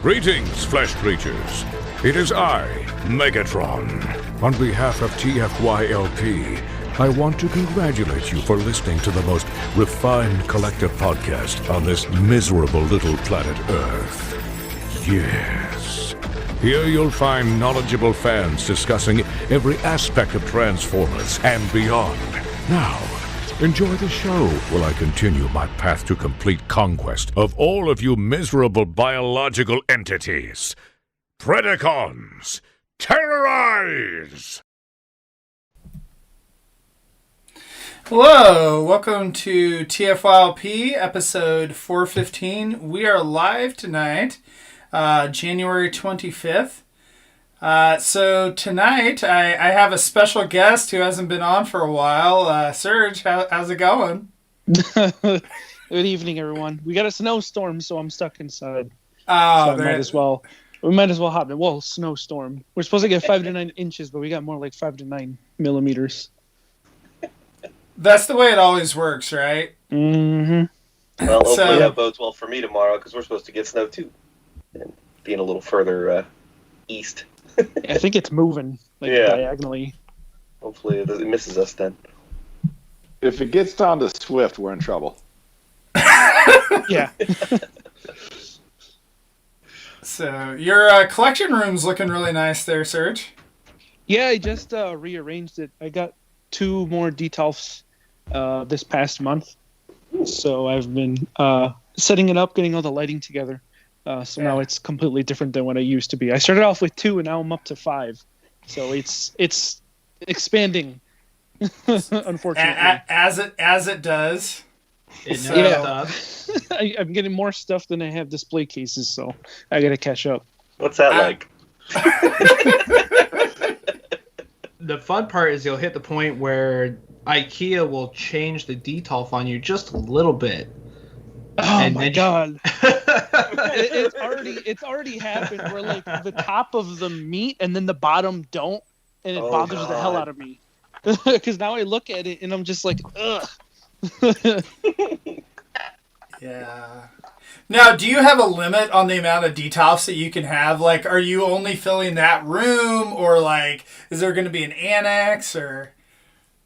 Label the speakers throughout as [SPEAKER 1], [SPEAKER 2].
[SPEAKER 1] Greetings, flesh creatures. It is I, Megatron. On behalf of TFYLP, I want to congratulate you for listening to the most refined collective podcast on this miserable little planet Earth. Yes. Here you'll find knowledgeable fans discussing every aspect of Transformers and beyond. Now, enjoy the show while I continue my path to complete conquest of all of you miserable biological entities. Predacons, terrorize!
[SPEAKER 2] Hello, welcome to TFYLP episode 415. We are live tonight, January 25th. So tonight I have a special guest who hasn't been on for a while. Serge, how's it going?
[SPEAKER 3] Good evening, everyone. We got a snowstorm, so I'm stuck inside.
[SPEAKER 2] Oh,
[SPEAKER 3] so we might as well hop in. Well, snowstorm. We're supposed to get 5 to 9 inches, but we got more like 5 to 9 millimeters.
[SPEAKER 2] That's the way it always works, right?
[SPEAKER 3] Mm-hmm.
[SPEAKER 4] Well, hopefully that bodes well for me tomorrow, because we're supposed to get snow too, and being a little further east.
[SPEAKER 3] I think it's moving diagonally.
[SPEAKER 4] Hopefully it misses us then.
[SPEAKER 5] If it gets down to Swift, we're in trouble.
[SPEAKER 3] Yeah.
[SPEAKER 2] So your collection room's looking really nice there, Serge.
[SPEAKER 3] Yeah, I just rearranged it. I got 2 more detolfs this past month. So I've been setting it up, getting all the lighting together. Now it's completely different than what I used to be. I started off with 2 and now I'm up to 5. So it's expanding. Unfortunately.
[SPEAKER 2] As it does.
[SPEAKER 3] I'm getting more stuff than I have display cases, so I gotta catch up.
[SPEAKER 4] What's that like?
[SPEAKER 6] The fun part is you'll hit the point where IKEA will change the detolf on you just a little bit.
[SPEAKER 3] Oh my god! It's already happened where like the top of them meet and then the bottom don't, and it bothers the hell out of me. Because now I look at it and I'm just like, ugh.
[SPEAKER 2] Yeah. Now, do you have a limit on the amount of detolfs that you can have? Like, are you only filling that room, or like, is there going to be an annex, or?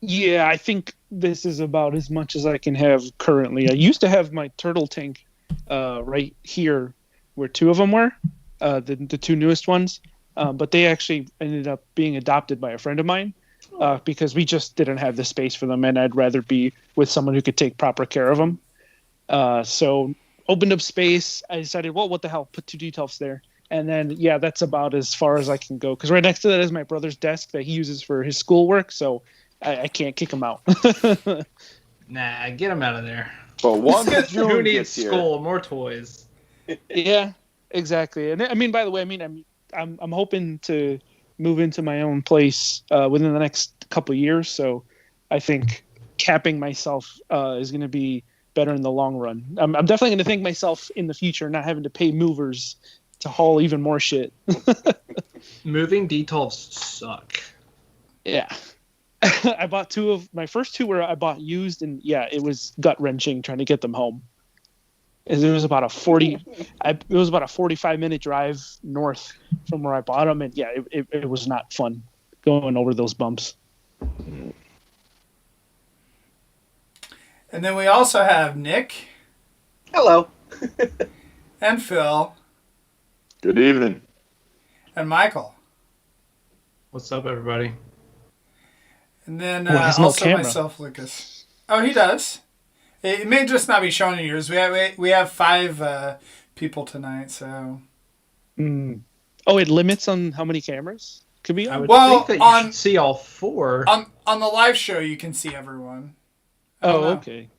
[SPEAKER 3] Yeah, I think this is about as much as I can have currently. I used to have my turtle tank right here, where 2 of them were, the 2 newest ones, but they actually ended up being adopted by a friend of mine. Because we just didn't have the space for them, and I'd rather be with someone who could take proper care of them. So opened up space. I decided, well, what the hell? Put 2 detolfs there. And then, yeah, that's about as far as I can go. Because right next to that is my brother's desk that he uses for his schoolwork, so I can't kick him out.
[SPEAKER 6] Nah, get him out of there.
[SPEAKER 5] But once
[SPEAKER 6] Who
[SPEAKER 5] June
[SPEAKER 6] needs
[SPEAKER 5] gets here,
[SPEAKER 6] school? More toys.
[SPEAKER 3] Yeah, exactly. And I mean, by the way, I'm hoping to move into my own place within the next couple of years. So I think capping myself is going to be better in the long run. I'm definitely going to thank myself in the future, not having to pay movers to haul even more shit.
[SPEAKER 6] Moving detolfs suck.
[SPEAKER 3] Yeah. I bought 2 of my first 2 were I bought used, and yeah, it was gut wrenching trying to get them home. It was about a 45-minute drive north from where I bought them, and yeah, it was not fun going over those bumps.
[SPEAKER 2] And then we also have Nick.
[SPEAKER 4] Hello.
[SPEAKER 2] And Phil.
[SPEAKER 5] good evening.
[SPEAKER 2] And Michael.
[SPEAKER 6] What's up, everybody?
[SPEAKER 2] And then
[SPEAKER 3] has no
[SPEAKER 2] also
[SPEAKER 3] camera.
[SPEAKER 2] myself, Lucas. Oh, he does. It may just not be showing in yours. We have 5 people tonight, so.
[SPEAKER 3] Oh, it limits on how many cameras could be on?
[SPEAKER 6] I would think that you should see all 4.
[SPEAKER 2] On the live show, you can see everyone.
[SPEAKER 3] Okay.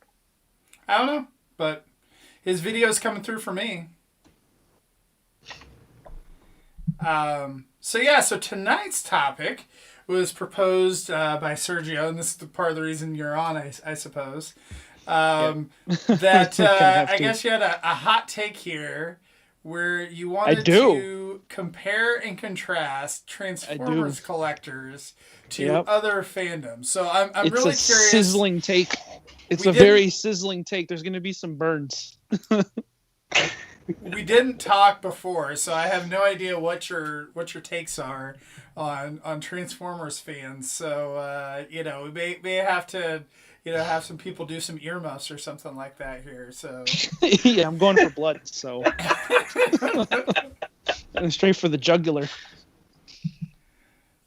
[SPEAKER 2] I don't know, but his video's coming through for me. So tonight's topic was proposed by Sergio, and this is the part of the reason you're on, I suppose. That I guess you had a hot take here where you wanted to compare and contrast Transformers collectors to other fandoms. So I'm really curious.
[SPEAKER 3] It's a sizzling take. It's a very sizzling take. There's going to be some burns.
[SPEAKER 2] we didn't talk before, so I have no idea what your takes are on Transformers fans. So we may have to have some people do some earmuffs or something like that here. So
[SPEAKER 3] Yeah, I'm going for blood, so straight for the jugular.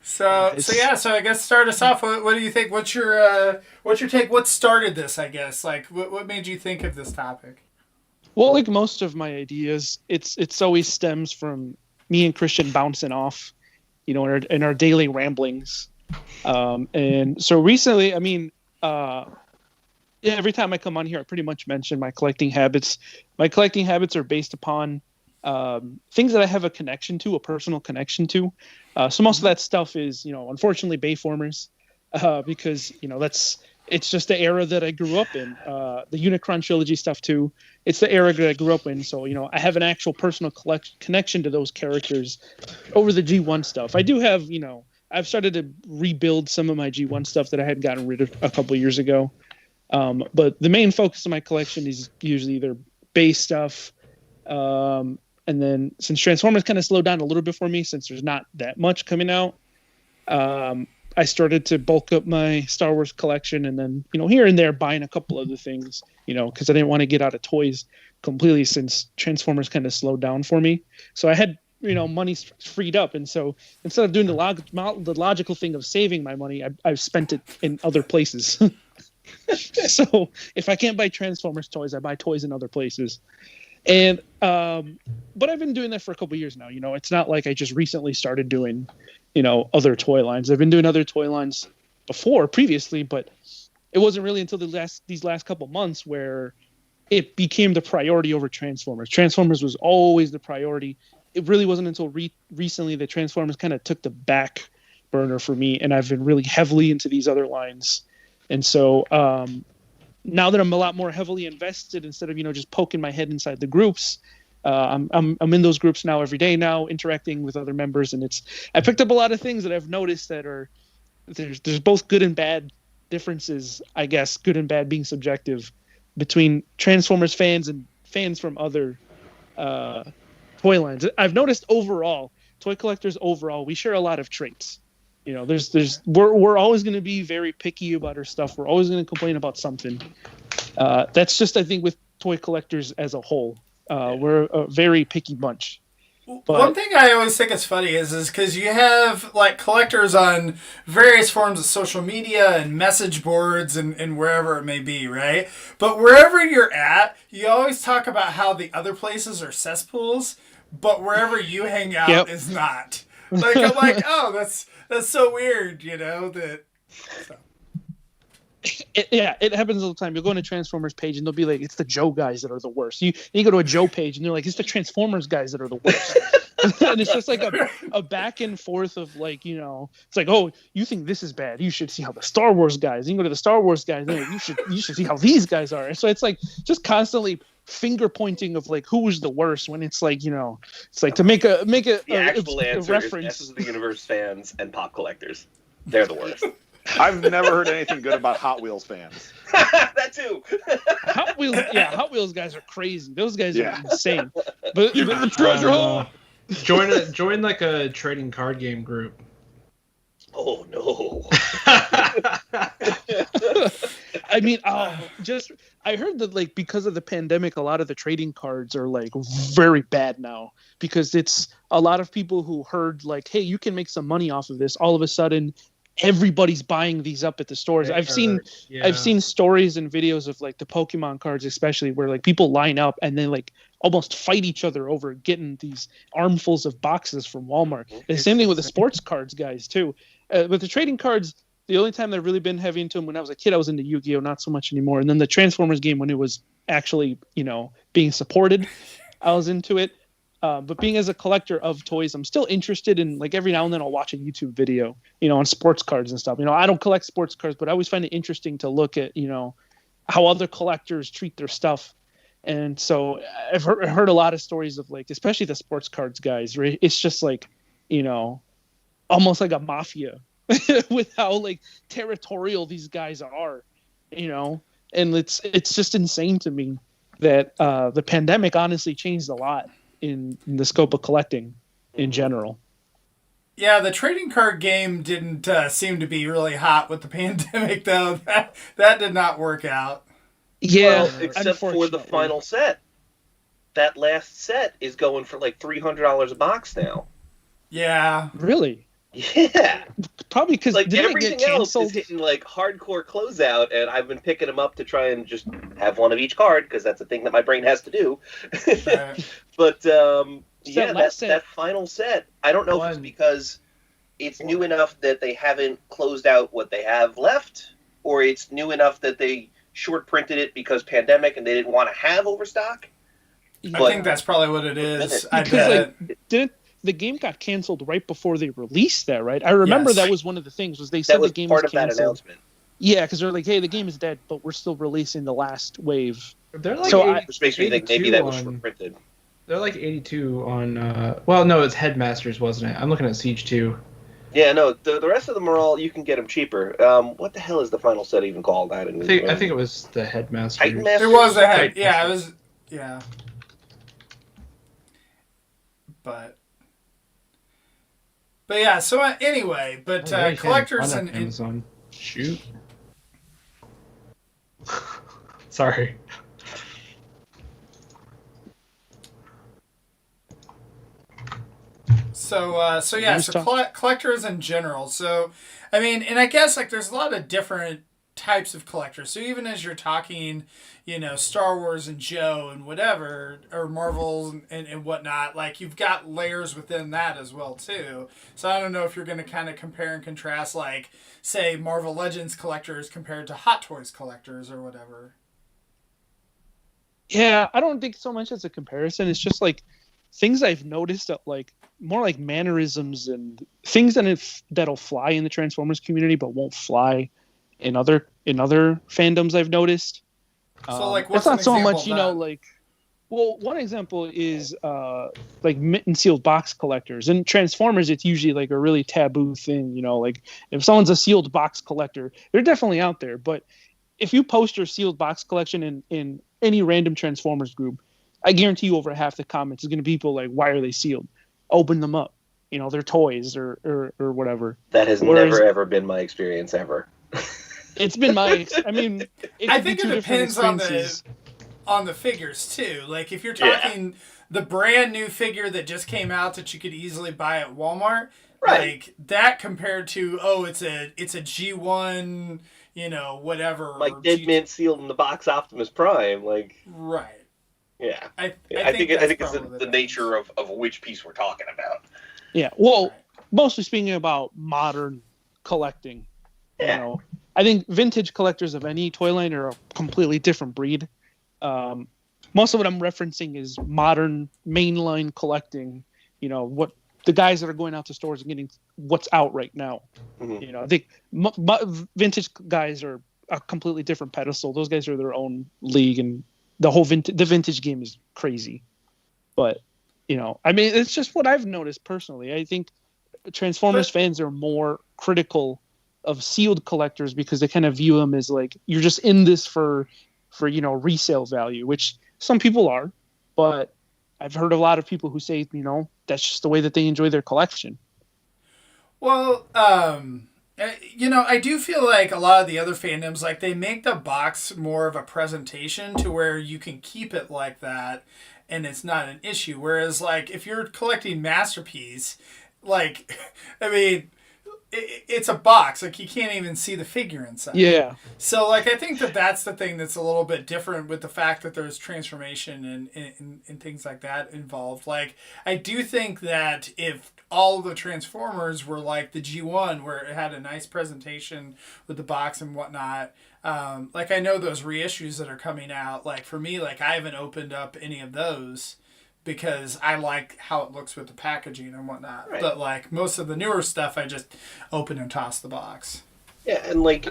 [SPEAKER 2] So I guess start us off. What do you think? What's your take? What started this? I guess like what made you think of this topic?
[SPEAKER 3] Well, like most of my ideas, it's always stems from me and Christian bouncing off, in our daily ramblings. And so recently, I mean, every time I come on here, I pretty much mention my collecting habits. My collecting habits are based upon things that I have a personal connection to. So most of that stuff is, unfortunately, Bayformers, because it's just the era that I grew up in. The Unicron trilogy stuff too. It's the era that I grew up in. So I have an actual personal connection to those characters over the G1 stuff. I do have, I've started to rebuild some of my G1 stuff that I had gotten rid of a couple of years ago. But the main focus of my collection is usually either base stuff. And then since Transformers kind of slowed down a little bit for me, since there's not that much coming out, I started to bulk up my Star Wars collection, and then, here and there buying a couple other things, because I didn't want to get out of toys completely since Transformers kind of slowed down for me. So I had, money freed up. And so instead of doing the logical thing of saving my money, I've spent it in other places. So if I can't buy Transformers toys, I buy toys in other places. And but I've been doing that for a couple of years now. It's not like I just recently started doing other toy lines. I've been doing other toy lines previously, but it wasn't really until these last couple months where it became the priority over Transformers. Transformers was always the priority. It really wasn't until recently that Transformers kind of took the back burner for me, and I've been really heavily into these other lines. And so now that I'm a lot more heavily invested, instead of just poking my head inside the groups, I'm in those groups now every day now, interacting with other members, and I picked up a lot of things that I've noticed that are there's both good and bad differences, I guess, good and bad being subjective, between Transformers fans and fans from other toy lines. I've noticed overall, toy collectors overall, we share a lot of traits. We're always going to be very picky about our stuff. We're always going to complain about something. That's just, I think, with toy collectors as a whole. We're a very picky bunch.
[SPEAKER 2] But one thing I always think is funny is because you have like collectors on various forms of social media and message boards and wherever it may be, right? But wherever you're at, you always talk about how the other places are cesspools, but wherever you hang out is not. Like, I'm like, oh, that's so weird, that. So.
[SPEAKER 3] It happens all the time. You'll go on a Transformers page and they'll be like, it's the Joe guys that are the worst. You go to a Joe page and they're like, it's the Transformers guys that are the worst. And it's just like a back and forth of like, it's like, oh, you think this is bad. You should see how the Star Wars guys. You can go to the Star Wars guys. And like, you should see how these guys are. And so it's like just constantly finger pointing of like who was the worst, when it's like, it's like to make a
[SPEAKER 4] actual answer
[SPEAKER 3] reference.
[SPEAKER 4] Is the Universe fans and pop collectors. They're the worst.
[SPEAKER 5] I've never heard anything good about Hot Wheels fans.
[SPEAKER 4] That too.
[SPEAKER 3] Hot Wheels guys are crazy. Those guys are insane. But
[SPEAKER 5] the treasure hole.
[SPEAKER 6] Join like a trading card game group.
[SPEAKER 4] Oh no.
[SPEAKER 3] I mean, I heard that like because of the pandemic, a lot of the trading cards are like very bad now, because it's a lot of people who heard like, hey, you can make some money off of this. All of a sudden, everybody's buying these up at the stores. I've seen stories and videos of like the Pokemon cards, especially, where like people line up and then like almost fight each other over getting these armfuls of boxes from Walmart. And the same thing with the sports cards guys too. With the trading cards, the only time that I've really been heavy into them, when I was a kid, I was into Yu-Gi-Oh! Not so much anymore. And then the Transformers game, when it was actually, being supported, I was into it. But being as a collector of toys, I'm still interested in, like, every now and then I'll watch a YouTube video, on sports cards and stuff. I don't collect sports cards, but I always find it interesting to look at, how other collectors treat their stuff. And so I've heard a lot of stories of, like, especially the sports cards guys, right? It's just like, almost like a mafia with how like territorial these guys are, and it's just insane to me. that the pandemic honestly changed a lot in the scope of collecting in general.
[SPEAKER 2] Yeah, the trading card game didn't seem to be really hot with the pandemic, though. That did not work out.
[SPEAKER 3] Yeah,
[SPEAKER 4] Well, except for the final set. That last set is going for like $300 a box now.
[SPEAKER 2] Yeah.
[SPEAKER 3] Really?
[SPEAKER 4] Yeah.
[SPEAKER 3] Probably because
[SPEAKER 4] like
[SPEAKER 3] didn't it
[SPEAKER 4] everything
[SPEAKER 3] get
[SPEAKER 4] else
[SPEAKER 3] canceled?
[SPEAKER 4] is hitting like hardcore closeout, and I've been picking them up to try and just have one of each card because that's a thing that my brain has to do.
[SPEAKER 2] Right.
[SPEAKER 4] But
[SPEAKER 3] That
[SPEAKER 4] that final set, I don't know if it's because it's new enough that they haven't closed out what they have left, or it's new enough that they short printed it because pandemic and they didn't want to have overstock.
[SPEAKER 2] I think that's probably what it is. I
[SPEAKER 3] Because
[SPEAKER 2] bet.
[SPEAKER 3] the game got canceled right before they released that, right? I remember that was one of the things was they said
[SPEAKER 4] that was
[SPEAKER 3] the game
[SPEAKER 4] part
[SPEAKER 3] was
[SPEAKER 4] of that
[SPEAKER 3] canceled.
[SPEAKER 4] announcement.
[SPEAKER 3] Yeah, because they're like, hey, the game is dead, but we're still releasing the last wave.
[SPEAKER 6] They're like
[SPEAKER 4] Which makes me think maybe that was short printed.
[SPEAKER 6] They're like 82 on. Well, no, it's Headmasters, wasn't it? I'm looking at Siege 2.
[SPEAKER 4] Yeah, no, the rest of them are all, you can get them cheaper. What the hell is the final set even called? I think
[SPEAKER 6] it was the Headmasters.
[SPEAKER 4] Titan Masters?
[SPEAKER 2] It was a head. Yeah, it was. Yeah. But yeah, so anyway, collectors and
[SPEAKER 6] Amazon. Shoot. Sorry.
[SPEAKER 2] Collectors in general. So, I mean, and I guess like there's a lot of different types of collectors. So even as you're talking, Star Wars and Joe and whatever, or Marvels and whatnot, like you've got layers within that as well too. So I don't know if you're going to kind of compare and contrast, like say Marvel Legends collectors compared to Hot Toys collectors or whatever.
[SPEAKER 3] Yeah, I don't think so much as a comparison. It's just like things I've noticed that like more like mannerisms and things that'll fly in the Transformers community but won't fly in other fandoms I've noticed.
[SPEAKER 2] So like what's
[SPEAKER 3] it's not so much,
[SPEAKER 2] that?
[SPEAKER 3] One example is like mint and sealed box collectors. In Transformers, it's usually like a really taboo thing, like if someone's a sealed box collector, they're definitely out there. But if you post your sealed box collection in any random Transformers group, I guarantee you over half the comments is going to be people like, why are they sealed? Open them up. They're toys or whatever.
[SPEAKER 4] That has never ever been my experience ever.
[SPEAKER 3] It's been I think
[SPEAKER 2] it depends on the figures too. Like if you're talking the brand new figure that just came out that you could easily buy at Walmart,
[SPEAKER 4] right? Like
[SPEAKER 2] that compared to it's a G1, whatever,
[SPEAKER 4] like Dead Man sealed in the box Optimus Prime, like
[SPEAKER 2] right.
[SPEAKER 4] Yeah,
[SPEAKER 2] I
[SPEAKER 4] think it's the nature of which piece we're talking about.
[SPEAKER 3] Yeah, well, mostly speaking about modern collecting.
[SPEAKER 4] Yeah.
[SPEAKER 3] I think vintage collectors of any toy line are a completely different breed. Most of what I'm referencing is modern mainline collecting. What the guys that are going out to stores and getting what's out right now.
[SPEAKER 4] Mm-hmm.
[SPEAKER 3] I think vintage guys are a completely different pedestal. Those guys are their own league, and the whole the vintage game is crazy. But I mean, it's just what I've noticed personally. I think Transformers fans are more critical of sealed collectors because they kind of view them as like you're just in this for resale value, which some people are, but I've heard a lot of people who say that's just the way that they enjoy their collection.
[SPEAKER 2] Well, I do feel like a lot of the other fandoms, like they make the box more of a presentation to where you can keep it like that and it's not an issue. Whereas like if you're collecting Masterpiece, like I mean, it's a box. Like you can't even see the figure inside.
[SPEAKER 3] Yeah.
[SPEAKER 2] So like I think that's the thing that's a little bit different with the fact that there's transformation and things like that involved. Like I do think that if all the Transformers were like the G1 where it had a nice presentation with the box and whatnot, like I know those reissues that are coming out, like for me, like I haven't opened up any of those because I like how it looks with the packaging and whatnot. Right. But like most of the newer stuff, I just open and toss the box.
[SPEAKER 4] Yeah, and like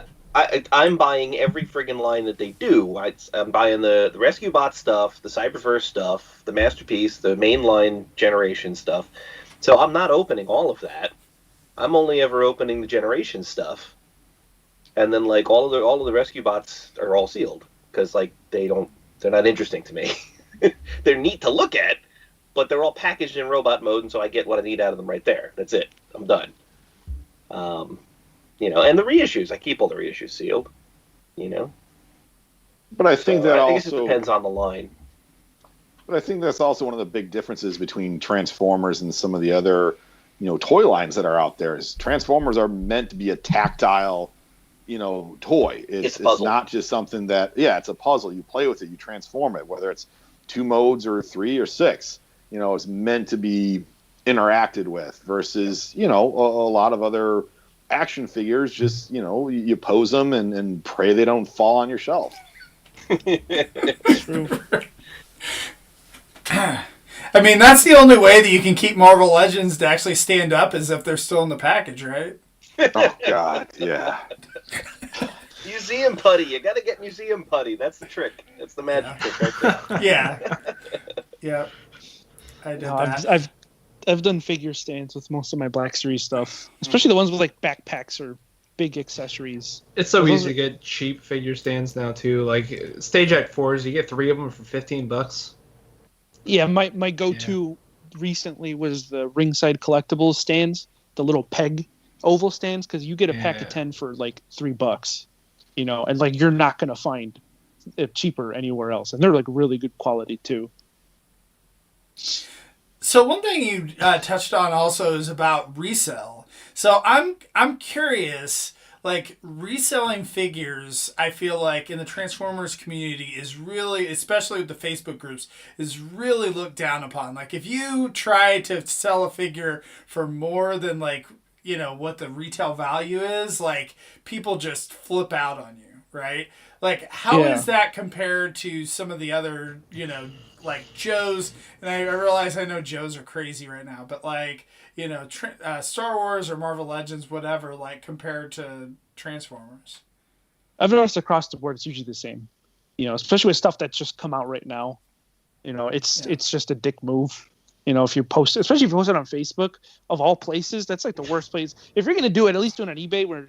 [SPEAKER 4] I'm buying every friggin' line that they do. I'm buying the Rescue Bot stuff, the Cyberverse stuff, the Masterpiece, the mainline Generation stuff. So I'm not opening all of that. I'm only ever opening the Generation stuff. And then like all of the Rescue Bots are all sealed because like they don't They're not interesting to me. They're neat to look at, but they're all packaged in robot mode, and so I get what I need out of them right there. That's it. I'm done. And the reissues, I keep all the reissues sealed.
[SPEAKER 5] But I think that
[SPEAKER 4] I
[SPEAKER 5] also
[SPEAKER 4] guess it depends on the line.
[SPEAKER 5] But I think that's also one of the big differences between Transformers and some of the other, toy lines that are out there. Is Transformers are meant to be a tactile, toy. It's not just something that, it's a puzzle. You play with it, you transform it, whether it's 2 modes or 3 or 6. It's meant to be interacted with versus, a lot of other action figures. Just, you pose them and pray they don't fall on your shelf.
[SPEAKER 3] True.
[SPEAKER 2] I mean, that's the only way that you can keep Marvel Legends to actually stand up is if they're still in the package, right?
[SPEAKER 5] Oh, God, yeah.
[SPEAKER 4] Museum putty. You got to get museum putty. That's the trick. That's the magic trick right there.
[SPEAKER 2] Yeah. Yeah. I did that.
[SPEAKER 3] I've done figure stands with most of my Black Series stuff, especially the ones with like backpacks or big accessories.
[SPEAKER 6] It's so easy to get cheap figure stands now too. Like Stage Act 4s, you get 3 of them for $15.
[SPEAKER 3] Yeah, my go-to recently was the Ringside Collectibles stands, the little peg oval stands, because you get a pack of 10 for like $3, and like you're not gonna find it cheaper anywhere else, and they're like really good quality too.
[SPEAKER 2] So one thing you touched on also is about resale. So I'm curious. Like, reselling figures, I feel like, in the Transformers community is really, especially with the Facebook groups, is really looked down upon. Like, if you try to sell a figure for more than, like, what the retail value is, like, people just flip out on you, right? Like, how is that compared to some of the other, like Joe's? And I realize I know Joe's are crazy right now, but, like, Star Wars or Marvel Legends, whatever, like compared to Transformers.
[SPEAKER 3] I've noticed across the board it's usually the same. Especially with stuff that's just come out right now. It's just a dick move. If you post, especially if you post it on Facebook, of all places, that's like the worst place. If you're gonna do it, at least do it on eBay where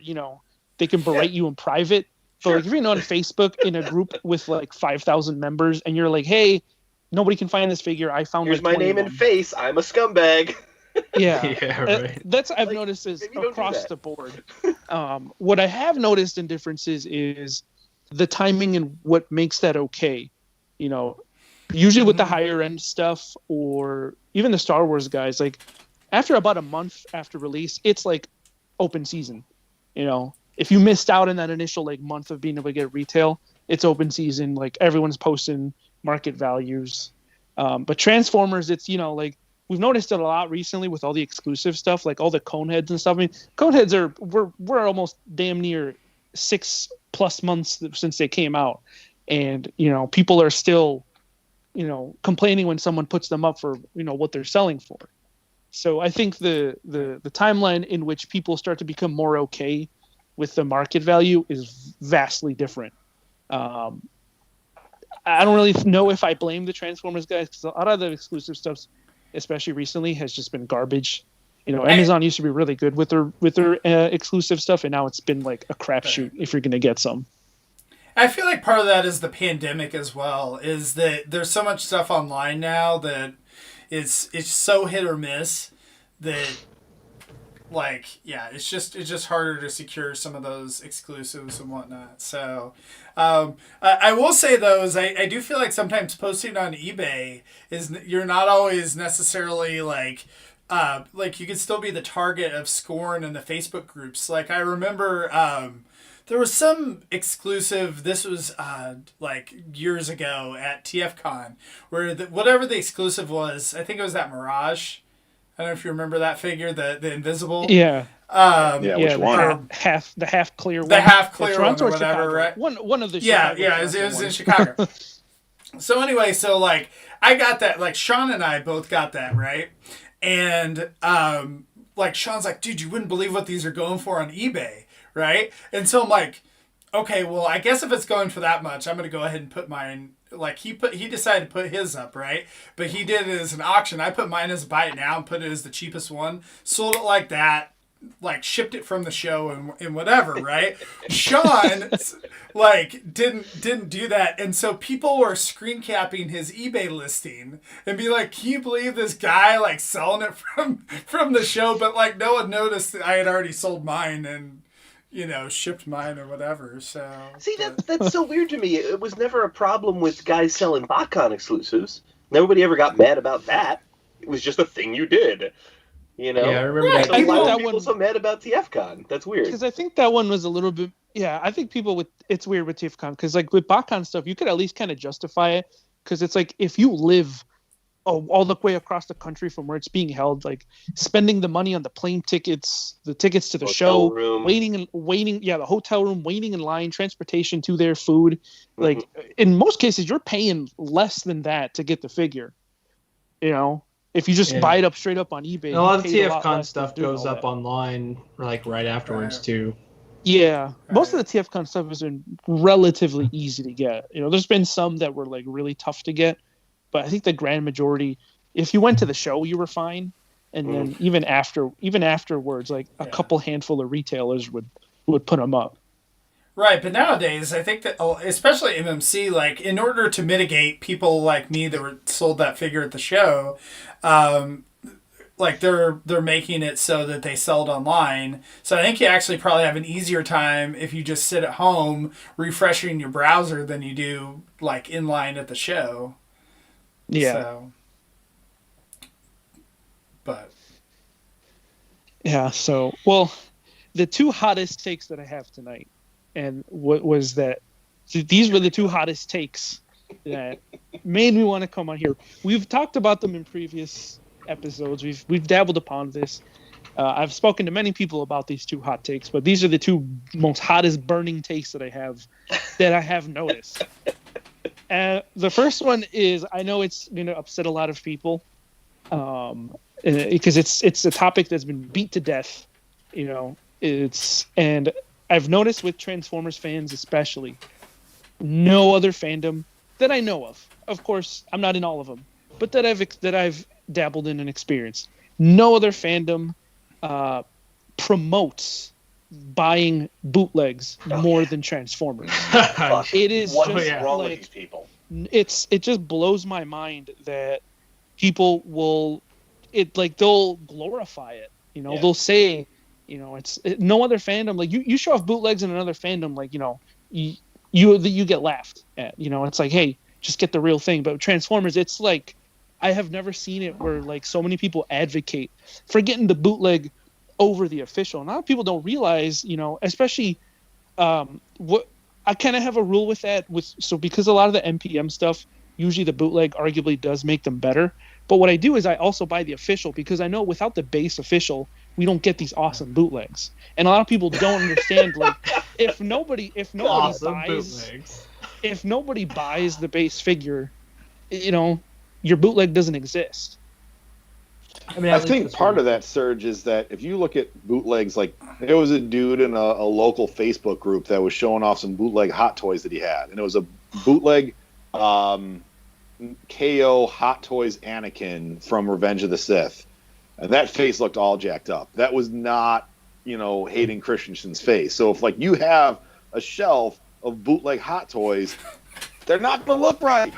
[SPEAKER 3] they can berate you in private. But like if you're on Facebook in a group with like 5,000 members and you're like, hey, nobody can find this figure. I found.
[SPEAKER 4] Here's my name and face. I'm a scumbag.
[SPEAKER 3] Yeah,
[SPEAKER 6] right.
[SPEAKER 3] That's I've noticed is across the board. What I have noticed in differences is the timing and what makes that okay. Usually with the higher end stuff or even the Star Wars guys, like after about a month after release, it's like open season. If you missed out in that initial like month of being able to get retail, it's open season. Like everyone's posting market values. But Transformers, it's like. We've noticed it a lot recently with all the exclusive stuff, like all the Coneheads and stuff. I mean, Coneheads we're almost damn near 6+ months since they came out, and people are still, complaining when someone puts them up for what they're selling for. So I think the timeline in which people start to become more okay with the market value is vastly different. I don't really know if I blame the Transformers guys because a lot of the exclusive stuff's especially recently has just been garbage. Amazon used to be really good with their exclusive stuff, and now it's been like a crapshoot if you're going to get some.
[SPEAKER 2] I feel like part of that is the pandemic as well. Is that there's so much stuff online now that it's so hit or miss that it's just harder to secure some of those exclusives and whatnot. So I will say though is I do feel like sometimes posting on eBay is you're not always necessarily like you could still be the target of scorn in the Facebook groups. Like I remember there was some exclusive, this was like years ago at TFCon where whatever the exclusive was, I think it was that Mirage. I don't know if you remember that figure, the invisible.
[SPEAKER 3] Yeah.
[SPEAKER 5] Which one?
[SPEAKER 3] The half clear one.
[SPEAKER 2] The half clear one or whatever,
[SPEAKER 3] Chicago.
[SPEAKER 2] Right?
[SPEAKER 3] One of the
[SPEAKER 2] it was in Chicago. So anyway, like I got that. Like Sean and I both got that, right? And like Sean's like, dude, you wouldn't believe what these are going for on eBay, right? And so I'm like, okay, well, I guess if it's going for that much, I'm gonna go ahead and put mine. Like he decided to put his up, right? But he did it as an auction. I put mine as buy it now and put it as the cheapest one. Sold it like that. like shipped it from the show and whatever, right? Sean like didn't do that, and so people were screen capping his eBay listing and be like, "Can you believe this guy like selling it from the show?" But like no one noticed that I had already sold mine and shipped mine or whatever. So
[SPEAKER 4] see that's so weird to me. It was never a problem with guys selling BotCon exclusives. Nobody ever got mad about that. It was just a thing you did.
[SPEAKER 6] Yeah, I remember that.
[SPEAKER 4] So why were people so mad about TFCon? That's weird.
[SPEAKER 3] Because I think that one was a little bit. Yeah, I think it's weird with TFCon because like with BotCon stuff, you could at least kind of justify it because it's like if you live all the way across the country from where it's being held, like spending the money on the plane tickets, the tickets to the show,
[SPEAKER 4] room.
[SPEAKER 3] waiting, the hotel room, waiting in line, transportation to their food. Mm-hmm. Like in most cases, you're paying less than that to get the figure. If you just buy it up straight up on eBay.
[SPEAKER 6] And a lot of TFCon stuff goes up online like right afterwards too.
[SPEAKER 3] Yeah, most of the TFCon stuff has been relatively easy to get. There's been some that were like really tough to get, but I think the grand majority, if you went to the show, you were fine. And then even afterwards, like a couple handful of retailers would put them up. Right,
[SPEAKER 2] but nowadays I think that especially MMC, like in order to mitigate people like me that were sold that figure at the show, like they're making it so that they sell it online. So I think you actually probably have an easier time if you just sit at home refreshing your browser than you do like in line at the show.
[SPEAKER 3] Yeah.
[SPEAKER 2] So, but
[SPEAKER 3] yeah, so well, the two hottest takes that I have tonight, and what was that? These were the two hottest takes that made me want to come on here. We've talked about them in previous episodes. We've dabbled upon this. I've spoken to many people about these two hot takes, but these are the two most hottest burning takes that I have noticed. The first one is, I know it's going to upset a lot of people, because it's a topic that's been beat to death. And I've noticed with Transformers fans especially, no other fandom that I know of course, I'm not in all of them, but that I've dabbled in and experienced. No other fandom promotes buying bootlegs more than Transformers. It is
[SPEAKER 4] what is wrong with these people?
[SPEAKER 3] It just blows my mind that people they'll glorify it. They'll say, no other fandom, like you show off bootlegs in another fandom, like you get laughed at. It's like, hey, just get the real thing. But Transformers, it's like I have never seen it where like so many people advocate for getting the bootleg over the official. And a lot of people don't realize, especially what I kind of have a rule with that. Because a lot of the NPM stuff, usually the bootleg arguably does make them better. But what I do is I also buy the official because I know without the base official, we don't get these awesome bootlegs. And a lot of people don't understand, like, if nobody buys the base figure, your bootleg doesn't exist.
[SPEAKER 5] I think part of that, Serge, is that if you look at bootlegs, like there was a dude in a local Facebook group that was showing off some bootleg Hot Toys that he had, and it was a bootleg KO Hot Toys Anakin from Revenge of the Sith, and that face looked all jacked up. That was not, Hayden Christensen's face. So if like you have a shelf of bootleg Hot Toys, they're not gonna look right.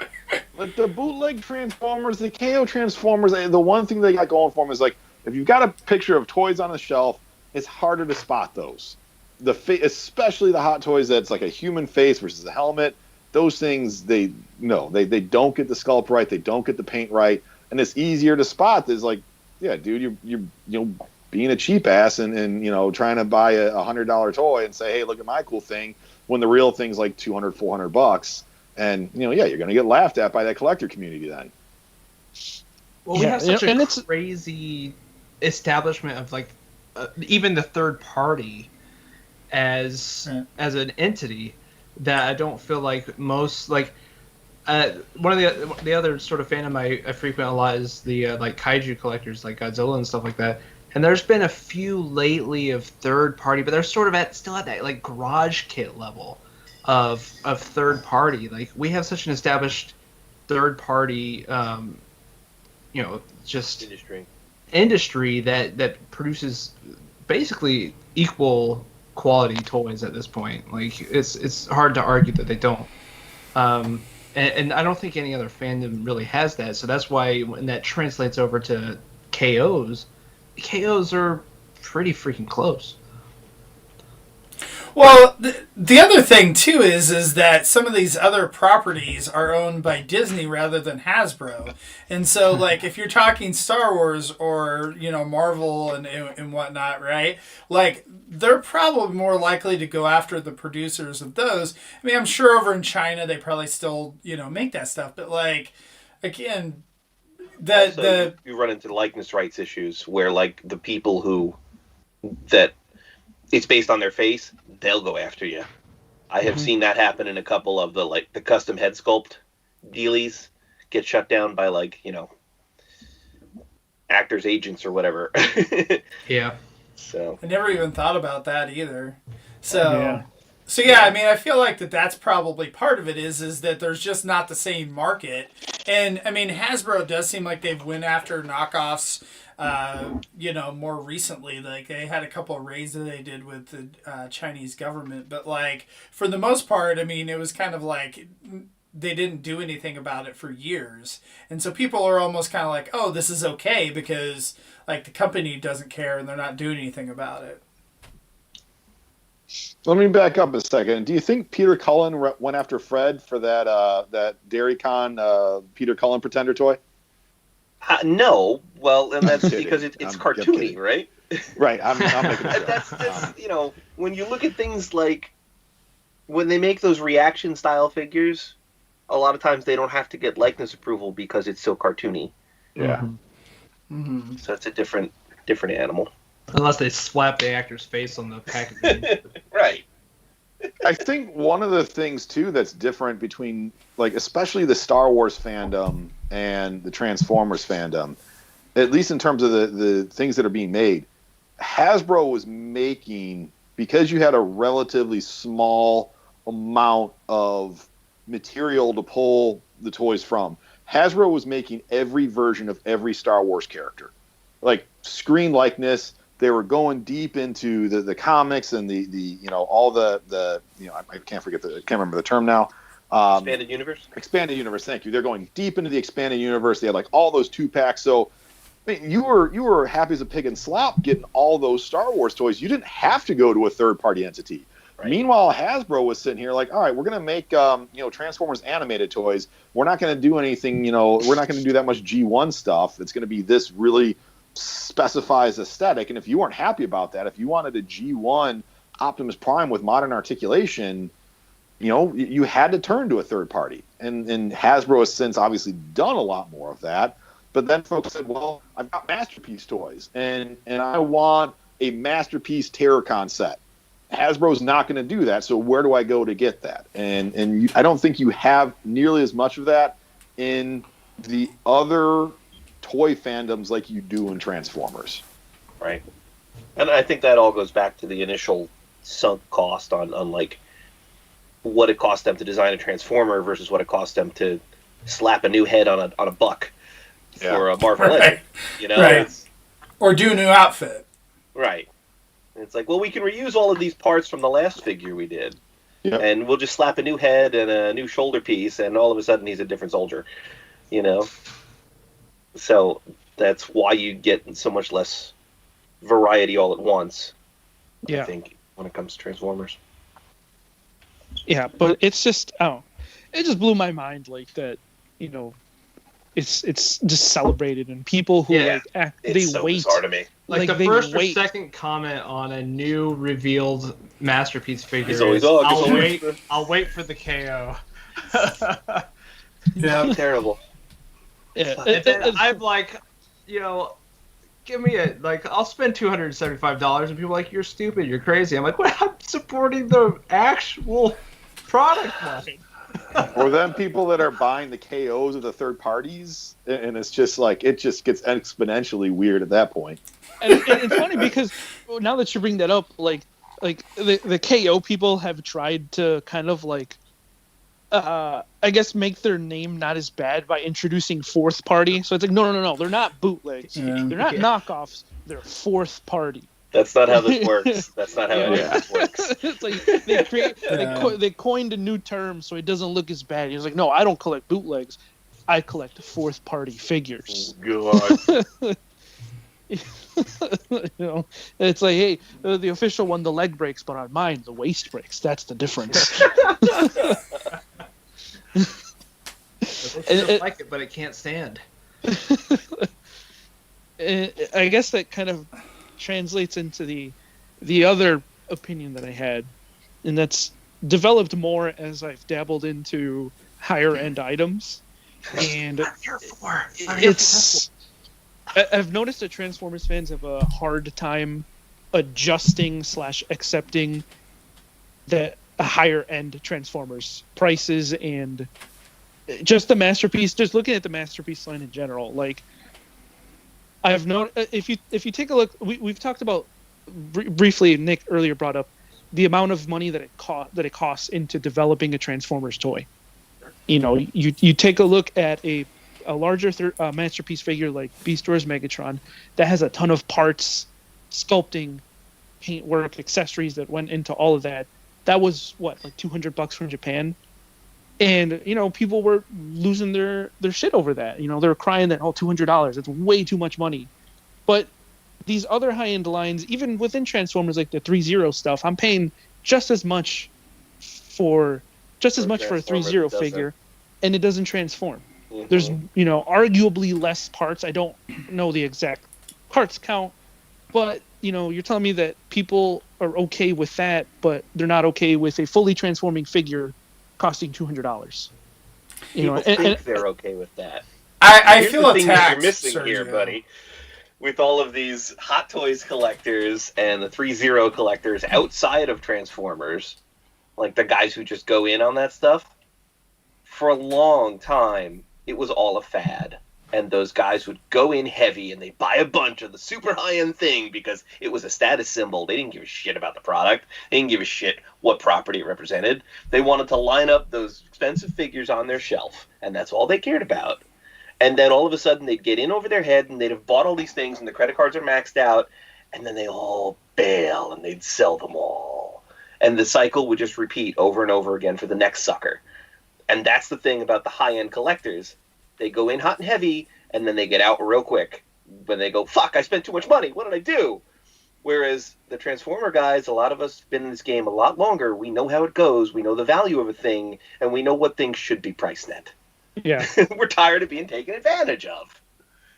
[SPEAKER 5] Like the bootleg Transformers, the KO Transformers, the one thing they got going for them is like if you've got a picture of toys on the shelf, it's harder to spot those. Especially the Hot Toys that's like a human face versus a helmet. Those things they don't get the sculpt right, they don't get the paint right, and it's easier to spot. There's like, yeah, dude, you're being a cheap ass and trying to buy a $100 toy and say, hey, look at my cool thing, when the real thing's like $200-$400. And you're going to get laughed at by that collector community then.
[SPEAKER 6] Well, we have such a crazy establishment of like even the third party as an entity that I don't feel like most like one of the other sort of fandom I frequent a lot is the like kaiju collectors like Godzilla and stuff like that. And there's been a few lately of third party, but they're sort of still at that like garage kit level of third party. Like we have such an established third party just industry that produces basically equal quality toys at this point. Like it's hard to argue that they don't. And I don't think any other fandom really has that. So that's why when that translates over to KOs are pretty freaking close.
[SPEAKER 2] Well, the other thing too is that some of these other properties are owned by Disney rather than Hasbro, and so like if you're talking Star Wars or Marvel and whatnot, right? Like they're probably more likely to go after the producers of those. I mean, I'm sure over in China they probably still make that stuff, but like again,
[SPEAKER 4] you run into likeness rights issues where like the people that it's based on their face, they'll go after you. I have seen that happen in a couple of the custom head sculpt dealies get shut down by actors' agents or whatever.
[SPEAKER 6] Yeah.
[SPEAKER 4] So
[SPEAKER 2] I never even thought about that either. So yeah, I mean, I feel like that's probably part of it is that there's just not the same market. And I mean, Hasbro does seem like they've went after knockoffs more recently. Like they had a couple of raids that they did with the Chinese government, but like for the most part, I mean, it was kind of like they didn't do anything about it for years, and so people are almost kind of like, oh, this is okay because like the company doesn't care and they're not doing anything about it.
[SPEAKER 5] Let me back up a second. Do you think Peter Cullen went after Fred for that Dairy Con Peter Cullen Pretender toy?
[SPEAKER 4] No. Well, and that's because it's cartoony, right?
[SPEAKER 5] Right. I'm making a joke.
[SPEAKER 4] That's when you look at things like when they make those reaction style figures, a lot of times they don't have to get likeness approval because it's so cartoony.
[SPEAKER 5] Yeah.
[SPEAKER 2] Mm-hmm.
[SPEAKER 4] So it's a different animal.
[SPEAKER 6] Unless they slap the actor's face on the packaging.
[SPEAKER 4] Right.
[SPEAKER 5] I think one of the things too that's different between like especially the Star Wars fandom and the Transformers fandom, at least in terms of the things that are being made, Hasbro was making, because you had a relatively small amount of material to pull the toys from, Hasbro was making every version of every Star Wars character. Like screen likeness, they were going deep into the comics and the all the I can't remember the term now.
[SPEAKER 4] Expanded universe.
[SPEAKER 5] Expanded universe. Thank you. They're going deep into the expanded universe. They had like all those 2-packs. So I mean, you were happy as a pig in slop getting all those Star Wars toys. You didn't have to go to a third-party entity. Right. Meanwhile, Hasbro was sitting here like, all right, we're going to make Transformers animated toys. We're not going to do anything. We're not going to do that much G1 stuff. It's going to be this really specifies aesthetic, and if you weren't happy about that, if you wanted a G1 Optimus Prime with modern articulation, you had to turn to a third party, and Hasbro has since obviously done a lot more of that. But then folks said, well, I've got Masterpiece toys, and I want a Masterpiece Terrorcon set. Hasbro's not going to do that, so where do I go to get that? And I don't think you have nearly as much of that in the other toy fandoms like you do in Transformers.
[SPEAKER 4] Right. And I think that all goes back to the initial sunk cost on like what it cost them to design a Transformer versus what it cost them to slap a new head on a buck for a Marvel Legend.
[SPEAKER 2] Right. Or do a new outfit.
[SPEAKER 4] Right. It's like, well, we can reuse all of these parts from the last figure we did. Yep. And we'll just slap a new head and a new shoulder piece, and all of a sudden he's a different soldier. So that's why you get so much less variety all at once. I think when it comes to Transformers.
[SPEAKER 3] Yeah, but it's just it just blew my mind like that. It's just celebrated, and people who they
[SPEAKER 4] so
[SPEAKER 3] wait.
[SPEAKER 4] Bizarre to me.
[SPEAKER 6] Like the first or second comment on a new revealed Masterpiece figure. I'll wait for the KO.
[SPEAKER 4] Yeah, terrible.
[SPEAKER 3] Yeah,
[SPEAKER 6] I'm like, give me I'll spend $275, and people are like, you're stupid, you're crazy. I'm like, well, I'm supporting the actual product line.
[SPEAKER 5] Or then people that are buying the KOs of the third parties, and it's just like it just gets exponentially weird at that point.
[SPEAKER 3] And it's funny because now that you bring that up, like the KO people have tried to kind of I guess make their name not as bad by introducing fourth party. So it's like, no, they're not bootlegs. Yeah. They're not knockoffs. They're fourth party.
[SPEAKER 4] That's not how this works. That's not how this works.
[SPEAKER 3] It's like they coined a new term so it doesn't look as bad. He's like, no, I don't collect bootlegs. I collect fourth party figures.
[SPEAKER 4] Oh, God.
[SPEAKER 3] It's like, hey, the official one, the leg breaks, but on mine, the waist breaks. That's the difference.
[SPEAKER 6] It like it, but it can't stand.
[SPEAKER 3] I guess that kind of translates into the other opinion that I had, and that's developed more as I've dabbled into higher end items. And I've noticed that Transformers fans have a hard time adjusting / accepting that a higher end Transformers prices and just the Masterpiece. Just looking at the Masterpiece line in general, like I've known if you take a look, we've talked about briefly. Nick earlier brought up the amount of money that it costs into developing a Transformers toy. You take a look at a larger Masterpiece figure like Beast Wars Megatron that has a ton of parts, sculpting, paint work, accessories that went into all of that. That was like $200 from Japan, and people were losing their shit over that. They were crying that $200, it's way too much money. But these other high end lines, even within Transformers, like the 3-0 stuff, I'm paying just as much for a 3-0 figure, and it doesn't transform. Mm-hmm. There's arguably less parts. I don't know the exact parts count, but you're telling me that people are okay with that, but they're not okay with a fully transforming figure costing $200.
[SPEAKER 4] People think they're okay with that.
[SPEAKER 2] I feel
[SPEAKER 4] the thing
[SPEAKER 2] attacked,
[SPEAKER 4] that you're missing
[SPEAKER 2] Sergio.
[SPEAKER 4] here, buddy. With all of these Hot Toys collectors and the 3-0 collectors outside of Transformers, like the guys who just go in on that stuff, for a long time, it was all a fad. And those guys would go in heavy and they'd buy a bunch of the super high-end thing because it was a status symbol. They didn't give a shit about the product. They didn't give a shit what property it represented. They wanted to line up those expensive figures on their shelf, and that's all they cared about. And then all of a sudden they'd get in over their head and they'd have bought all these things and the credit cards are maxed out, and then they all bail and they'd sell them all. And the cycle would just repeat over and over again for the next sucker. And that's the thing about the high-end collectors. They go in hot and heavy, and then they get out real quick when they go, fuck, I spent too much money. What did I do? Whereas the Transformer guys, a lot of us have been in this game a lot longer. We know how it goes. We know the value of a thing, and we know what things should be price net.
[SPEAKER 3] Yeah.
[SPEAKER 4] We're tired of being taken advantage of.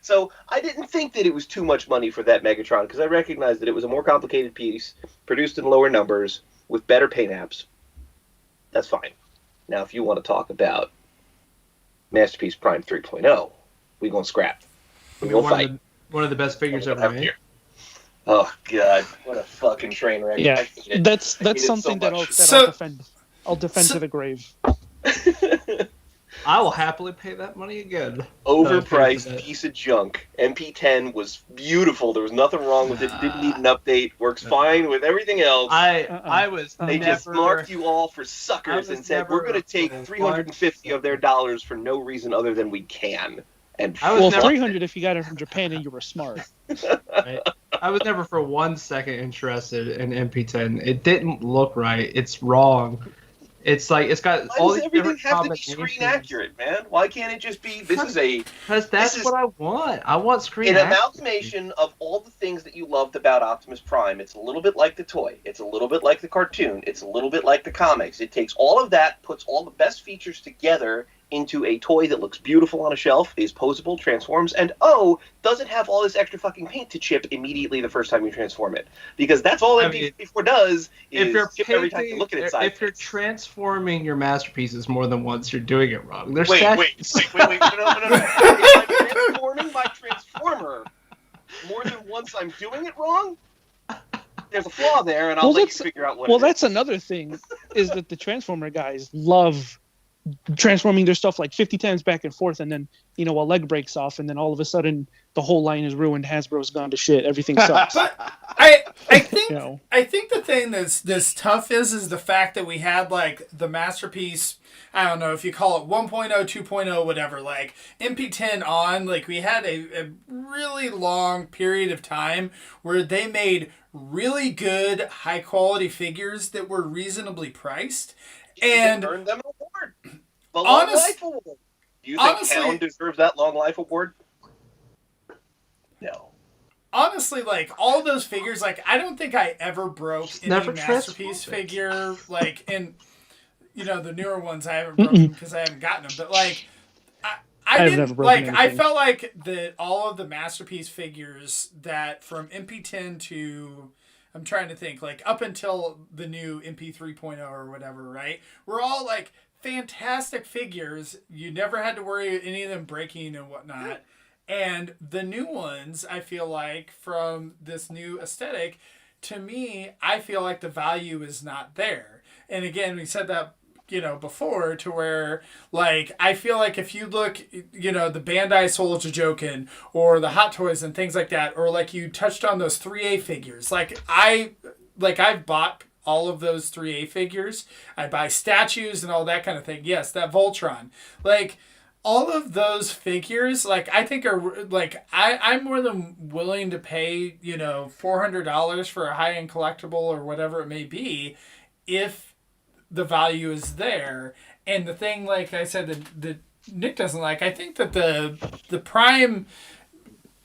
[SPEAKER 4] So I didn't think that it was too much money for that Megatron, because I recognized that it was a more complicated piece, produced in lower numbers, with better paint apps. That's fine. Now, if you want to talk about Masterpiece Prime 3.0, we going to scrap. We going to fight.
[SPEAKER 6] One of the best figures ever made.
[SPEAKER 4] Oh, God. What a fucking train wreck.
[SPEAKER 3] Yeah, that's something that I'll defend to the grave.
[SPEAKER 6] I will happily pay that money again.
[SPEAKER 4] Overpriced piece of junk. MP10 was beautiful. There was nothing wrong with it. Didn't need an update. Works fine with everything else.
[SPEAKER 6] They
[SPEAKER 4] just marked you all for suckers and said, we're going to take $350 of their dollars for no reason other than we can. And
[SPEAKER 3] $300 if you got it from Japan and you were smart.
[SPEAKER 6] Right. I was never for 1 second interested in MP10. It didn't look right. It's wrong. It's like it's got all these different
[SPEAKER 4] combinations. Why does everything have to be screen accurate, man? Why can't it just be? Because
[SPEAKER 6] that's what I want. I want screen
[SPEAKER 4] accuracy. An amalgamation of all the things that you loved about Optimus Prime. It's a little bit like the toy. It's a little bit like the cartoon. It's a little bit like the comics. It takes all of that, puts all the best features together into a toy that looks beautiful on a shelf, is posable, transforms, and doesn't have all this extra fucking paint to chip immediately the first time you transform it. Because that's all MP4 does is chip every time you look at it sideways.
[SPEAKER 6] If you're transforming your masterpieces more than once, you're doing it wrong.
[SPEAKER 4] Wait, no. If I'm transforming my Transformer more than once I'm doing it wrong, there's a flaw there, and I'll let you figure out what it is.
[SPEAKER 3] Well, that's another thing, is that the Transformer guys love transforming their stuff like 50 times back and forth, and then a leg breaks off, and then all of a sudden the whole line is ruined. Hasbro's gone to shit. Everything sucks.
[SPEAKER 2] But I I think I think the thing that's tough is the fact that we had like the masterpiece. I don't know if you call it 1.0, 2.0, whatever. Like MP10 on, like we had a really long period of time where they made really good, high quality figures that were reasonably priced, and
[SPEAKER 4] earned them an award. The Long Life Award. Do you think Hound deserves that Long Life Award? No.
[SPEAKER 2] Honestly, like all of those figures, like I don't think I ever broke any masterpiece figure. Like in, the newer ones I haven't broken because I haven't gotten them. But like, I didn't like. Anything. I felt like that all of the masterpiece figures that from MP10 to, I'm trying to think, like up until the new MP 3.0 or whatever, right? We're all like fantastic figures. You never had to worry any of them breaking and whatnot. And the new ones, I feel like, from this new aesthetic, to me, I feel like the value is not there. And again, we said that, before, to where, like, I feel like if you look, the Bandai Soul Shogokan or the Hot Toys and things like that, or like you touched on those 3A figures, I've bought all of those 3A figures. I buy statues and all that kind of thing. Yes, that Voltron. Like, all of those figures, like, I think are, like, I'm more than willing to pay, $400 for a high-end collectible or whatever it may be if the value is there. And the thing, like I said, that Nick doesn't like, I think that the Prime,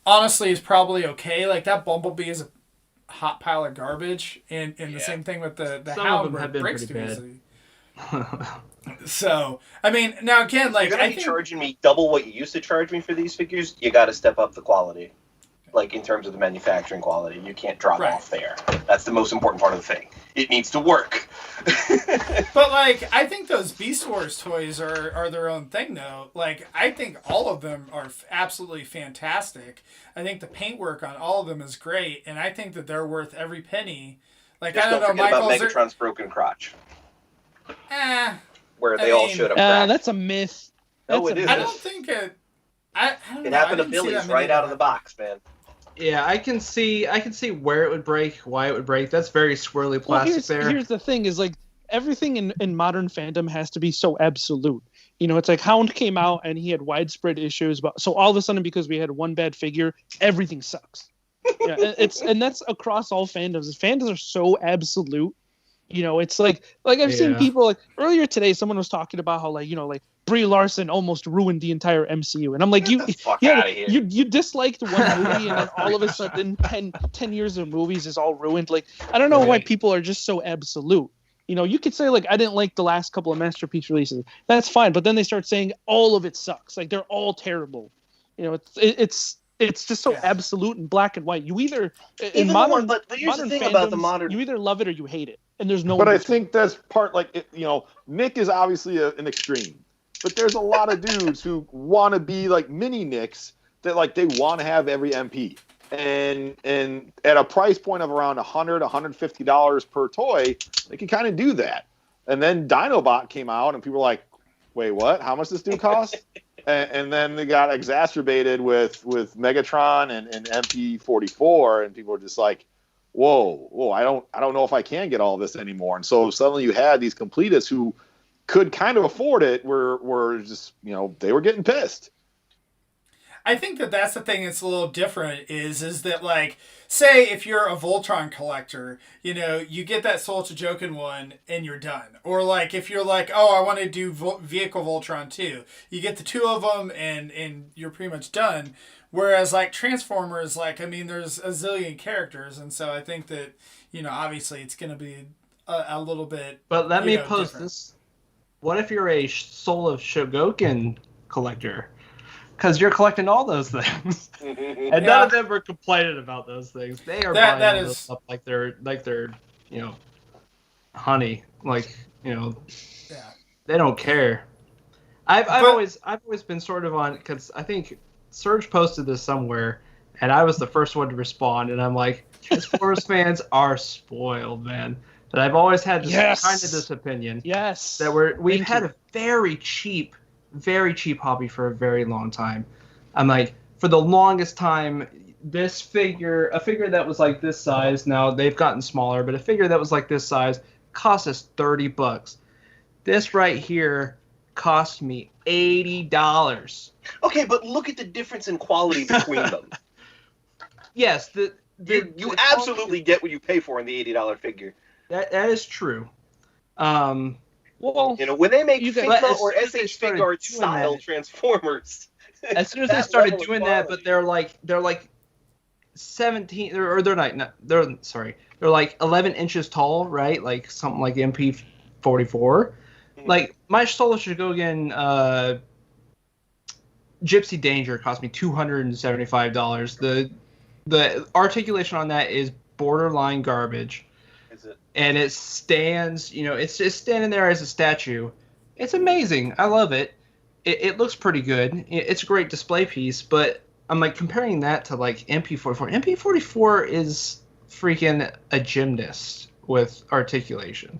[SPEAKER 2] honestly, is probably okay. Like, that Bumblebee is a hot pile of garbage. And the same thing with the Hound, where it breaks too easily. So, I mean, now again, like,
[SPEAKER 4] you're gonna be charging me double what you used to charge me for these figures. You got to step up the quality, like in terms of the manufacturing quality. You can't drop off there. That's the most important part of the thing. It needs to work.
[SPEAKER 2] But like, I think those Beast Wars toys are their own thing, though. Like, I think all of them are absolutely fantastic. I think the paintwork on all of them is great, and I think that they're worth every penny. Like,
[SPEAKER 4] just
[SPEAKER 2] I don't know,
[SPEAKER 4] Michael. About Megatron's broken crotch. Where they all should have.
[SPEAKER 3] That's a myth.
[SPEAKER 4] No, it isn't.
[SPEAKER 2] I don't think it. I don't know.
[SPEAKER 4] It happened to Billy's right out of the box, man.
[SPEAKER 6] Yeah, I can see where it would break, why it would break. That's very swirly plastic there.
[SPEAKER 3] Here's the thing: is like everything in modern fandom has to be so absolute. It's like Hound came out and he had widespread issues, but so all of a sudden because we had one bad figure, everything sucks. Yeah, and that's across all fandoms. Fandoms are so absolute. It's like I've seen people, like earlier today, someone was talking about how like Brie Larson almost ruined the entire MCU, and I'm like, you disliked one movie, and then all of a sudden 10 years of movies is all ruined. Like, I don't know why people are just so absolute. You could say like I didn't like the last couple of masterpiece releases. That's fine, but then they start saying all of it sucks. Like they're all terrible. It's just so absolute and black and white. You either modern fandom, you either love it or you hate it, and there's no.
[SPEAKER 5] But I think that's part Nick is obviously an extreme, but there's a lot of dudes who want to be like mini Nicks that like they want to have every MP, and at a price point of around $100-$150 per toy, they can kind of do that. And then Dinobot came out, and people were like, "Wait, what? How much does this dude cost?" And then they got exacerbated with Megatron and MP44, and people were just like, "Whoa! I don't know if I can get all this anymore." And so suddenly you had these completists who could kind of afford it, were just they were getting pissed.
[SPEAKER 2] I think that's the thing that's a little different is that, like, say if you're a Voltron collector, you get that Soul Shogokan one and you're done. Or like if you're like, oh, I want to do Vehicle Voltron too, you get the two of them and you're pretty much done. Whereas like Transformers, like, I mean, there's a zillion characters, and so I think that obviously it's going to be a little bit.
[SPEAKER 6] But let me pose this: what if you're a Soul of Shogokan collector? Because you're collecting all those things, and none of them are complaining about those things. They are buying all those up like they're honey, they don't care. I've always been sort of on, because I think Serge posted this somewhere, and I was the first one to respond, and I'm like, Transformers fans are spoiled, man. But I've always had this kind of this opinion.
[SPEAKER 3] Yes.
[SPEAKER 6] That we've had a very cheap hobby for a very long time. I'm like, for the longest time, this figure, a figure that was like this size, now they've gotten smaller, but a figure that was like this size cost us $30. This right here cost me $80.
[SPEAKER 4] Okay, but look at the difference in quality between them.
[SPEAKER 6] Yes,
[SPEAKER 4] you absolutely get what you pay for in the $80 figure.
[SPEAKER 6] That is true.
[SPEAKER 3] Well,
[SPEAKER 4] when they make Figma or SH Figuarts style Transformers.
[SPEAKER 6] As soon as they started doing that, but they're like 17 or they're like 11 inches tall, right? Like something like MP44. Mm-hmm. Like my Solo Shogokan Gypsy Danger cost me $275. The articulation on that is borderline garbage.
[SPEAKER 4] Is it?
[SPEAKER 6] And it stands, it's just standing there as a statue. It's amazing. I love it. It looks pretty good. It's a great display piece, but I'm like comparing that to like MP44. MP44 is freaking a gymnast with articulation.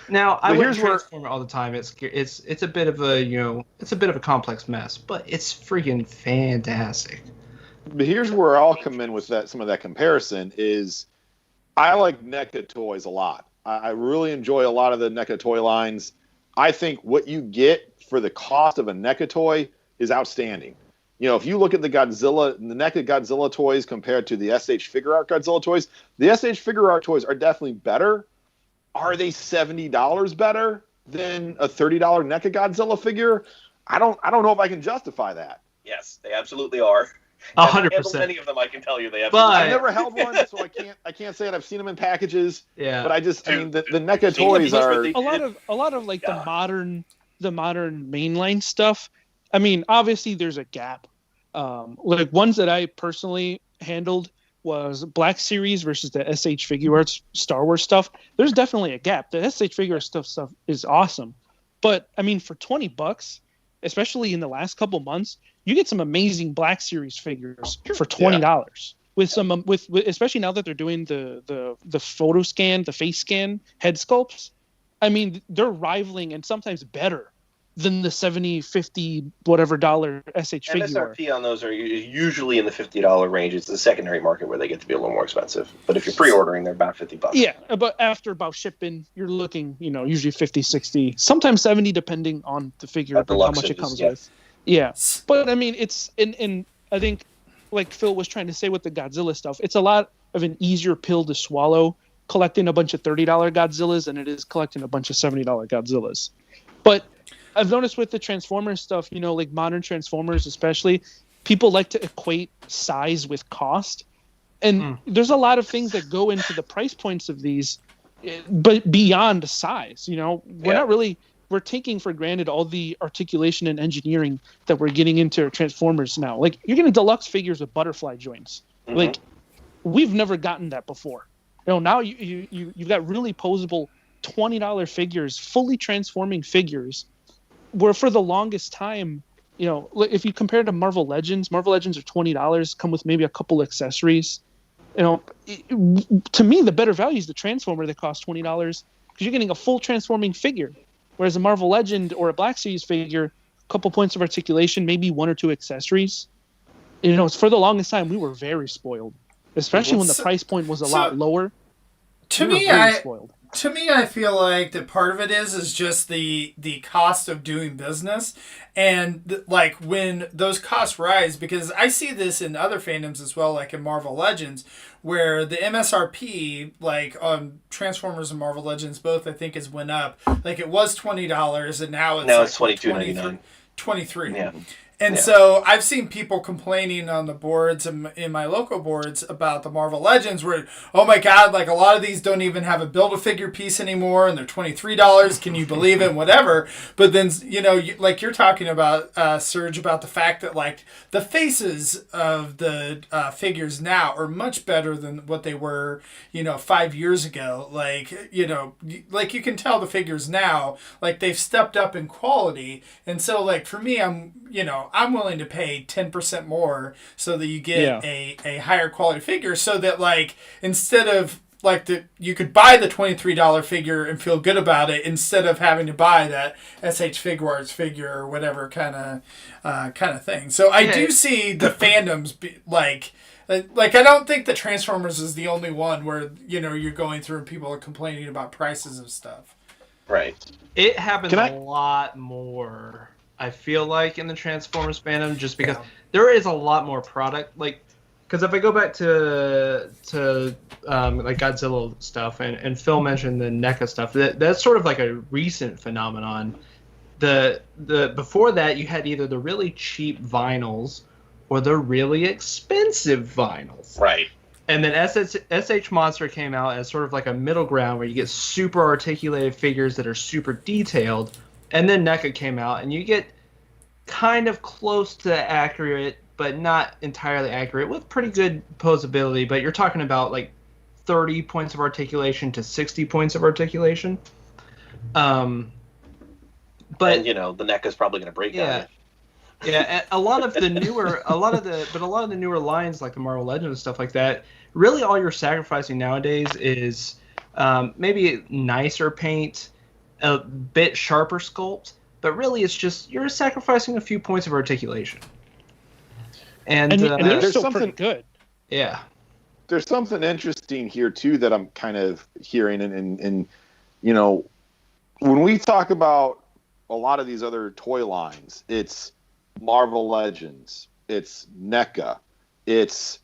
[SPEAKER 6] Now I wouldn't transform it all the time. It's a bit of a it's a bit of a complex mess, but it's freaking fantastic.
[SPEAKER 5] But here's where I'll come in with some of that comparison is I like NECA toys a lot. I really enjoy a lot of the NECA toy lines. I think what you get for the cost of a NECA toy is outstanding. If you look at the NECA Godzilla toys compared to the SH Figuart Godzilla toys, the SH Figuart toys are definitely better. Are they $70 better than a $30 NECA Godzilla figure? I don't know if I can justify that.
[SPEAKER 4] Yes, they absolutely are.
[SPEAKER 6] 100%.
[SPEAKER 4] Many of them, I can tell you, they absolutely.
[SPEAKER 5] I've never held one, so I can't say it. I've seen them in packages.
[SPEAKER 6] Yeah.
[SPEAKER 5] But the NECA toys are
[SPEAKER 3] a lot of like the modern mainline stuff. I mean, obviously there's a gap. Like ones that I personally handled was Black Series versus the SH Figuarts Star Wars stuff. There's definitely a gap. The SH Figuarts stuff is awesome, but I mean, for $20, especially in the last couple months, you get some amazing Black Series figures for $20. Yeah. With some with especially now that they're doing the photo scan, the face scan head sculpts. I mean, they're rivaling and sometimes better than the $70, $50, whatever dollar SH figure.
[SPEAKER 4] MSRP on those are usually in the $50 range. It's the secondary market where they get to be a little more expensive. But if you're pre-ordering, they're about $50.
[SPEAKER 3] Yeah, but after about shipping, you're looking, usually 50, 60, sometimes 70, depending on the figure, and how much it comes with. Yeah, but I mean, it's and I think, like Phil was trying to say with the Godzilla stuff, it's a lot of an easier pill to swallow collecting a bunch of $30 Godzillas than it is collecting a bunch of $70 Godzillas. But I've noticed with the Transformers stuff, like modern Transformers especially, people like to equate size with cost. And there's a lot of things that go into the price points of these, but beyond size. We're taking for granted all the articulation and engineering that we're getting into Transformers now. Like, you're getting deluxe figures with butterfly joints. Mm-hmm. Like, we've never gotten that before. Now you've got really posable $20 figures, fully transforming figures, where for the longest time, if you compare it to Marvel Legends are $20, come with maybe a couple accessories. To me, the better value is the Transformer that costs $20 because you're getting a full transforming figure. Whereas a Marvel Legend or a Black Series figure, a couple points of articulation, maybe one or two accessories. For the longest time, we were very spoiled, especially when the price point was a lot lower.
[SPEAKER 2] To me, I feel like that part of it is just the cost of doing business, and like when those costs rise, because I see this in other fandoms as well, like in Marvel Legends, where the MSRP, like on Transformers and Marvel Legends, both I think has went up. Like it was $20, and now it's
[SPEAKER 4] $22.99.
[SPEAKER 2] $23.
[SPEAKER 4] Yeah.
[SPEAKER 2] And so I've seen people complaining on the boards in my local boards about the Marvel Legends where, oh my God, like a lot of these don't even have a Build-A-Figure piece anymore and they're $23. Can you believe it? Whatever. But then, like you're talking about, Serge, about the fact that like the faces of the figures now are much better than what they were, 5 years ago. Like, like you can tell the figures now, like they've stepped up in quality. And so like for me, I'm willing to pay 10% more so that you get a higher quality figure, so that like instead of like you could buy the $23 figure and feel good about it instead of having to buy that SH Figuarts figure or whatever kind of thing. So I do see the fandoms Like, I don't think the Transformers is the only one where, you're going through and people are complaining about prices of stuff.
[SPEAKER 4] Right.
[SPEAKER 6] It happens a lot more, I feel like, in the Transformers fandom, just because there is a lot more product. Like, because if I go back to like Godzilla stuff, and Phil mentioned the NECA stuff, that's sort of like a recent phenomenon. The before that, you had either the really cheap vinyls or the really expensive vinyls.
[SPEAKER 4] Right.
[SPEAKER 6] And then SH Monster came out as sort of like a middle ground where you get super articulated figures that are super detailed. And then NECA came out, and you get kind of close to accurate, but not entirely accurate, with pretty good posability. But you're talking about like 30 points of articulation to 60 points of articulation. But
[SPEAKER 4] and, the NECA's probably going to break on you.
[SPEAKER 6] Yeah, and a lot of the newer lines like the Marvel Legends and stuff like that, really all you're sacrificing nowadays is maybe nicer paint, a bit sharper sculpt, but really it's just you're sacrificing a few points of articulation. And
[SPEAKER 3] they're still pretty good.
[SPEAKER 6] Yeah.
[SPEAKER 5] There's something interesting here too that I'm kind of hearing, and when we talk about a lot of these other toy lines, it's Marvel Legends, it's NECA, it's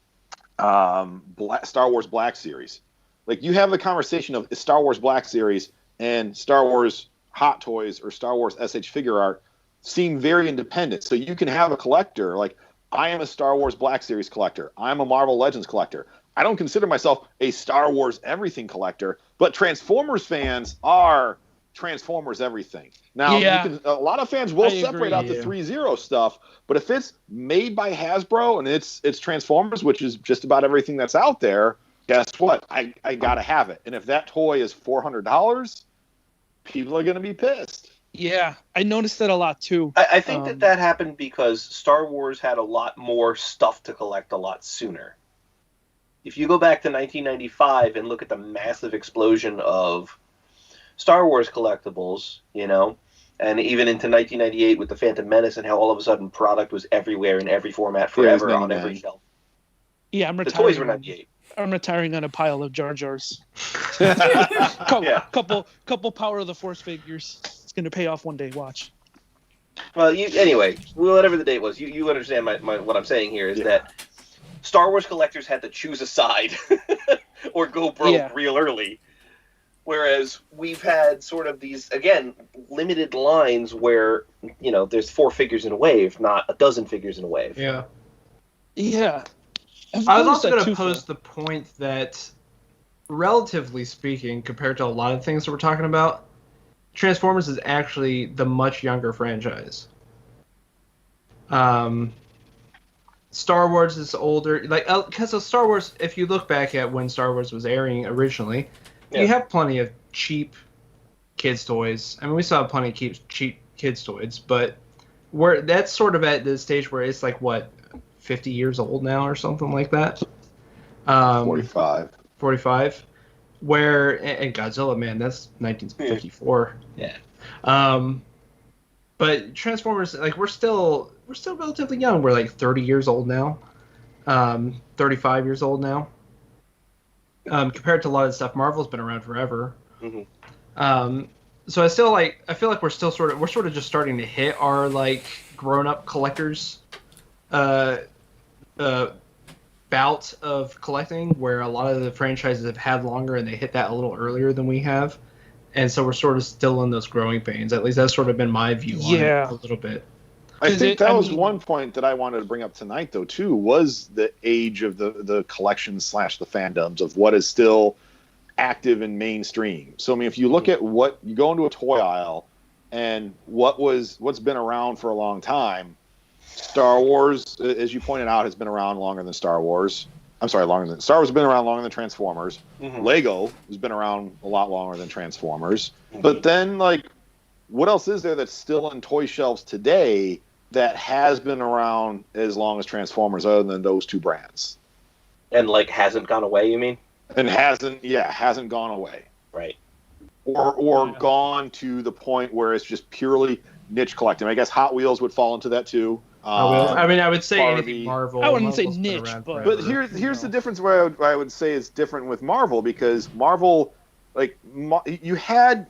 [SPEAKER 5] Star Wars Black Series. Like, you have the conversation of Star Wars Black Series and Star Wars Hot Toys or Star Wars SH Figure Art seem very independent. So you can have a collector, like, I am a Star Wars Black Series collector. I'm a Marvel Legends collector. I don't consider myself a Star Wars everything collector, but Transformers fans are Transformers everything. Now, a lot of fans will separate out the 3-0 stuff, but if it's made by Hasbro and it's Transformers, which is just about everything that's out there, guess what? I gotta have it. And if that toy is $400, people are gonna be pissed.
[SPEAKER 3] Yeah, I noticed that a lot too.
[SPEAKER 4] I think that happened because Star Wars had a lot more stuff to collect a lot sooner. If you go back to 1995 and look at the massive explosion of Star Wars collectibles, and even into 1998 with the Phantom Menace and how all of a sudden product was everywhere in every format forever on every shelf.
[SPEAKER 3] Yeah,
[SPEAKER 4] the toys were 98.
[SPEAKER 3] I'm retiring on a pile of Jar Jars. Couple Power of the Force figures. It's gonna pay off one day. Watch.
[SPEAKER 4] Well, anyway, whatever the date was, you understand what I'm saying here is that Star Wars collectors had to choose a side or go broke real early. Whereas we've had sort of these, again, limited lines where, there's 4 figures in a wave, not a dozen figures in a wave.
[SPEAKER 6] Yeah.
[SPEAKER 3] Yeah.
[SPEAKER 6] I was also going to pose the point that, relatively speaking, compared to a lot of things that we're talking about, Transformers is actually the much younger franchise. Star Wars is older. Because of Star Wars, if you look back at when Star Wars was airing originally, you have plenty of cheap kids' toys. I mean, we still have plenty of cheap kids' toys, but that's sort of at the stage where it's like, 50 years old now or something like that?
[SPEAKER 5] 45.
[SPEAKER 6] 45. And Godzilla, man, that's 1954.
[SPEAKER 4] Yeah.
[SPEAKER 6] But Transformers, we're still relatively young. We're 30 years old now. 35 years old now. Compared to a lot of stuff, Marvel's been around forever.
[SPEAKER 4] Mm-hmm.
[SPEAKER 6] So I feel like we're sort of just starting to hit our grown-up collectors bout of collecting, where a lot of the franchises have had longer and they hit that a little earlier than we have, and so we're sort of still in those growing pains. At least that's sort of been my view on it a little bit.
[SPEAKER 5] I think that was one point that I wanted to bring up tonight, though, too, was the age of the collections / the fandoms of what is still active and mainstream. So, I mean, if you look at you go into a toy aisle and what's been around for a long time, Star Wars, as you pointed out, has been around longer than Star Wars. Star Wars has been around longer than Transformers. Mm-hmm. Lego has been around a lot longer than Transformers. Mm-hmm. But then, what else is there that's still on toy shelves today that has been around as long as Transformers, other than those 2 brands?
[SPEAKER 4] And hasn't gone away, you mean?
[SPEAKER 5] And hasn't gone away.
[SPEAKER 4] Right.
[SPEAKER 5] Or gone to the point where it's just purely niche collecting. I guess Hot Wheels would fall into that too.
[SPEAKER 6] I would say
[SPEAKER 5] Barbie.
[SPEAKER 6] anything Marvel.
[SPEAKER 3] I wouldn't say
[SPEAKER 6] Marvel's been
[SPEAKER 3] niche,
[SPEAKER 6] around
[SPEAKER 3] but
[SPEAKER 6] forever.
[SPEAKER 5] here's the difference where I would say it's different with Marvel, because Marvel, like, you had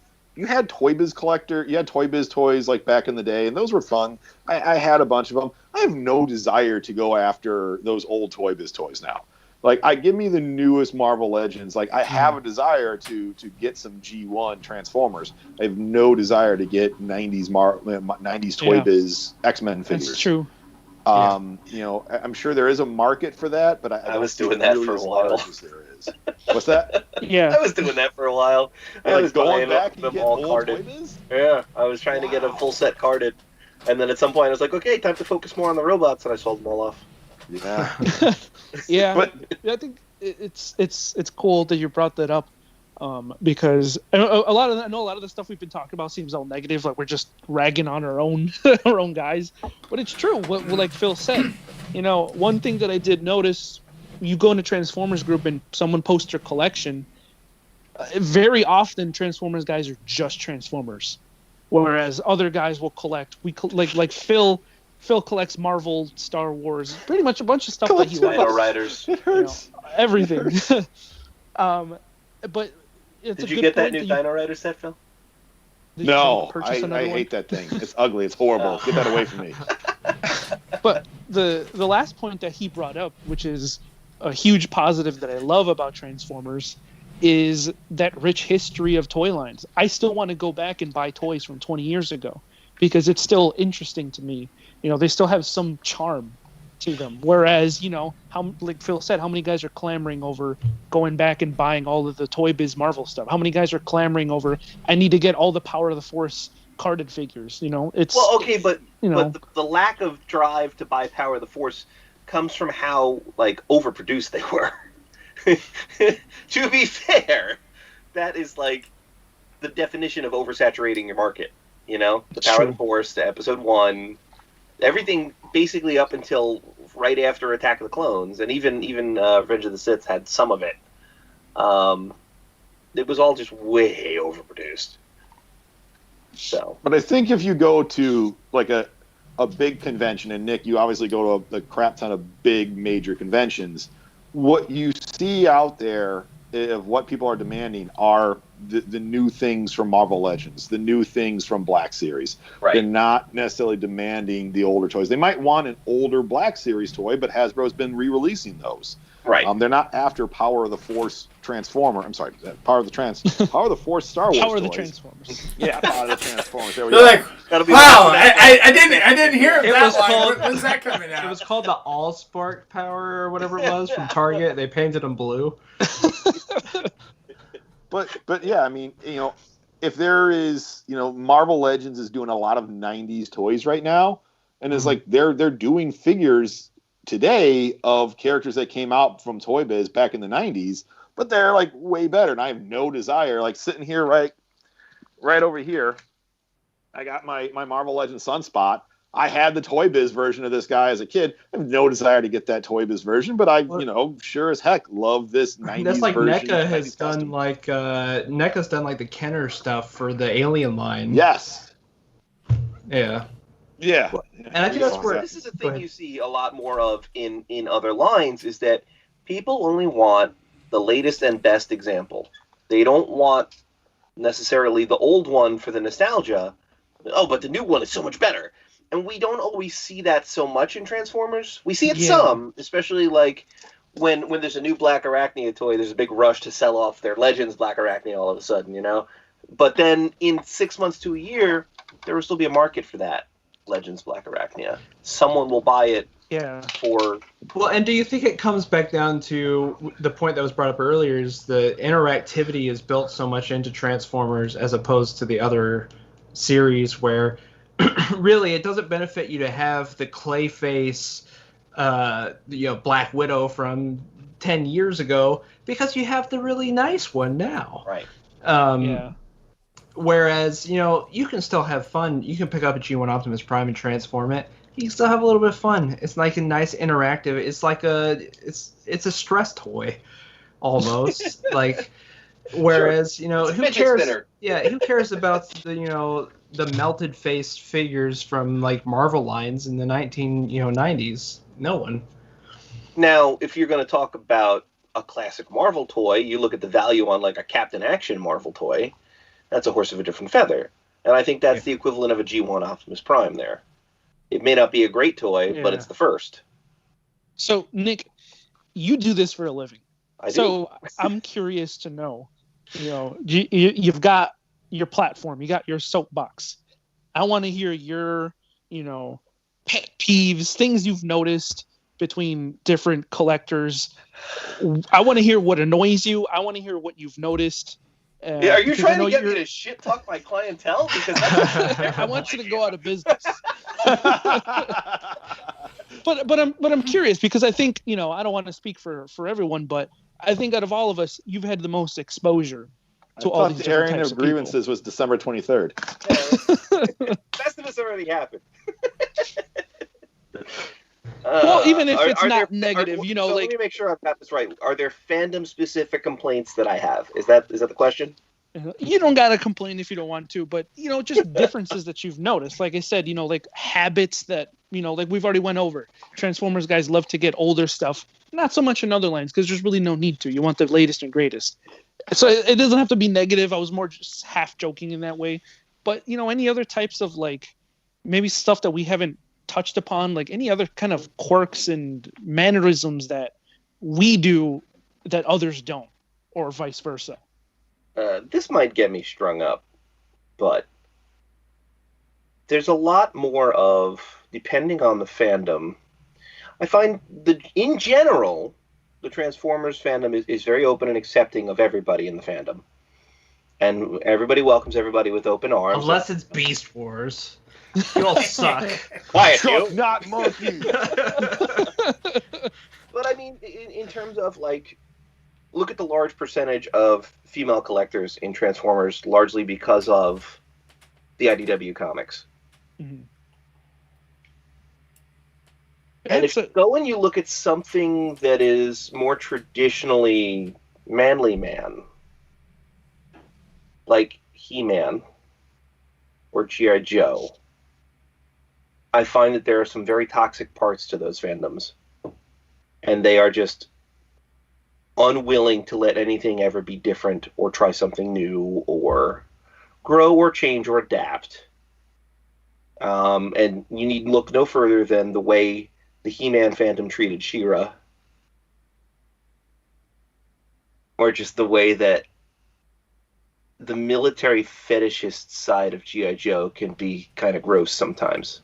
[SPEAKER 5] Toy Biz Collector, you had Toy Biz toys like back in the day, and those were fun. I had a bunch of them. I have no desire to go after those old Toy Biz toys now. Like, give me the newest Marvel Legends. Like, I have a desire to get some G1 Transformers. I have no desire to get 90s Toy Biz X-Men figures.
[SPEAKER 3] That's true.
[SPEAKER 5] You know, I'm sure there is a market for that, but I
[SPEAKER 4] was doing that for a while.
[SPEAKER 5] There is. What's that?
[SPEAKER 3] Yeah.
[SPEAKER 4] I was doing that for a while. I was
[SPEAKER 5] going
[SPEAKER 4] buying
[SPEAKER 5] back and
[SPEAKER 4] them
[SPEAKER 5] getting
[SPEAKER 4] all
[SPEAKER 5] old
[SPEAKER 4] carded.
[SPEAKER 5] Toy Biz?
[SPEAKER 4] Yeah, I was trying to get a full set carded, and then at some point I was like, okay, time to focus more on the robots, and I sold them all off.
[SPEAKER 5] Yeah.
[SPEAKER 3] Yeah,
[SPEAKER 5] But
[SPEAKER 3] I think it's cool that you brought that up, because I know a lot of the stuff we've been talking about seems all negative, like we're just ragging on our own our own guys, but it's true. What like Phil said, you know, one thing that I did notice, you go into Transformers group and someone posts their collection, very often Transformers guys are just Transformers, whereas other guys will collect. Like Phil collects Marvel, Star Wars, pretty much a bunch of stuff that he likes.
[SPEAKER 4] Dino Riders.
[SPEAKER 5] it hurts.
[SPEAKER 3] Everything. But it's
[SPEAKER 4] Did
[SPEAKER 3] a
[SPEAKER 4] you
[SPEAKER 3] good
[SPEAKER 4] get that
[SPEAKER 3] point
[SPEAKER 4] new Dino Rider set, Phil?
[SPEAKER 3] Did you
[SPEAKER 5] No,
[SPEAKER 3] purchase another
[SPEAKER 5] I
[SPEAKER 3] one?
[SPEAKER 5] hate that thing. It's ugly. It's horrible. Get that away from me.
[SPEAKER 3] But the last point that he brought up, which is a huge positive that I love about Transformers, is that rich history of toy lines. I still want to go back and buy toys from 20 years ago because it's still interesting to me. You know, they still have some charm to them. Whereas, you know, how, like Phil said, how many guys are clamoring over going back and buying all of the Toy Biz Marvel stuff? How many guys are clamoring over, I need to get all the Power of the Force carded figures? You know, it's...
[SPEAKER 4] Well, okay, but
[SPEAKER 3] know.
[SPEAKER 4] but the lack of drive to buy Power of the Force comes from how, like, overproduced they were. To be fair, that is, like, the definition of oversaturating your market. You know? The Power of the Force, the Episode 1... Everything basically up until right after Attack of the Clones, and even Revenge of the Sith had some of it. It was all just way overproduced. So,
[SPEAKER 5] but I think if you go to like a big convention, and Nick, you obviously go to a crap ton of big major conventions, what you see out there of what people are demanding are the new things from Marvel Legends, the new things from Black Series.
[SPEAKER 4] Right.
[SPEAKER 5] They're not necessarily demanding the older toys. They might want an older Black Series toy, but Hasbro's been re-releasing those.
[SPEAKER 4] Right.
[SPEAKER 5] They're not after Power of the Force Transformer. I'm sorry, Power of the Force Star Wars.
[SPEAKER 3] Power of
[SPEAKER 5] toys.
[SPEAKER 3] the Transformers.
[SPEAKER 5] Yeah, Power of the Transformers. There we
[SPEAKER 2] They're
[SPEAKER 5] go.
[SPEAKER 2] like,
[SPEAKER 4] That'll be
[SPEAKER 2] wow, I didn't hear
[SPEAKER 6] It
[SPEAKER 2] that
[SPEAKER 6] was
[SPEAKER 2] line.
[SPEAKER 6] called-
[SPEAKER 2] When's that coming out?
[SPEAKER 6] It was called the All Spark Power or whatever it was from Target. They painted them blue.
[SPEAKER 5] But yeah, I mean, you know, if there is, you know, Marvel Legends is doing a lot of 90s toys right now, and it's like they're doing figures today of characters that came out from Toy Biz back in the 90s, but they're like way better, and I have no desire, like sitting here right over here, I got my Marvel Legends Sunspot. I had the Toy Biz version of this guy as a kid. I have no desire to get that Toy Biz version, but I, you know, sure as heck love this 90s
[SPEAKER 6] That's like
[SPEAKER 5] version.
[SPEAKER 6] NECA has
[SPEAKER 5] 90s
[SPEAKER 6] done
[SPEAKER 5] custom.
[SPEAKER 6] like NECA's done like the Kenner stuff for the Alien line.
[SPEAKER 5] Yes.
[SPEAKER 6] Yeah.
[SPEAKER 5] Yeah.
[SPEAKER 6] And I think that's where
[SPEAKER 4] this is a thing you see a lot more of in other lines, is that people only want the latest and best example. They don't want necessarily the old one for the nostalgia. Oh, but the new one is so much better. And we don't always see that so much in Transformers. We see it some, especially like when there's a new Black Arachnia toy, there's a big rush to sell off their Legends Black Arachnia all of a sudden, you know? But then in 6 months to a year, there will still be a market for that Legends Black Arachnia. Someone will buy it for...
[SPEAKER 6] Well, and do you think it comes back down to the point that was brought up earlier, is the interactivity is built so much into Transformers as opposed to the other series where... really, it doesn't benefit you to have the Clayface, Black Widow from 10 years ago because you have the really nice one now.
[SPEAKER 4] Right.
[SPEAKER 6] Whereas, you know, you can still have fun. You can pick up a G1 Optimus Prime and transform it. You can still have a little bit of fun. It's like a nice interactive. It's like it's a stress toy, almost. like. Whereas,
[SPEAKER 4] It's a
[SPEAKER 6] who
[SPEAKER 4] fidget
[SPEAKER 6] cares?
[SPEAKER 4] spinner.
[SPEAKER 6] Yeah, who cares about the melted faced figures from like Marvel lines in the 90s? No one.
[SPEAKER 4] Now, if you're going to talk about a classic Marvel toy, you look at the value on like a Captain Action Marvel toy. That's a horse of a different feather. And I think that's the equivalent of a G1 Optimus Prime there. It may not be a great toy, but it's the first.
[SPEAKER 3] So, Nick, you do this for a living.
[SPEAKER 4] I do.
[SPEAKER 3] So I'm curious to know, you've got your platform, you got your soapbox. I want to hear your, pet peeves, things you've noticed between different collectors. I want to hear what annoys you. I want to hear what you've noticed.
[SPEAKER 4] Are you trying to get me to shit talk my clientele? Because that's
[SPEAKER 3] I want you to go out of business. But I'm curious because I think I don't want to speak for everyone, but I think out of all of us, you've had the most exposure to all these different types of
[SPEAKER 5] grievances was December 23rd.
[SPEAKER 4] Festivus already happened.
[SPEAKER 3] Well, even if it's not negative,
[SPEAKER 4] so let me make sure I've got this right. Are there fandom specific complaints that I have? Is that the question?
[SPEAKER 3] You don't gotta complain if you don't want to, but just differences that you've noticed. Like I said, like habits that like we've already went over. Transformers guys love to get older stuff, not so much in other lines because there's really no need to. You want the latest and greatest. So it doesn't have to be negative. I was more just half joking in that way. But any other types of like maybe stuff that we haven't touched upon, like any other kind of quirks and mannerisms that we do that others don't, or vice versa.
[SPEAKER 4] This might get me strung up, but there's a lot more of, depending on the fandom, I find in general, the Transformers fandom is very open and accepting of everybody in the fandom. And everybody welcomes everybody with open arms.
[SPEAKER 6] Unless it's Beast Wars. You all suck.
[SPEAKER 4] Quiet,
[SPEAKER 5] Truck,
[SPEAKER 4] you.
[SPEAKER 5] not monkey.
[SPEAKER 4] But I mean, in terms of like, look at the large percentage of female collectors in Transformers, largely because of the IDW comics.
[SPEAKER 3] Mm-hmm.
[SPEAKER 4] And if you go and you look at something that is more traditionally manly man, like He-Man or G.I. Joe, I find that there are some very toxic parts to those fandoms. And they are just unwilling to let anything ever be different or try something new or grow or change or adapt. And you need look no further than the way the He-Man fandom treated She-Ra, or just the way that the military fetishist side of G.I. Joe can be kind of gross sometimes.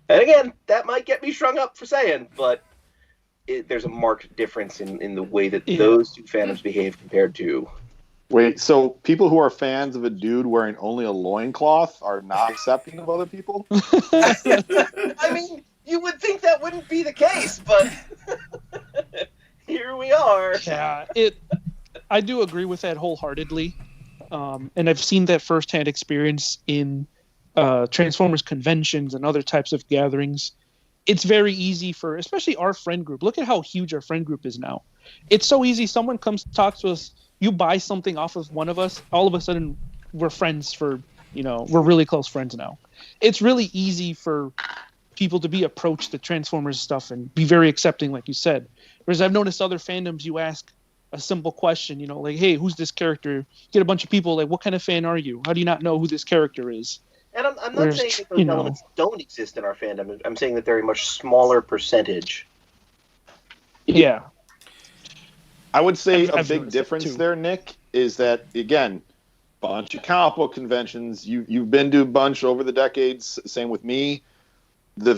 [SPEAKER 4] And again, that might get me strung up for saying, but there's a marked difference in the way that those two fandoms behave compared to...
[SPEAKER 5] Wait, so people who are fans of a dude wearing only a loincloth are not accepting of other people?
[SPEAKER 4] I mean, you would think that wouldn't be the case, but here we are.
[SPEAKER 3] Yeah, I do agree with that wholeheartedly. And I've seen that firsthand experience in Transformers conventions and other types of gatherings. It's very easy for, especially our friend group. Look at how huge our friend group is now. It's so easy. Someone comes to talk to us. You buy something off of one of us. All of a sudden, we're friends for, we're really close friends now. It's really easy for people to be approached to Transformers stuff and be very accepting, like you said. Whereas I've noticed other fandoms, you ask a simple question, like, hey, who's this character? Get a bunch of people like, what kind of fan are you? How do you not know who this character is?
[SPEAKER 4] And I'm not saying that those elements don't exist in our fandom. I'm saying that they're a much smaller percentage.
[SPEAKER 3] Yeah.
[SPEAKER 5] I would say a big difference there, Nick, is that, again, bunch of comic book conventions. You've been to a bunch over the decades. Same with me. The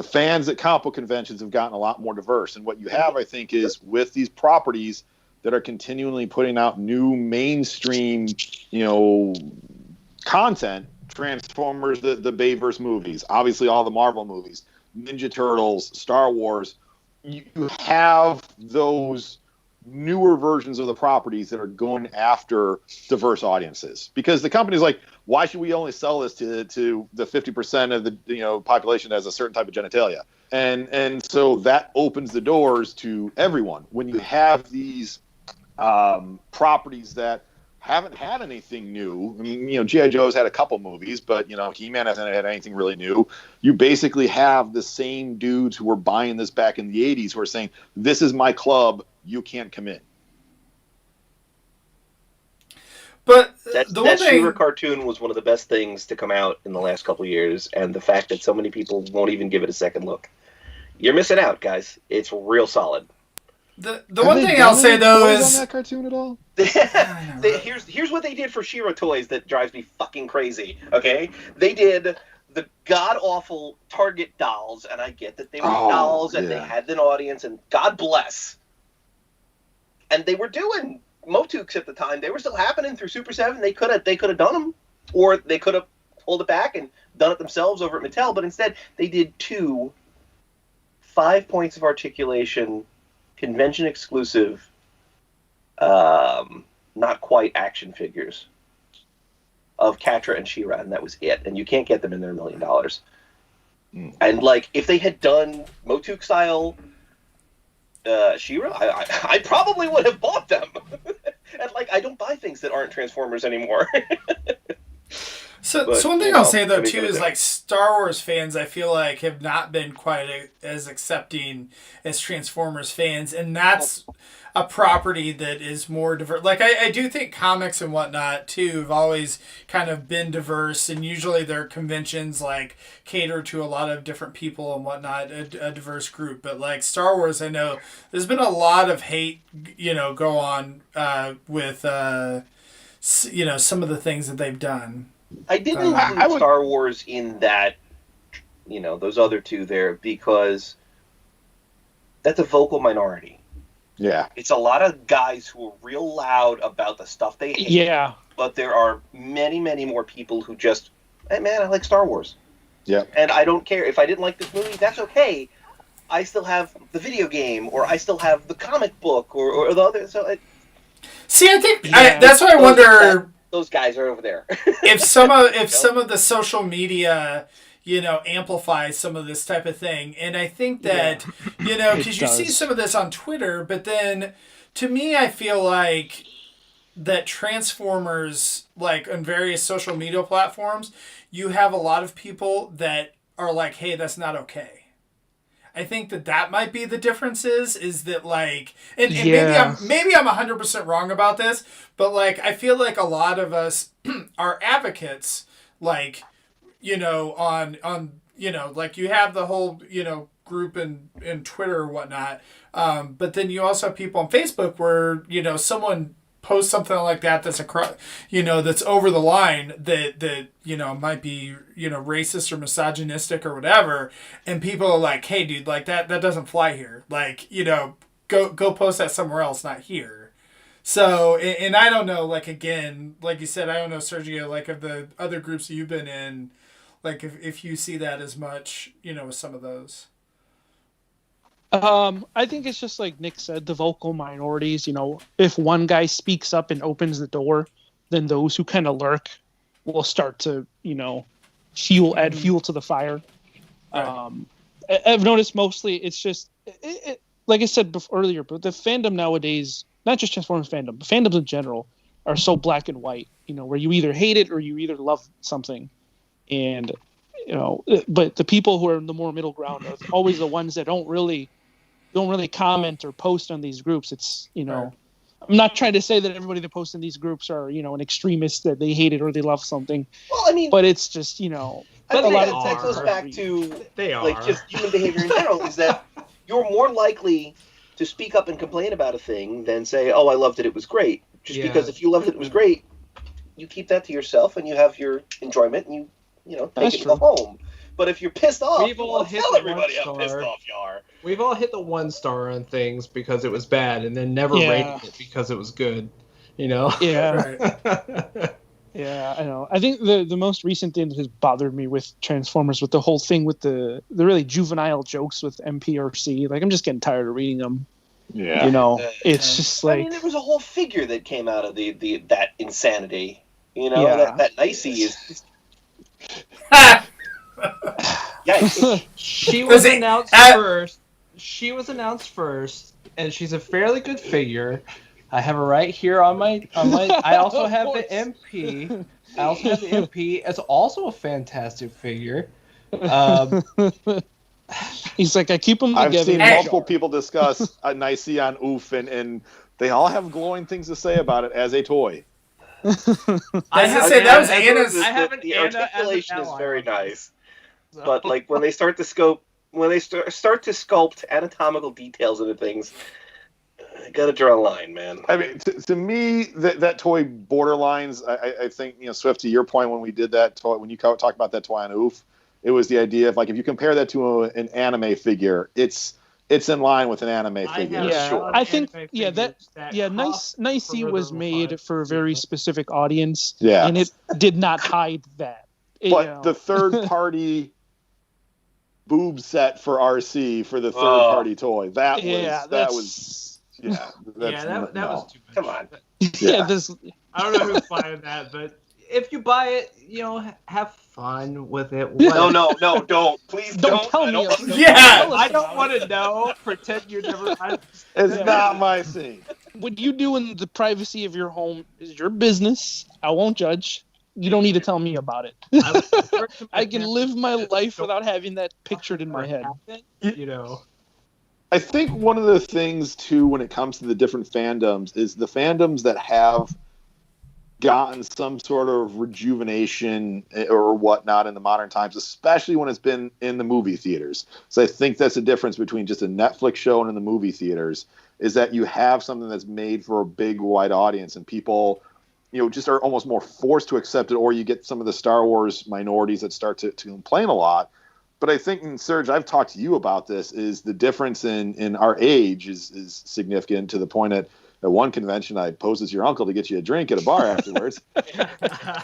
[SPEAKER 5] fans at comic book conventions have gotten a lot more diverse. And what you have, I think, is with these properties that are continually putting out new mainstream, content, Transformers, the Bayverse movies, obviously all the Marvel movies, Ninja Turtles, Star Wars, you have those newer versions of the properties that are going after diverse audiences. Because the company's like, why should we only sell this to the 50% of the population that has a certain type of genitalia? And so that opens the doors to everyone. When you have these properties that haven't had anything new. I mean, G.I. Joe's had a couple movies, but, He-Man hasn't had anything really new. You basically have the same dudes who were buying this back in the 80s who are saying, this is my club, you can't come in.
[SPEAKER 2] But
[SPEAKER 4] that She-Ra cartoon was one of the best things to come out in the last couple of years, and the fact that so many people won't even give it a second look. You're missing out, guys. It's real solid.
[SPEAKER 2] The one thing I'll say though is
[SPEAKER 5] on that cartoon at all?
[SPEAKER 4] Here's what they did for She-Ra toys that drives me fucking crazy. Okay, they did the god awful Target dolls, and I get that they were dolls and they had an audience, and God bless. And they were doing Motuks at the time. They were still happening through Super 7. They could have done them, or they could have pulled it back and done it themselves over at Mattel. But instead, they did 2 5 points of articulation, convention exclusive, not quite action figures of Catra and She-Ra, and that was it. And you can't get them in their $1 million. And if they had done Motuk style She-Ra, I probably would have bought them. And I don't buy things that aren't Transformers anymore.
[SPEAKER 2] So one thing I'll say though too is Star Wars fans, I feel like have not been quite as accepting as Transformers fans, and that's a property that is more diverse. I do think comics and whatnot too have always kind of been diverse, and usually their conventions cater to a lot of different people and whatnot, a diverse group. But Star Wars, I know there's been a lot of hate, go on with some of the things that they've done.
[SPEAKER 4] I didn't include Star Wars in that, those other two there, because that's a vocal minority.
[SPEAKER 5] Yeah.
[SPEAKER 4] It's a lot of guys who are real loud about the stuff they hate.
[SPEAKER 3] Yeah.
[SPEAKER 4] But there are many, many more people who just, hey man, I like Star Wars.
[SPEAKER 5] Yeah.
[SPEAKER 4] And I don't care. If I didn't like this movie, that's okay. I still have the video game, or I still have the comic book, or the other. So
[SPEAKER 2] see, I think that's why I wonder.
[SPEAKER 4] Those guys are over there.
[SPEAKER 2] if some of the social media, amplifies some of this type of thing, and I think that because you see some of this on Twitter, but then to me, I feel like that Transformers, on various social media platforms, you have a lot of people that are like, "Hey, that's not okay." I think that might be the difference is that and maybe I'm 100% wrong about this, but I feel like a lot of us are advocates, on you have the whole, group in Twitter or whatnot. But then you also have people on Facebook where, someone post something like that that's that's over the line that might be racist or misogynistic or whatever, and people are like, hey dude, that doesn't fly here, go post that somewhere else, not here. So and I don't know, again, like you said, I don't know, Sergio, of the other groups that you've been in, if you see that as much with some of those.
[SPEAKER 3] I think it's just like Nick said, the vocal minorities, if one guy speaks up and opens the door, then those who kind of lurk will start to, add fuel to the fire. Right. I've noticed mostly it's just, like I said earlier, but the fandom nowadays, not just Transformers fandom, but fandoms in general, are so black and white, where you either hate it or you either love something. And, but the people who are in the more middle ground are always the ones that don't really comment or post on these groups. It's,
[SPEAKER 2] Right.
[SPEAKER 3] I'm not trying to say that everybody that posts in these groups are, an extremist, that they hate it or they love something.
[SPEAKER 4] Well, I mean,
[SPEAKER 3] but it's just,
[SPEAKER 4] I think that goes back to just human behavior in general, is that you're more likely to speak up and complain about a thing than say, oh, I loved it, it was great. Just because if you loved it, it was great, you keep that to yourself and you have your enjoyment and you take it to home. But if you're pissed off,
[SPEAKER 6] we've all hit
[SPEAKER 4] tell everybody how pissed off you are.
[SPEAKER 6] We've all hit the 1 star on things because it was bad, and then never rated it because it was good.
[SPEAKER 3] Yeah. Right. Yeah, I know. I think the most recent thing that has bothered me with Transformers, with the whole thing with the really juvenile jokes with MPRC, I'm just getting tired of reading them.
[SPEAKER 5] Yeah.
[SPEAKER 3] It's just
[SPEAKER 4] there was a whole figure that came out of that insanity. That Nicey is just...
[SPEAKER 6] She was announced first. She was announced first, and she's a fairly good figure. I have it right here on my. I also have the MP. It's also a fantastic figure.
[SPEAKER 3] He's like, I keep them together.
[SPEAKER 5] I've seen multiple people discuss a Niceon Oof, and they all have glowing things to say about it as a toy.
[SPEAKER 2] I have to say that was Anna's.
[SPEAKER 4] The articulation is very nice, but like when they start to sculpt anatomical details into things, you gotta draw a line, man.
[SPEAKER 5] I mean, to me, that toy borderlines. I think, Swift, to your point, when we did that toy, when you talked about that toy on Oof, it was the idea of like if you compare that to an anime figure, it's in line with an anime figure.
[SPEAKER 3] Sure. I think Nicey was made for a very specific audience, and it did not hide that.
[SPEAKER 5] But the third party boob set for RC for the third party toy, that was too much.
[SPEAKER 4] Come on.
[SPEAKER 6] I don't know who's buying that, but if you buy it, have fun with it.
[SPEAKER 4] No, don't. Please don't.
[SPEAKER 3] Tell me.
[SPEAKER 6] I don't want to know. Pretend you're never.
[SPEAKER 5] It's not my scene.
[SPEAKER 3] What you do in the privacy of your home is your business. I won't judge. You don't need to tell me about it. I can live my life without having that pictured in my head.
[SPEAKER 5] I think one of the things, too, when it comes to the different fandoms is the fandoms that have gotten some sort of rejuvenation or whatnot in the modern times, especially when it's been in the movie theaters. So I think that's the difference between just a Netflix show and in the movie theaters, is that you have something that's made for a big, wide audience, and people, just are almost more forced to accept it, or you get some of the Star Wars minorities that start to complain a lot. But I think, and Serge, I've talked to you about this, is the difference in our age is significant, to the point that at one convention I posed as your uncle to get you a drink at a bar afterwards.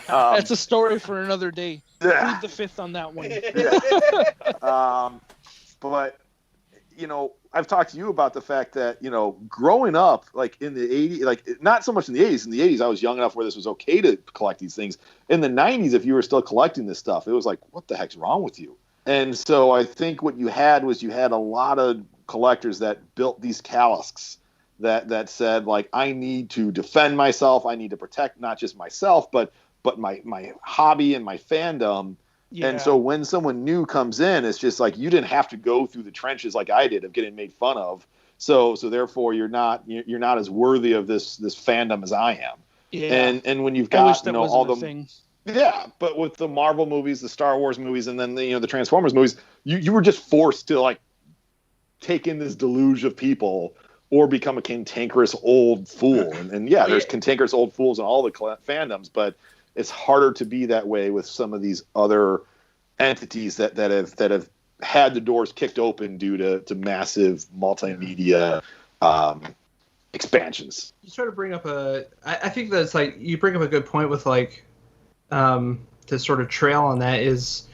[SPEAKER 3] That's a story for another day. Plead the fifth on that one.
[SPEAKER 5] But, I've talked to you about the fact that, growing up, like in the 80s, like not so much in the 80s. In the 80s, I was young enough where this was okay to collect these things. In the 90s, if you were still collecting this stuff, it was like, what the heck's wrong with you? And so I think what you had a lot of collectors that built these casks that said, like, I need to defend myself. I need to protect not just myself, but my hobby and my fandom. Yeah. And so when someone new comes in, it's just like, you didn't have to go through the trenches like I did of getting made fun of. So therefore you're not as worthy of this fandom as I am. Yeah. And when you've got all the things. Yeah, but with the Marvel movies, the Star Wars movies, and then the Transformers movies, you were just forced to like take in this deluge of people or become a cantankerous old fool. And there's cantankerous old fools in all the fandoms, but it's harder to be that way with some of these other entities that have had the doors kicked open due to massive multimedia expansions.
[SPEAKER 6] You sort of bring up I think that's like, you bring up a good point with like, to sort of trail on that is,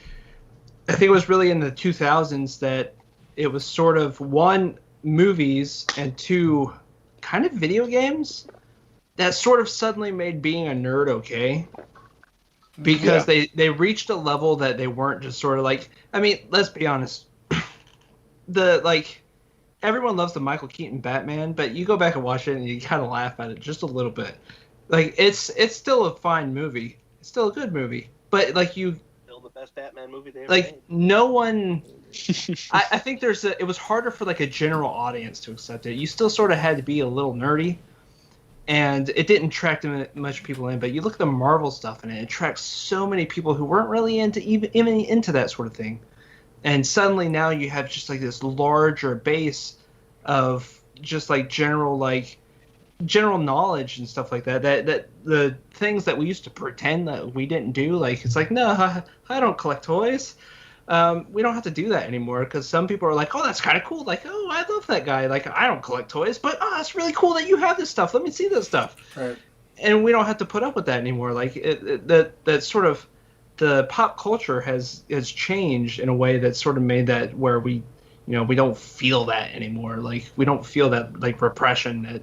[SPEAKER 6] I think it was really in the 2000s that it was sort of one, movies, and two, kind of video games that sort of suddenly made being a nerd okay. Because they reached a level that they weren't just sort of like, I mean, let's be honest, everyone loves the Michael Keaton Batman, but you go back and watch it and you kind of laugh at it just a little bit. Like, it's still a fine movie. It's still a good movie, but still
[SPEAKER 4] the best Batman movie they ever
[SPEAKER 6] made.
[SPEAKER 4] No
[SPEAKER 6] one. I think it was harder for like a general audience to accept it. You still sort of had to be a little nerdy, and it didn't attract much people in. But you look at the Marvel stuff, and it attracts so many people who weren't really even into that sort of thing. And suddenly now you have just like this larger base of just like general knowledge and stuff like that the things that we used to pretend that we didn't do, like, it's like, no, I don't collect toys. We don't have to do that anymore, because some people are like, oh, that's kind of cool, like, oh, I love that guy, like, I don't collect toys, but it's really cool that you have this stuff, let me see this stuff. Right. And we don't have to put up with that anymore. Like, that sort of, the pop culture has changed in a way that sort of made that where we don't feel that anymore. Like, we don't feel that like repression that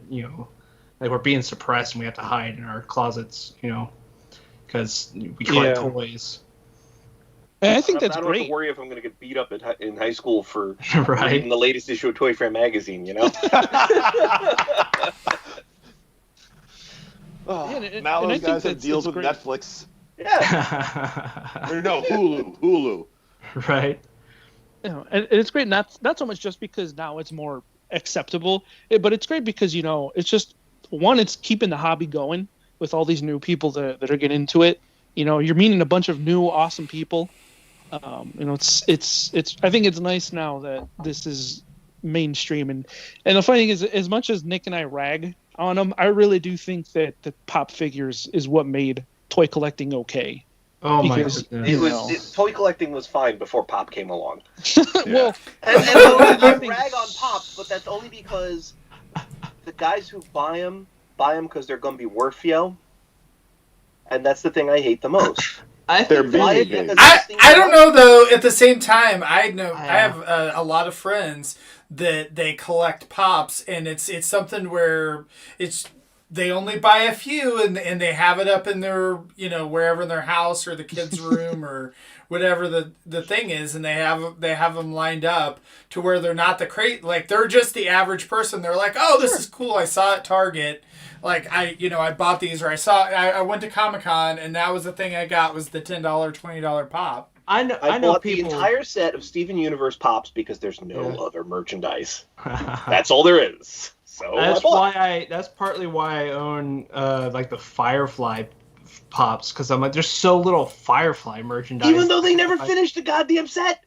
[SPEAKER 6] like we're being suppressed and we have to hide in our closets, because we collect toys.
[SPEAKER 3] And I think that's great.
[SPEAKER 4] I don't have to worry if I'm going to get beat up in high school for
[SPEAKER 6] right.
[SPEAKER 4] reading the latest issue of Toy Fair magazine,
[SPEAKER 5] Oh,
[SPEAKER 3] Yeah,
[SPEAKER 5] now
[SPEAKER 3] and I
[SPEAKER 5] those
[SPEAKER 3] think
[SPEAKER 5] guys have deals with
[SPEAKER 3] great.
[SPEAKER 5] Netflix.
[SPEAKER 4] Yeah.
[SPEAKER 5] Or no, Hulu.
[SPEAKER 6] Right.
[SPEAKER 3] You know, and it's great not so much just because now it's more acceptable, but it's great because it's just one, it's keeping the hobby going with all these new people that are getting into it. You're meeting a bunch of new awesome people. It's I think it's nice now that this is mainstream, and the funny thing is, as much as Nick and I rag on them, I really do think that the pop figures is what made toy collecting okay.
[SPEAKER 6] Oh
[SPEAKER 3] Because,
[SPEAKER 6] my goodness.
[SPEAKER 4] Toy collecting was fine before Pop came along.
[SPEAKER 3] Well,
[SPEAKER 4] And I rag on Pops, but that's only because the guys who buy them because they're going to be worth yo. And that's the thing I hate the most.
[SPEAKER 5] They're big.
[SPEAKER 2] I don't know though. At the same time, I have a lot of friends that they collect Pops, and it's something where they only buy a few and they have it up in their wherever in their house or the kids' room or whatever the thing is, and they have them lined up to where they're not the crate, like they're just the average person. They're like, oh, this is cool. I saw it at Target. Like I bought these, or I went to Comic-Con and that was the thing I got was the $10, $20 Pop.
[SPEAKER 4] I bought the entire set of Steven Universe Pops because there's no other merchandise. That's all there is. So
[SPEAKER 6] that's partly why I own like the Firefly Pops, because I'm like, there's so little Firefly merchandise.
[SPEAKER 4] Even though they never finished the goddamn set.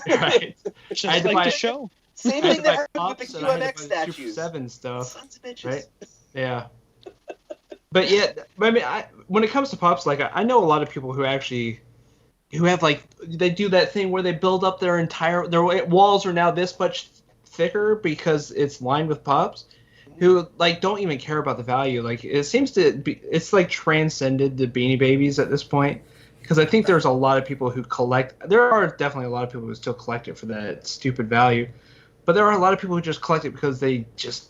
[SPEAKER 6] Right.
[SPEAKER 3] Just like the show.
[SPEAKER 4] Same thing that happened with the QMX statues.
[SPEAKER 6] 7 stuff.
[SPEAKER 4] Sons of bitches.
[SPEAKER 6] Right? Yeah. But yeah, I mean, when it comes to Pops, like I know a lot of people who have like, they do that thing where they build up their walls are now this much thicker because it's lined with Pops, who like don't even care about the value. Like it seems to be, it's like transcended the Beanie Babies at this point, because I think there's a lot of people who collect. There are definitely a lot of people who still collect it for that stupid value, but there are a lot of people who just collect it because they just.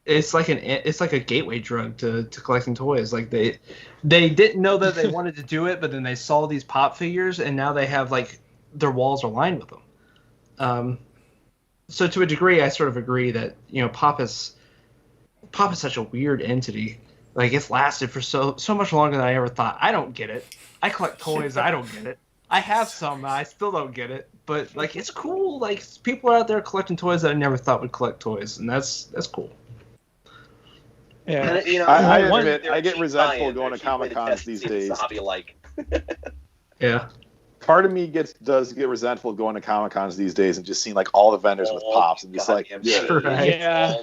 [SPEAKER 6] It's like a gateway drug to collecting toys. Like they didn't know that they wanted to do it, but then they saw these Pop figures, and now they have like their walls are lined with them. So to a degree, I sort of agree that Pop is such a weird entity. Like it's lasted for so much longer than I ever thought. I don't get it. I collect toys. I don't get it. I have some. I still don't get it. But like it's cool. Like people are out there collecting toys that I never thought would collect toys, and that's cool.
[SPEAKER 3] Yeah,
[SPEAKER 4] and,
[SPEAKER 5] I admit I get resentful going to Comic-Cons these days.
[SPEAKER 6] Yeah.
[SPEAKER 5] Part of me does get resentful going to Comic-Cons these days and just seeing like all the vendors with Pops and just like
[SPEAKER 3] yeah.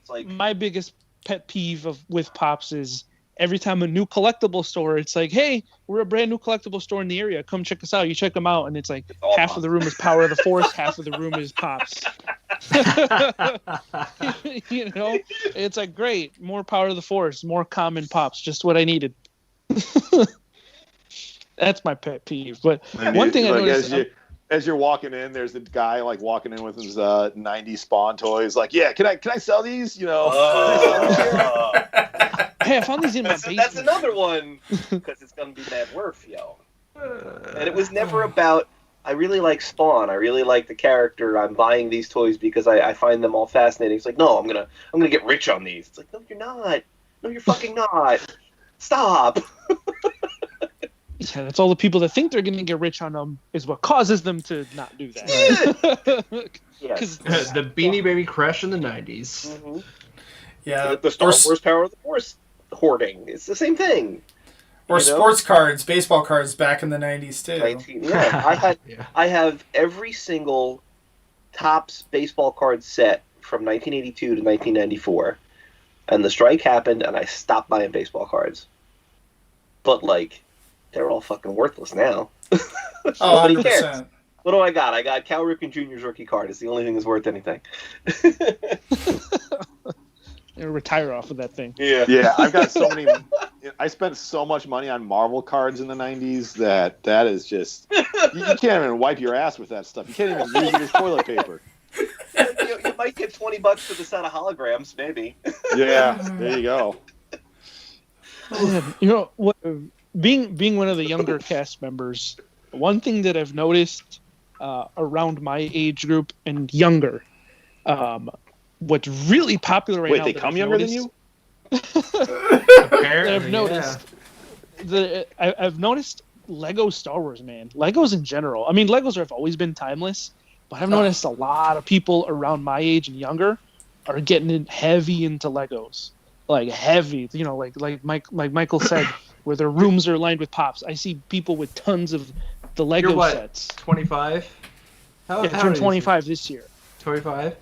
[SPEAKER 3] My biggest pet peeve with Pops is every time a new collectible store, it's like, hey, we're a brand new collectible store in the area. Come check us out. You check them out, and it's like half of the room is Power of the Force, half of the room is Pops. It's like, great, more Power of the Force, more common Pops, just what I needed. That's my pet peeve. But one thing I noticed
[SPEAKER 5] as you're walking in, there's a guy like walking in with his 90s Spawn toys. Like, yeah, can I sell these? Hey,
[SPEAKER 3] I found these in my basement.
[SPEAKER 4] That's another one because it's gonna be mad worth, yo. And it was never about. I really like Spawn. I really like the character. I'm buying these toys because I find them all fascinating. It's like, no, I'm gonna get rich on these. It's like, no, you're not. No, you're fucking not. Stop.
[SPEAKER 3] Yeah, that's all the people that think they're going to get rich on them is what causes them to not do that.
[SPEAKER 4] Yes.
[SPEAKER 6] The Beanie Baby crash in the 90s.
[SPEAKER 4] Mm-hmm.
[SPEAKER 2] Yeah.
[SPEAKER 4] The Star Wars Power of the Force hoarding. It's the same thing.
[SPEAKER 2] Or sports cards, baseball cards back in the 90s too.
[SPEAKER 4] I have every single Topps baseball card set from 1982 to 1994. And the strike happened and I stopped buying baseball cards. But like, they're all fucking worthless now. Nobody
[SPEAKER 2] 100%.
[SPEAKER 4] cares. What do I got? I got Cal Ripken Jr.'s rookie card. It's the only thing that's worth anything.
[SPEAKER 3] Retire off of that thing.
[SPEAKER 5] Yeah, I've got so many. I spent so much money on Marvel cards in the 90s that is just. You can't even wipe your ass with that stuff. You can't even use your toilet paper.
[SPEAKER 4] You might get $20 for the set of holograms, maybe.
[SPEAKER 5] Yeah, there you go.
[SPEAKER 3] What? Being one of the younger cast members, one thing that I've noticed around my age group and younger, what's really popular right now.
[SPEAKER 5] Wait, they come younger than you?
[SPEAKER 6] Apparently,
[SPEAKER 3] I've noticed I've noticed Lego Star Wars, man. Legos in general. I mean, Legos have always been timeless, but I've noticed a lot of people around my age and younger are getting heavy into Legos. Like heavy, like Michael said, where their rooms are lined with pops. I see people with tons of the Lego
[SPEAKER 6] You're what,
[SPEAKER 3] sets.
[SPEAKER 6] 25?
[SPEAKER 3] I turned 25 this year.
[SPEAKER 6] 25.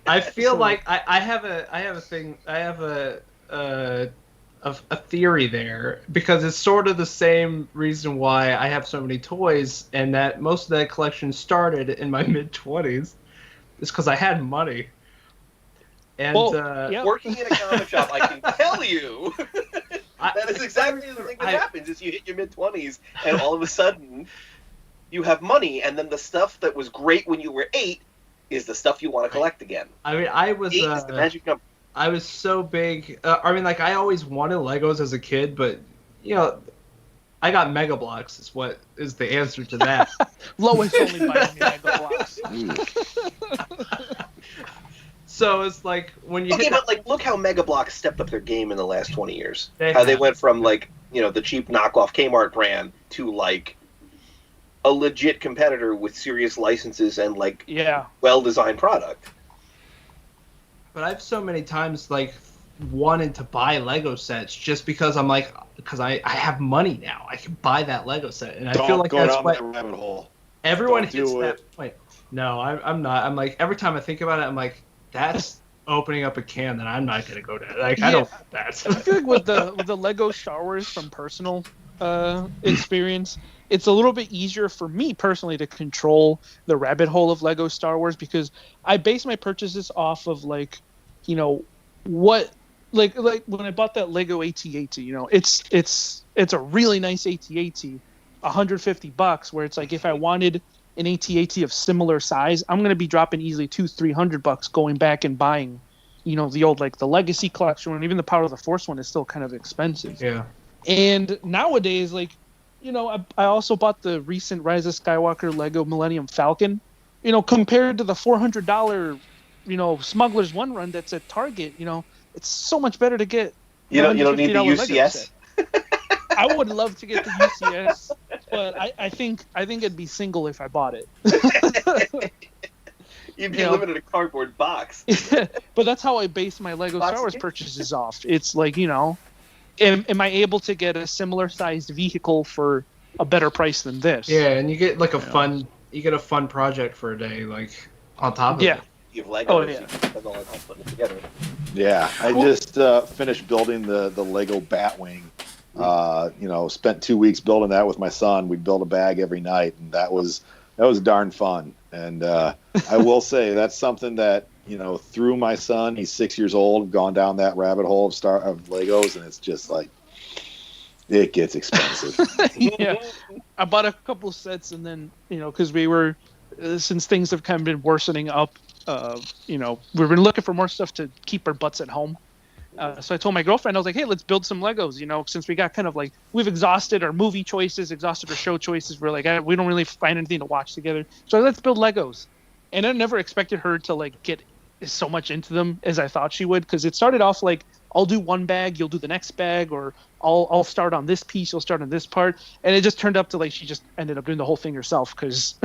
[SPEAKER 6] I feel like I have a theory there, because it's sort of the same reason why I have so many toys, and that most of that collection started in my mid-20s. It's because I had money. And
[SPEAKER 4] working in a comic shop, I can tell you that is exactly the thing that happens. Is you hit your mid-20s, and all of a sudden you have money, and then the stuff that was great when you were 8 is the stuff you want to collect again.
[SPEAKER 6] I mean, I was
[SPEAKER 4] 8 is the magic number.
[SPEAKER 6] I was so big. I mean, like, I always wanted Legos as a kid, but I got Mega Bloks. Is what is the answer to that?
[SPEAKER 3] Lois only buys me Mega Bloks.
[SPEAKER 6] So it's like when you
[SPEAKER 4] look how Mega Bloks stepped up their game in the last 20 years.
[SPEAKER 6] They
[SPEAKER 4] They went from the cheap knockoff Kmart brand to like a legit competitor with serious licenses and well-designed product.
[SPEAKER 6] But I've so many times wanted to buy Lego sets just because I have money now. I can buy that Lego set, and I feel like that's what
[SPEAKER 5] rabbit hole.
[SPEAKER 6] Everyone hits that point. No, I'm not. I'm like, every time I think about it, I'm like, that's opening up a can that I'm not gonna go down. I don't want that.
[SPEAKER 3] I feel like with the Lego Star Wars, from personal experience, it's a little bit easier for me personally to control the rabbit hole of Lego Star Wars, because I base my purchases off of what when I bought that Lego AT-AT, it's a really nice AT-AT, $150, where it's like, if I wanted an AT-AT of similar size, I'm going to be dropping easily $200-$300 going back and buying, the old, the Legacy collection, and even the Power of the Force one is still kind of expensive.
[SPEAKER 6] Yeah.
[SPEAKER 3] And nowadays, I also bought the recent Rise of Skywalker Lego Millennium Falcon. Compared to the $400, Smuggler's One run that's at Target, it's so much better to get.
[SPEAKER 4] You don't need the UCS.
[SPEAKER 3] I would love to get the UCS, but I think it'd be single if I bought it.
[SPEAKER 4] You'd be living in a cardboard box.
[SPEAKER 3] But that's how I base my Lego Star Wars purchases off. It's like, am I able to get a similar sized vehicle for a better price than this?
[SPEAKER 6] Yeah, and you get a fun project for a day, on top of it.
[SPEAKER 4] You have Legos, you can spend all that time putting it together.
[SPEAKER 5] Yeah, I just finished building the Lego Batwing. Spent 2 weeks building that with my son. We'd build a bag every night, and that was darn fun. And I will say that's something that through my son, he's 6 years old, gone down that rabbit hole of Legos, and it's just it gets expensive.
[SPEAKER 3] Yeah, I bought a couple sets, and then because we were since things have kind of been worsening up, we've been looking for more stuff to keep our butts at home. So I told my girlfriend, I was like, hey, let's build some Legos, since we got kind of we've exhausted our movie choices, exhausted our show choices. We're we don't really find anything to watch together. So let's build Legos. And I never expected her to get so much into them as I thought she would, because it started off I'll do one bag, you'll do the next bag, or I'll start on this piece, you'll start on this part. And it just turned up to she just ended up doing the whole thing herself, because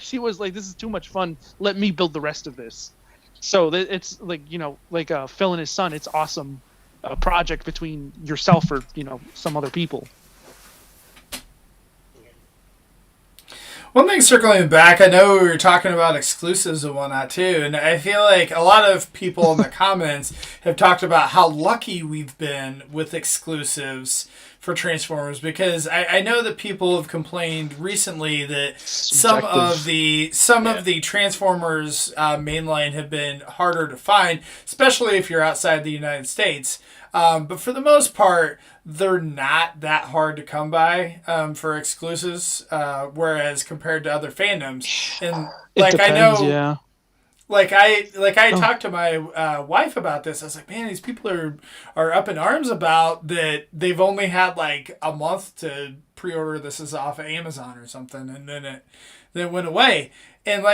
[SPEAKER 3] she was like, this is too much fun. Let me build the rest of this. So it's Phil and his son, it's awesome project between yourself or some other people.
[SPEAKER 2] One thing, circling back, I know we were talking about exclusives and whatnot too, and I feel like a lot of people in the comments have talked about how lucky we've been with exclusives for Transformers, because I know that people have complained recently that some of the Transformers mainline have been harder to find, especially if you're outside the United States. But for the most part, they're not that hard to come by for exclusives, whereas compared to other fandoms, and
[SPEAKER 3] it depends,
[SPEAKER 2] I know,
[SPEAKER 3] yeah.
[SPEAKER 2] I talked to my wife about this. I was like, man, these people are up in arms about that. They've only had a month to pre-order. This is off of Amazon or something, and then it went away. And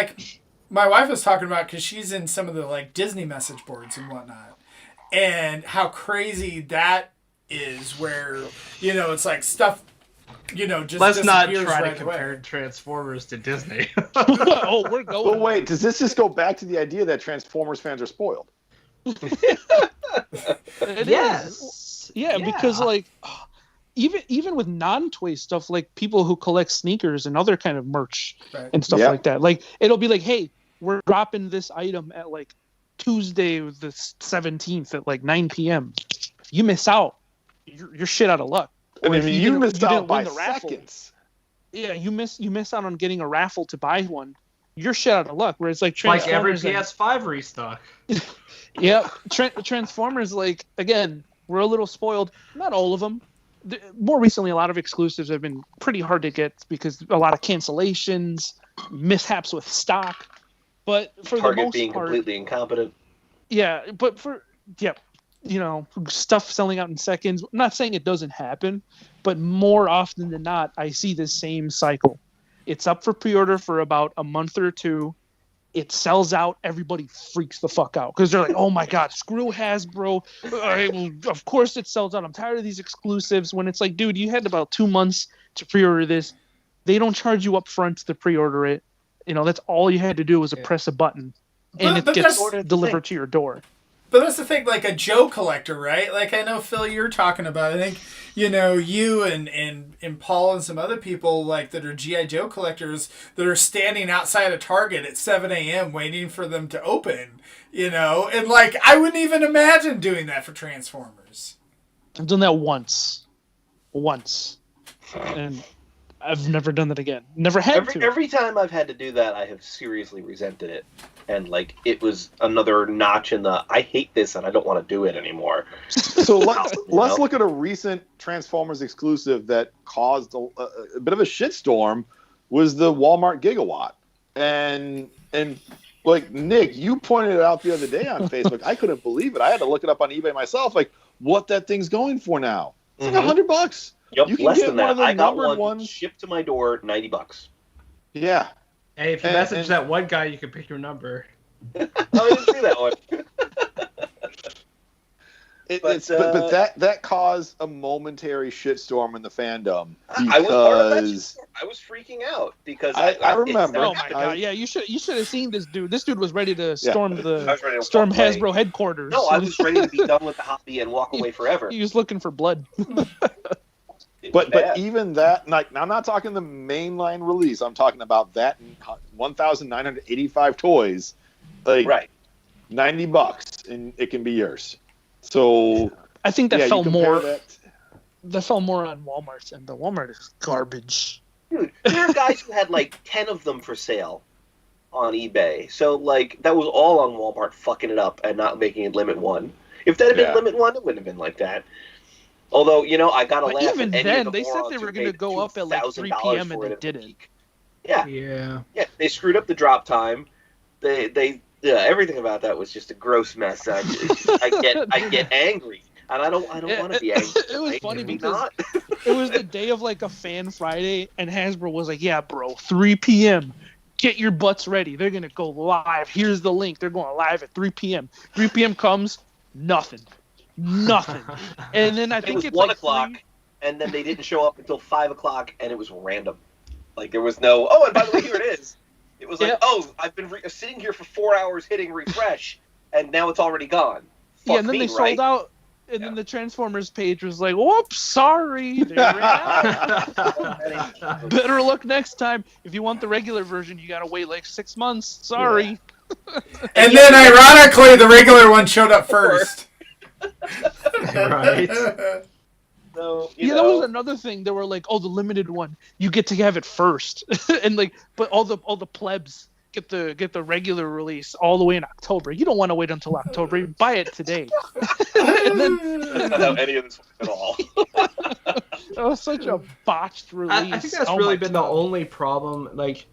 [SPEAKER 2] my wife was talking about, because she's in some of the Disney message boards and whatnot. and how crazy that is. Where it's like stuff. Just
[SPEAKER 6] let's not try
[SPEAKER 2] right
[SPEAKER 6] to compare Transformers to Disney.
[SPEAKER 3] Oh, we're going.
[SPEAKER 5] But wait, does this just go back to the idea that Transformers fans are spoiled?
[SPEAKER 3] Yes. Yeah, because like even with non-toy stuff, like people who collect sneakers and other kind of merch and stuff like that, like it'll be like, hey, we're dropping this item at like Tuesday the 17th at like 9 p.m. If you miss out, you're shit out of luck.
[SPEAKER 5] And if you missed out by seconds.
[SPEAKER 3] Yeah, you miss out on getting a raffle to buy one. You're shit out of luck. Whereas like
[SPEAKER 6] every PS5 restock.
[SPEAKER 3] Yeah, Transformers, like, again, we're a little spoiled. Not all of them. More recently, a lot of exclusives have been pretty hard to get because a lot of cancellations, mishaps with stock. But for
[SPEAKER 4] Target
[SPEAKER 3] the most
[SPEAKER 4] being
[SPEAKER 3] part,
[SPEAKER 4] completely incompetent.
[SPEAKER 3] Yeah, but stuff selling out in seconds. I'm not saying it doesn't happen, but more often than not, I see the same cycle. It's up for pre-order for about a month or two. It sells out. Everybody freaks the fuck out because they're like, "Oh my god, screw Hasbro!" Of course it sells out. I'm tired of these exclusives. When it's like, dude, you had about 2 months to pre-order this. They don't charge you up front to pre-order it. That's all you had to do was press a button, and it gets delivered to your door.
[SPEAKER 2] But that's the thing, like a Joe collector, right? Like I know, Phil, you're talking about. I think you and Paul and some other people like that are G.I. Joe collectors that are standing outside of Target at 7 a.m. waiting for them to open. And like I wouldn't even imagine doing that for Transformers.
[SPEAKER 3] I've done that once, and I've never done that again. Never had to.
[SPEAKER 4] Every time I've had to do that, I have seriously resented it. And, like, it was another notch in the, I hate this and I don't want to do it anymore.
[SPEAKER 5] So let's look at a recent Transformers exclusive that caused a bit of a shitstorm was the Walmart Gigawatt. And like, Nick, you pointed it out the other day on Facebook. I couldn't believe it. I had to look it up on eBay myself, like, what that thing's going for now. It's like $100.
[SPEAKER 4] Yep,
[SPEAKER 5] you can
[SPEAKER 4] less
[SPEAKER 5] get
[SPEAKER 4] than
[SPEAKER 5] one
[SPEAKER 4] that.
[SPEAKER 5] of the
[SPEAKER 4] I got
[SPEAKER 5] numbered
[SPEAKER 4] one
[SPEAKER 5] ones
[SPEAKER 4] shipped to my door, $90.
[SPEAKER 5] Yeah.
[SPEAKER 6] Hey, if you message that one guy, you can pick your number.
[SPEAKER 4] I didn't see that one.
[SPEAKER 5] But that caused a momentary shitstorm in the fandom.
[SPEAKER 4] I was part of that shitstorm. I was freaking out because
[SPEAKER 5] I remember.
[SPEAKER 3] Oh my god! Yeah, you should have seen this dude. This dude was ready to storm
[SPEAKER 4] storm
[SPEAKER 3] Hasbro headquarters.
[SPEAKER 4] No, I was ready to be done with the hobby and walk away forever.
[SPEAKER 3] He was looking for blood.
[SPEAKER 5] But even that, like, I'm not talking the mainline release. I'm talking about that 1,985 toys, like $90, and it can be yours. So
[SPEAKER 3] I think that fell more. That fell more on Walmart's, and the Walmart is garbage.
[SPEAKER 4] Dude, there are guys who had like 10 of them for sale on eBay. So like that was all on Walmart fucking it up and not making it limit one. If that had been limit one, it wouldn't have been like that. Although, I got to laugh.
[SPEAKER 3] Even then, they said they were going to go up at like 3 p.m. and they didn't.
[SPEAKER 4] Yeah. They screwed up the drop time. They everything about that was just a gross mess. I get angry, and I don't want to be angry.
[SPEAKER 3] It was funny because it was the day of like a Fan Friday, and Hasbro was like, "Yeah, bro, 3 p.m. Get your butts ready. They're going to go live. Here's the link. They're going live at 3 p.m. 3 p.m. comes, nothing. And then I think
[SPEAKER 4] it was 1 o'clock, and then they didn't show up until 5 o'clock, and it was random. Like there was no. Oh, and by the way, here it is. It was like, I've been sitting here for 4 hours hitting refresh, and now it's already gone. Fuck
[SPEAKER 3] and then
[SPEAKER 4] me,
[SPEAKER 3] they sold out. And then the Transformers page was like, "Whoops, sorry." They ran out. Better luck next time. If you want the regular version, you gotta wait like 6 months. Sorry.
[SPEAKER 2] And then, ironically, the regular one showed up first.
[SPEAKER 6] Right.
[SPEAKER 4] So,
[SPEAKER 3] that was another thing. They were like, "Oh, the limited one, you get to have it first," and like, but all the plebs get the regular release all the way in October. You don't want to wait until October. Buy it today. And
[SPEAKER 4] that's not how any of this works at all.
[SPEAKER 3] That was such a botched release.
[SPEAKER 6] I think that's really been the only problem, like,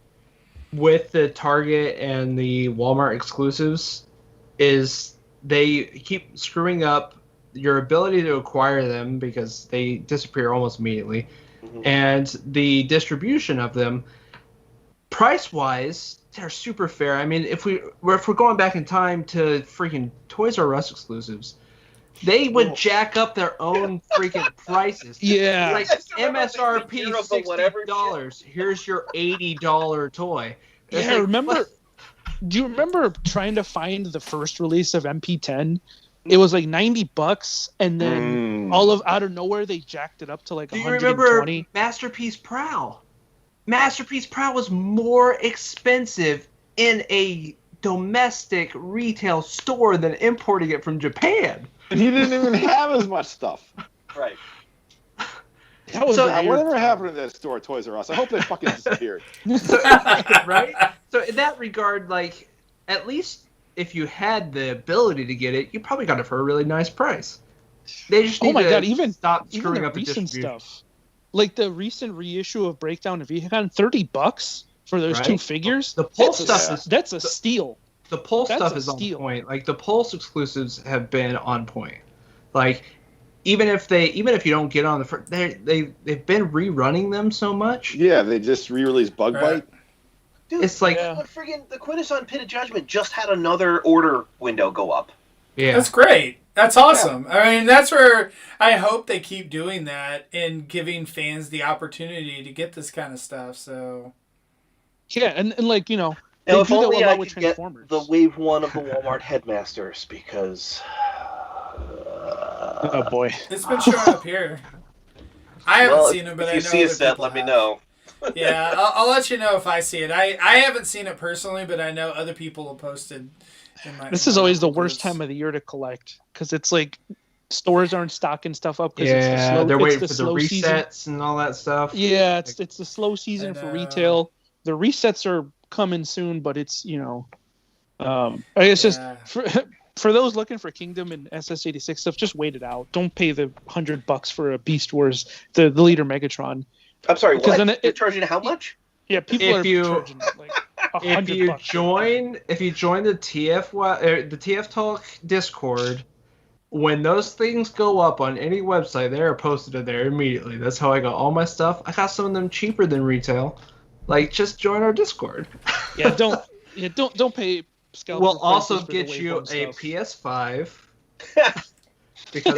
[SPEAKER 6] with the Target and the Walmart exclusives, is they keep screwing up your ability to acquire them because they disappear almost immediately, and the distribution of them, price-wise, they're super fair. I mean, if we're going back in time to freaking Toys R Us exclusives, they would jack up their own freaking prices.
[SPEAKER 3] Yeah.
[SPEAKER 6] Like MSRP $60. Here's your $80 toy. It's
[SPEAKER 3] Yeah,
[SPEAKER 6] like,
[SPEAKER 3] remember? Do you remember trying to find the first release of MP10? It was like $90, and then out of nowhere they jacked it up to like 120.
[SPEAKER 6] Do you remember Masterpiece Prowl? Masterpiece Prowl was more expensive in a domestic retail store than importing it from Japan.
[SPEAKER 5] And he didn't even have as much stuff.
[SPEAKER 4] Right.
[SPEAKER 3] That was
[SPEAKER 5] whatever happened to that store, Toys R Us? I hope they fucking disappeared.
[SPEAKER 6] Right? So in that regard, like, at least if you had the ability to get it, you probably got it for a really nice price. They just need to stop screwing up the distribution
[SPEAKER 3] stuff. Like the recent reissue of Breakdown of Shogokan, $30 for those two figures.
[SPEAKER 6] The Pulse
[SPEAKER 3] that's a steal.
[SPEAKER 6] The Pulse stuff is on point. Like the Pulse exclusives have been on point. Like even if you don't get on the front, they've been rerunning them so much.
[SPEAKER 5] Yeah, they just re-released Bug Bite.
[SPEAKER 4] Dude,
[SPEAKER 6] it's like
[SPEAKER 4] but friggin' the Quintesson Pit of Judgment just had another order window go up.
[SPEAKER 2] Yeah, that's great. That's awesome. Yeah. I mean, that's where I hope they keep doing that and giving fans the opportunity to get this kind of stuff. So,
[SPEAKER 3] yeah, and like they
[SPEAKER 4] if
[SPEAKER 3] do that
[SPEAKER 4] only
[SPEAKER 3] a lot
[SPEAKER 4] I
[SPEAKER 3] with
[SPEAKER 4] could get
[SPEAKER 3] Transformers.
[SPEAKER 4] the Wave 1 of the Walmart Headmasters because.
[SPEAKER 3] Oh boy,
[SPEAKER 2] it's been showing up here. I haven't seen them, but I know
[SPEAKER 4] if you see a set, let me know.
[SPEAKER 2] Yeah, I'll let you know if I see it. I haven't seen it personally, but I know other people have posted.
[SPEAKER 3] This is always the worst time of the year to collect because it's like stores aren't stocking stuff up.
[SPEAKER 6] Yeah, they're waiting for the resets and all that stuff.
[SPEAKER 3] Yeah, it's the slow season for retail. The resets are coming soon, but it's it's just for those looking for Kingdom and SS86 stuff, just wait it out. Don't pay the $100 for a Beast Wars, the leader Megatron.
[SPEAKER 4] I'm sorry, what? They're charging how much?
[SPEAKER 3] Yeah, people are charging like $100.
[SPEAKER 6] If you join the the TF Talk Discord, when those things go up on any website, they are posted in there immediately. That's how I got all my stuff. I got some of them cheaper than retail. Like, just join our Discord.
[SPEAKER 3] Don't pay.
[SPEAKER 6] We'll also get you a PS5 because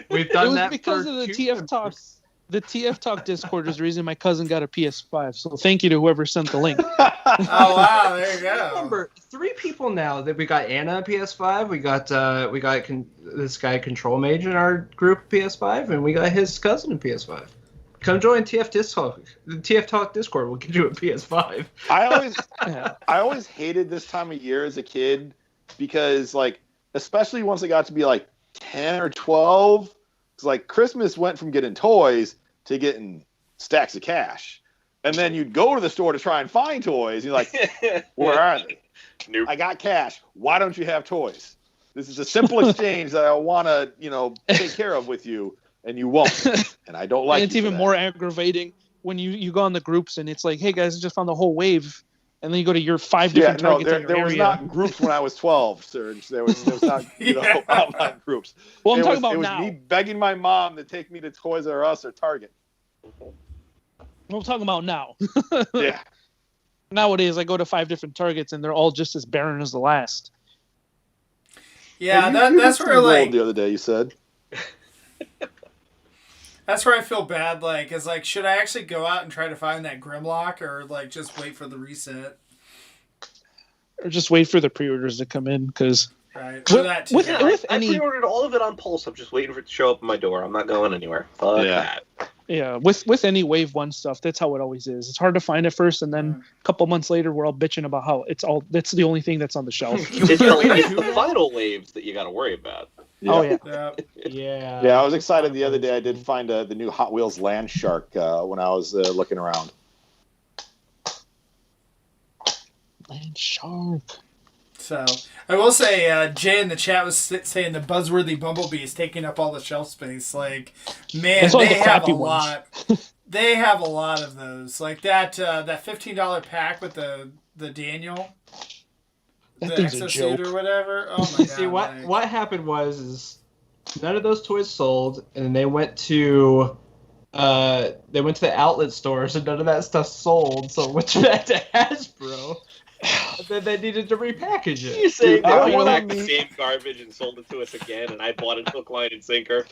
[SPEAKER 6] we've done that
[SPEAKER 3] because of the TF Talk. The TF Talk Discord is the reason my cousin got a PS5. So thank you to whoever sent the link.
[SPEAKER 2] Oh wow, there you go.
[SPEAKER 6] Remember, 3 people now that we got Anna a PS5. We got this guy Control Mage in our group PS5, and we got his cousin a PS5. Come join TF Talk Discord. We'll get you a PS5.
[SPEAKER 5] I always hated this time of year as a kid because, like, especially once I got to be like 10 or 12. It's like Christmas went from getting toys to getting stacks of cash. And then you'd go to the store to try and find toys. You're like, where are they? Nope. I got cash. Why don't you have toys? This is a simple exchange that I want to, take care of with you, and you won't. And I don't like it.
[SPEAKER 3] It's even more aggravating when you go on the groups and it's like, hey, guys, I just found the whole wave. And then you go to your 5 different targets in your
[SPEAKER 5] there was
[SPEAKER 3] area.
[SPEAKER 5] not groups when I was 12, Serge. There was not outline groups.
[SPEAKER 3] Well, I'm talking about now.
[SPEAKER 5] It was me begging my mom to take me to Toys R Us or Target.
[SPEAKER 3] I'm talking about now.
[SPEAKER 5] Yeah.
[SPEAKER 3] Nowadays, I go to 5 different targets and they're all just as barren as the last.
[SPEAKER 2] Yeah, that's where like
[SPEAKER 5] the other day you said.
[SPEAKER 2] That's where I feel bad, should I actually go out and try to find that Grimlock or, just wait for the reset?
[SPEAKER 3] Or just wait for the pre-orders to come in, because...
[SPEAKER 2] Right, that too.
[SPEAKER 4] I pre-ordered all of it on Pulse. I'm just waiting for it to show up at my door. I'm not going anywhere. Fuck that.
[SPEAKER 3] Yeah, with any Wave 1 stuff, that's how it always is. It's hard to find at first, and then a couple months later, we're all bitching about how that's the only thing that's on the shelf.
[SPEAKER 4] It's the final waves that you got to worry about.
[SPEAKER 5] Yeah.
[SPEAKER 3] Oh, yeah.
[SPEAKER 5] Yeah, I was excited the other day. I did find the new Hot Wheels Land Shark when I was looking around.
[SPEAKER 3] Land Shark.
[SPEAKER 2] So, I will say, Jay in the chat was saying the Buzzworthy Bumblebee is taking up all the shelf space. Like, man, they have a lot. They have a lot of those. Like that $15 pack with the Daniel.
[SPEAKER 3] That
[SPEAKER 2] the
[SPEAKER 3] thing's a
[SPEAKER 2] exosuit
[SPEAKER 3] joke.
[SPEAKER 2] or whatever. Oh my god!
[SPEAKER 6] See what happened was none of those toys sold, and then they went to the outlet stores, and none of that stuff sold. So it went back to Hasbro, And then they needed to repackage it.
[SPEAKER 4] You saying
[SPEAKER 5] I
[SPEAKER 4] they
[SPEAKER 5] wanna
[SPEAKER 4] packed the
[SPEAKER 5] meet-
[SPEAKER 4] same garbage and sold it to us again, and I bought it hook, line, and sinker?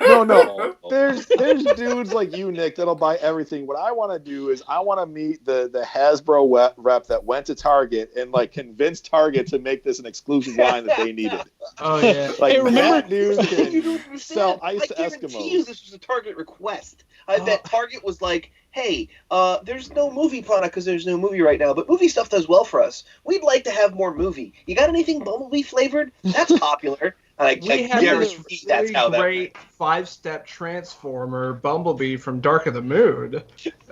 [SPEAKER 5] No. There's dudes like you, Nick, that'll buy everything. What I want to do is I want to meet the Hasbro rep that went to Target and like convinced Target to make this an exclusive line that they needed.
[SPEAKER 6] Oh yeah.
[SPEAKER 5] Like
[SPEAKER 3] Hey, remember-
[SPEAKER 5] that dude
[SPEAKER 4] You
[SPEAKER 5] can
[SPEAKER 4] don't understand.
[SPEAKER 5] sell ice
[SPEAKER 4] I
[SPEAKER 5] to
[SPEAKER 4] guarantee you
[SPEAKER 5] Eskimos.
[SPEAKER 4] this was a Target request. I bet Target was like, hey, there's no movie product because there's no movie right now, but movie stuff does well for us. We'd like to have more movie. You got anything Bumblebee flavored? That's popular. And I
[SPEAKER 6] We had this
[SPEAKER 4] guarantee that's how that
[SPEAKER 6] great 5-step transformer Bumblebee from Dark of the Moon.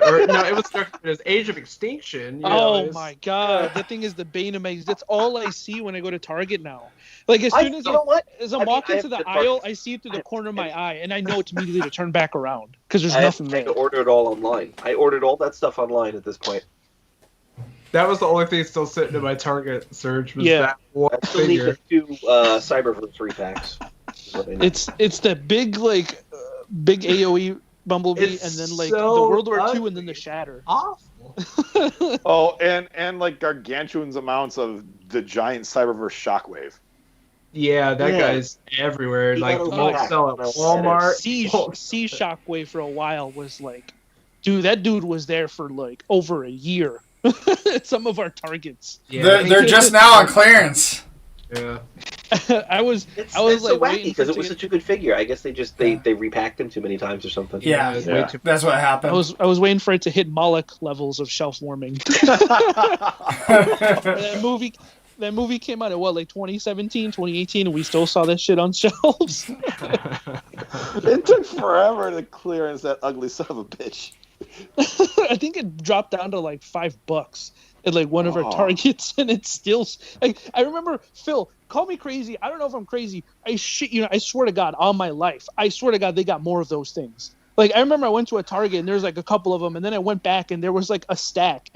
[SPEAKER 6] Or no, it was Age of Extinction.
[SPEAKER 3] Oh my god, that thing is the bane of my. That's all I see when I go to Target now. Like as soon as
[SPEAKER 4] you know what?
[SPEAKER 3] as I'm
[SPEAKER 4] I mean,
[SPEAKER 3] walking
[SPEAKER 4] I
[SPEAKER 3] to the
[SPEAKER 4] have the
[SPEAKER 3] aisle,
[SPEAKER 4] Target-
[SPEAKER 3] I see it through the corner of my eye, and I know it's immediately to turn back around because there's
[SPEAKER 4] I
[SPEAKER 3] nothing
[SPEAKER 4] had
[SPEAKER 3] there.
[SPEAKER 4] to order it all online. I ordered all that stuff online at this point.
[SPEAKER 6] That was the only thing still sitting in my Target search was
[SPEAKER 3] Yeah.
[SPEAKER 6] that one
[SPEAKER 4] I still need
[SPEAKER 6] figure.
[SPEAKER 4] the 2 Cyberverse repacks. is what I need.
[SPEAKER 3] It's the big big AOE Bumblebee,
[SPEAKER 6] It's
[SPEAKER 3] and then like
[SPEAKER 6] so
[SPEAKER 3] the World War II,
[SPEAKER 6] ugly.
[SPEAKER 3] and then the Shatter.
[SPEAKER 6] Awful.
[SPEAKER 5] Oh, and like gargantuan amounts of the giant Cyberverse Shockwave.
[SPEAKER 6] Yeah, that
[SPEAKER 4] Yeah.
[SPEAKER 6] guy's everywhere.
[SPEAKER 4] You
[SPEAKER 6] Like
[SPEAKER 4] gotta
[SPEAKER 6] won't
[SPEAKER 4] look
[SPEAKER 6] sell at
[SPEAKER 4] back.
[SPEAKER 6] Walmart.
[SPEAKER 3] Sea
[SPEAKER 6] won't-
[SPEAKER 3] Shockwave for a while was like, dude, that dude was there for like over a year. Some of our Targets.
[SPEAKER 6] Yeah,
[SPEAKER 2] They're just now on clearance.
[SPEAKER 6] yeah.
[SPEAKER 3] I was
[SPEAKER 4] It's
[SPEAKER 3] so
[SPEAKER 4] like wacky
[SPEAKER 3] waiting
[SPEAKER 4] because
[SPEAKER 3] for
[SPEAKER 4] it was
[SPEAKER 3] to
[SPEAKER 4] such a good figure. I guess they repacked him too many times or something.
[SPEAKER 2] Yeah,
[SPEAKER 6] it's way
[SPEAKER 5] Yeah.
[SPEAKER 6] too-
[SPEAKER 2] that's what
[SPEAKER 3] I
[SPEAKER 2] happened.
[SPEAKER 3] was waiting for it to hit Moloch levels of shelf warming. That movie came out at what, like 2017, 2018, and we still saw that shit on shelves.
[SPEAKER 5] It took forever to clearance that ugly son of a bitch.
[SPEAKER 3] I think it dropped down to like $5 at like one of our
[SPEAKER 5] Oh.
[SPEAKER 3] Targets, and it's still like I remember. Phil, call me crazy. I don't know if I'm crazy. I swear to God, on my life, I swear to God, they got more of those things. Like I remember I went to a Target and there's like a couple of them, and then I went back and there was like a stack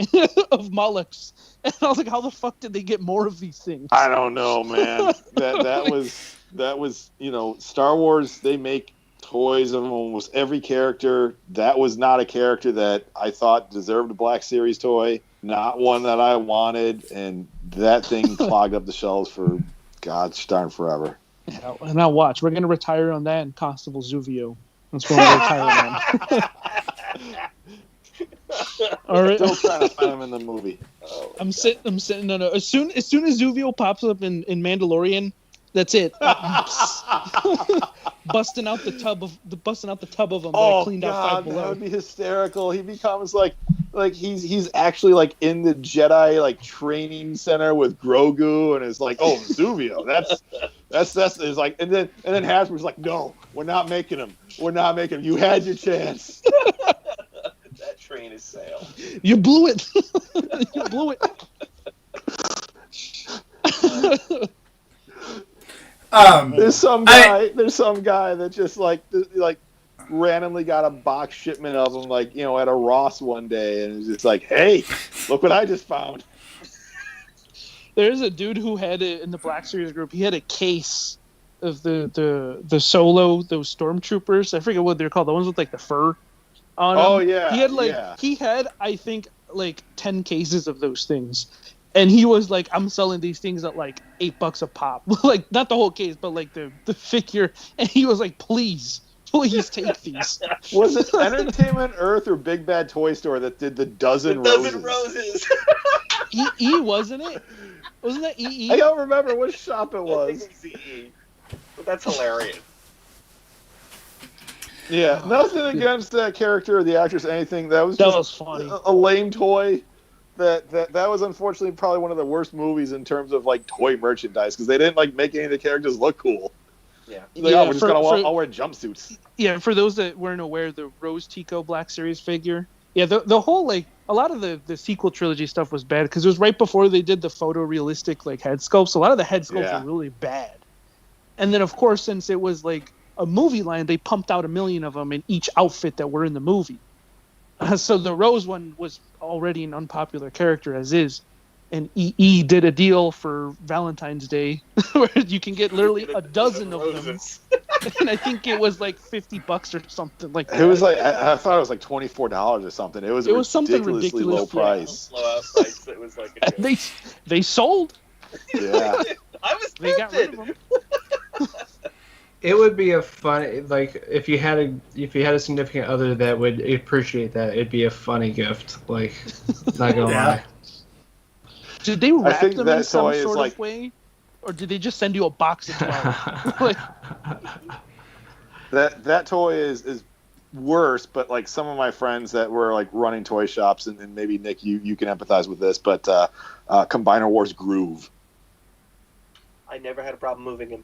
[SPEAKER 3] of Molochs, and I was like, how the fuck did they get more of these things?
[SPEAKER 5] I don't know, man. that was Star Wars. They make toys of almost every character. That was not a character that I thought deserved a Black Series toy. Not one that I wanted, and that thing clogged up the shelves for God's darn forever.
[SPEAKER 3] Yeah, and now watch, we're gonna retire on that and Constable Zuvio. That's what we're retiring on. All right.
[SPEAKER 5] Still trying to find him in the movie.
[SPEAKER 4] Oh,
[SPEAKER 3] I'm sitting on as soon as Zuvio pops up in Mandalorian, that's it. busting out the tub of them that I cleaned out Five
[SPEAKER 5] that
[SPEAKER 3] Below.
[SPEAKER 5] would be hysterical. He becomes like he's actually like in the Jedi like training center with Grogu, and it's like, oh, Zuvio, that's is like, and then Hasbro's like, no, we're not making him. You had your chance.
[SPEAKER 4] that train is sailed.
[SPEAKER 3] You blew it. You blew it.
[SPEAKER 5] There's some guy that just like randomly got a box shipment of them, like, at a Ross one day, and it's just like, hey, look what I just found.
[SPEAKER 3] There's a dude who had it in the Black Series group. He had a case of the Solo, those stormtroopers. I forget what they're called. The ones with like the fur on them.
[SPEAKER 5] Oh yeah.
[SPEAKER 3] He had I think like 10 cases of those things. And he was like, I'm selling these things at like $8 a pop. Like not the whole case, but like the figure. And he was like, please take these.
[SPEAKER 5] Was it Entertainment Earth or Big Bad Toy Store that did the dozen roses?
[SPEAKER 3] EE, wasn't it? Wasn't that EE?
[SPEAKER 5] I don't remember which shop it
[SPEAKER 4] I think
[SPEAKER 5] was.
[SPEAKER 4] it was CE. But that's hilarious.
[SPEAKER 5] Yeah, nothing against that character or the actress, anything. That was
[SPEAKER 3] funny.
[SPEAKER 5] a lame toy. That was unfortunately probably one of the worst movies in terms of like toy merchandise, because they didn't like make any of the characers look cool.
[SPEAKER 4] Yeah.
[SPEAKER 5] Like,
[SPEAKER 3] Yeah,
[SPEAKER 5] we're just gonna all wear jumpsuits.
[SPEAKER 3] Yeah, for those that weren't aware, the Rose Tico Black Series figure. Yeah, the whole like a lot of the sequel trilogy stuff was bad because it was right before they did the photorealistic like head sculpts. A lot of the head sculpts were really bad. And then of course, since it was like a movie line, they pumped out 1 million of them in each outfit that were in the movie. So the Rose one was already an unpopular character as is. And EE did a deal for Valentine's Day where you can get literally a dozen of them. And I think it was like $50 or something like that.
[SPEAKER 5] It was like I thought it was like $24 or something. It was
[SPEAKER 3] something
[SPEAKER 5] ridiculously
[SPEAKER 3] ridiculous,
[SPEAKER 5] low price.
[SPEAKER 4] Blowout price. It was like a joke.
[SPEAKER 3] They sold.
[SPEAKER 5] Yeah.
[SPEAKER 4] I was
[SPEAKER 3] They got rid
[SPEAKER 4] tempted.
[SPEAKER 3] of them.
[SPEAKER 6] It would be a fun, like, if you had a significant other that would appreciate that, it'd be a funny gift. Like, not gonna lie.
[SPEAKER 3] Did they wrap
[SPEAKER 5] think
[SPEAKER 3] them
[SPEAKER 5] that
[SPEAKER 3] in some
[SPEAKER 5] toy is
[SPEAKER 3] sort
[SPEAKER 5] like-
[SPEAKER 3] of way, or did they just send you a box of 12? Like,
[SPEAKER 5] That toy is worse, but like some of my friends that were like running toy shops, and maybe Nick, you can empathize with this, but Combiner Wars Groove.
[SPEAKER 4] I never had a problem moving him.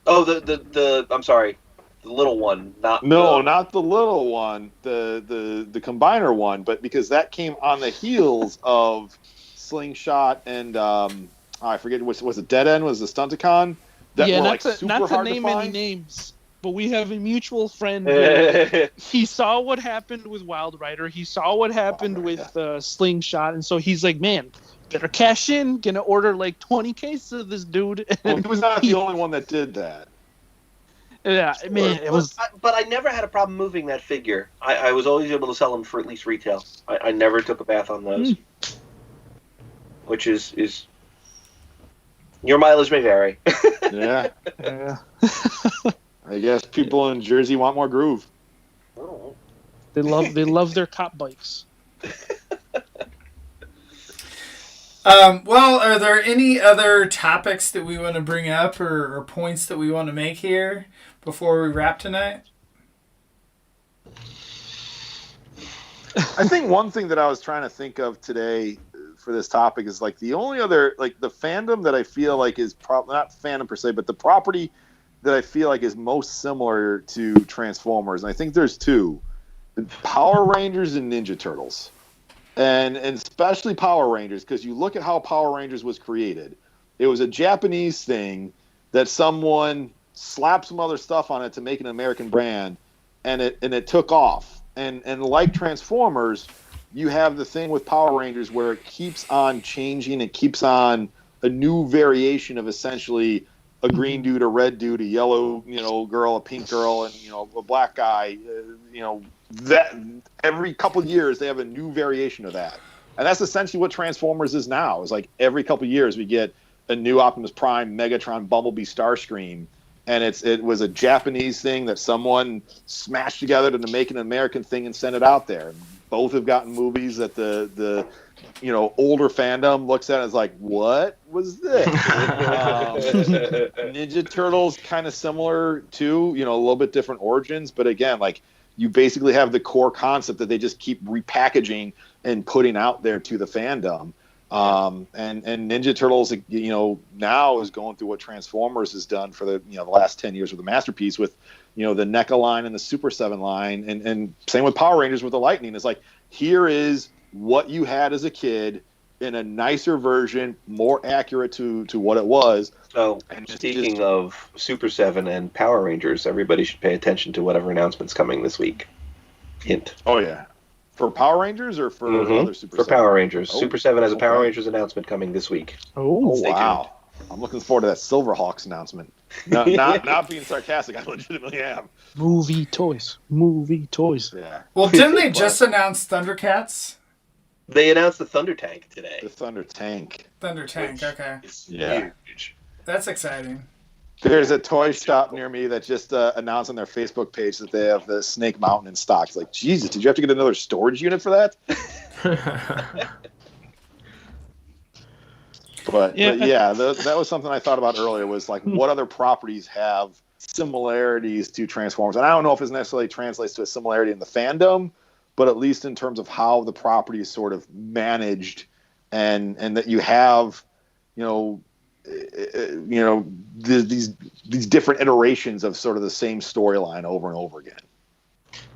[SPEAKER 4] Oh, the I'm sorry, the little one, not
[SPEAKER 5] Not the little one, the Combiner one, but because that came on the heels of Slingshot and I forget was it Dead End, was the Stunticon that were like super
[SPEAKER 3] not to
[SPEAKER 5] hard
[SPEAKER 3] name
[SPEAKER 5] to
[SPEAKER 3] any
[SPEAKER 5] find.
[SPEAKER 3] names, but we have a mutual friend. Who, he saw what happened with Wild Rider. He saw what happened with Slingshot, and so he's like, "Man, better cash in. Gonna order like 20 cases of this dude."
[SPEAKER 5] Well, he was not the only one that did that.
[SPEAKER 3] Yeah, man, it was.
[SPEAKER 4] But I never had a problem moving that figure. I was always able to sell them for at least retail. I never took a bath on those, which is your mileage may vary.
[SPEAKER 5] Yeah. I guess people in Jersey want more groove.
[SPEAKER 3] They love their cop bikes.
[SPEAKER 2] Well, are there any other topics that we want to bring up or points that we want to make here before we wrap tonight?
[SPEAKER 5] I think one thing that I was trying to think of today for this topic is like the only other, like the fandom that I feel like is probably not fandom per se, but the property that I feel like is most similar to Transformers. And I think there's two: Power Rangers and Ninja Turtles. And especially Power Rangers, because you look at how Power Rangers was created. It was a Japanese thing that someone slapped some other stuff on it to make an American brand, and it took off. And like Transformers, you have the thing with Power Rangers where it keeps on changing. It keeps on a new variation of essentially a green dude, a red dude, a yellow girl, a pink girl, and a black guy. That every couple of years they have a new variation of that, and that's essentially what Transformers is now. Is like every couple of years we get a new Optimus Prime, Megatron, Bumblebee, Starscream, and it was a Japanese thing that someone smashed together to make an American thing and send it out there. Both have gotten movies that the older fandom looks at and is like, what was this? Ninja Turtles kind of similar too, a little bit different origins, but again, like you basically have the core concept that they just keep repackaging and putting out there to the fandom. And Ninja Turtles, now is going through what Transformers has done for the last 10 years with the Masterpiece with, the NECA line and the Super 7 line, and same with Power Rangers with the Lightning. It's like, here is what you had as a kid in a nicer version, more accurate to what it was.
[SPEAKER 4] So, speaking of Super 7 and Power Rangers, everybody should pay attention to whatever announcement's coming this week. Hint.
[SPEAKER 5] Oh, yeah. For Power Rangers or for other Super 7?
[SPEAKER 4] For Power Rangers.
[SPEAKER 5] Oh,
[SPEAKER 4] Super 7 has a Power
[SPEAKER 5] okay.
[SPEAKER 4] Rangers announcement coming this week.
[SPEAKER 5] Oh,
[SPEAKER 4] Stay
[SPEAKER 5] wow.
[SPEAKER 4] tuned.
[SPEAKER 5] I'm looking forward to that Silverhawks announcement. No, not being sarcastic, I legitimately am.
[SPEAKER 3] Movie toys.
[SPEAKER 5] Yeah.
[SPEAKER 2] Well, didn't they just announce Thundercats?
[SPEAKER 4] They announced the Thunder Tank today.
[SPEAKER 5] The Thunder Tank.
[SPEAKER 2] Thunder Tank, okay.
[SPEAKER 4] It's
[SPEAKER 5] Yeah.
[SPEAKER 4] huge.
[SPEAKER 2] That's exciting.
[SPEAKER 5] There's a toy shop near me that just announced on their Facebook page that they have the Snake Mountain in stock. It's like, Jesus, did you have to get another storage unit for that? But that was something I thought about earlier, was like, what other properties have similarities to Transformers? And I don't know if it necessarily translates to a similarity in the fandom, but at least in terms of how the property is sort of managed, and that you have, these different iterations of sort of the same storyline over and over again.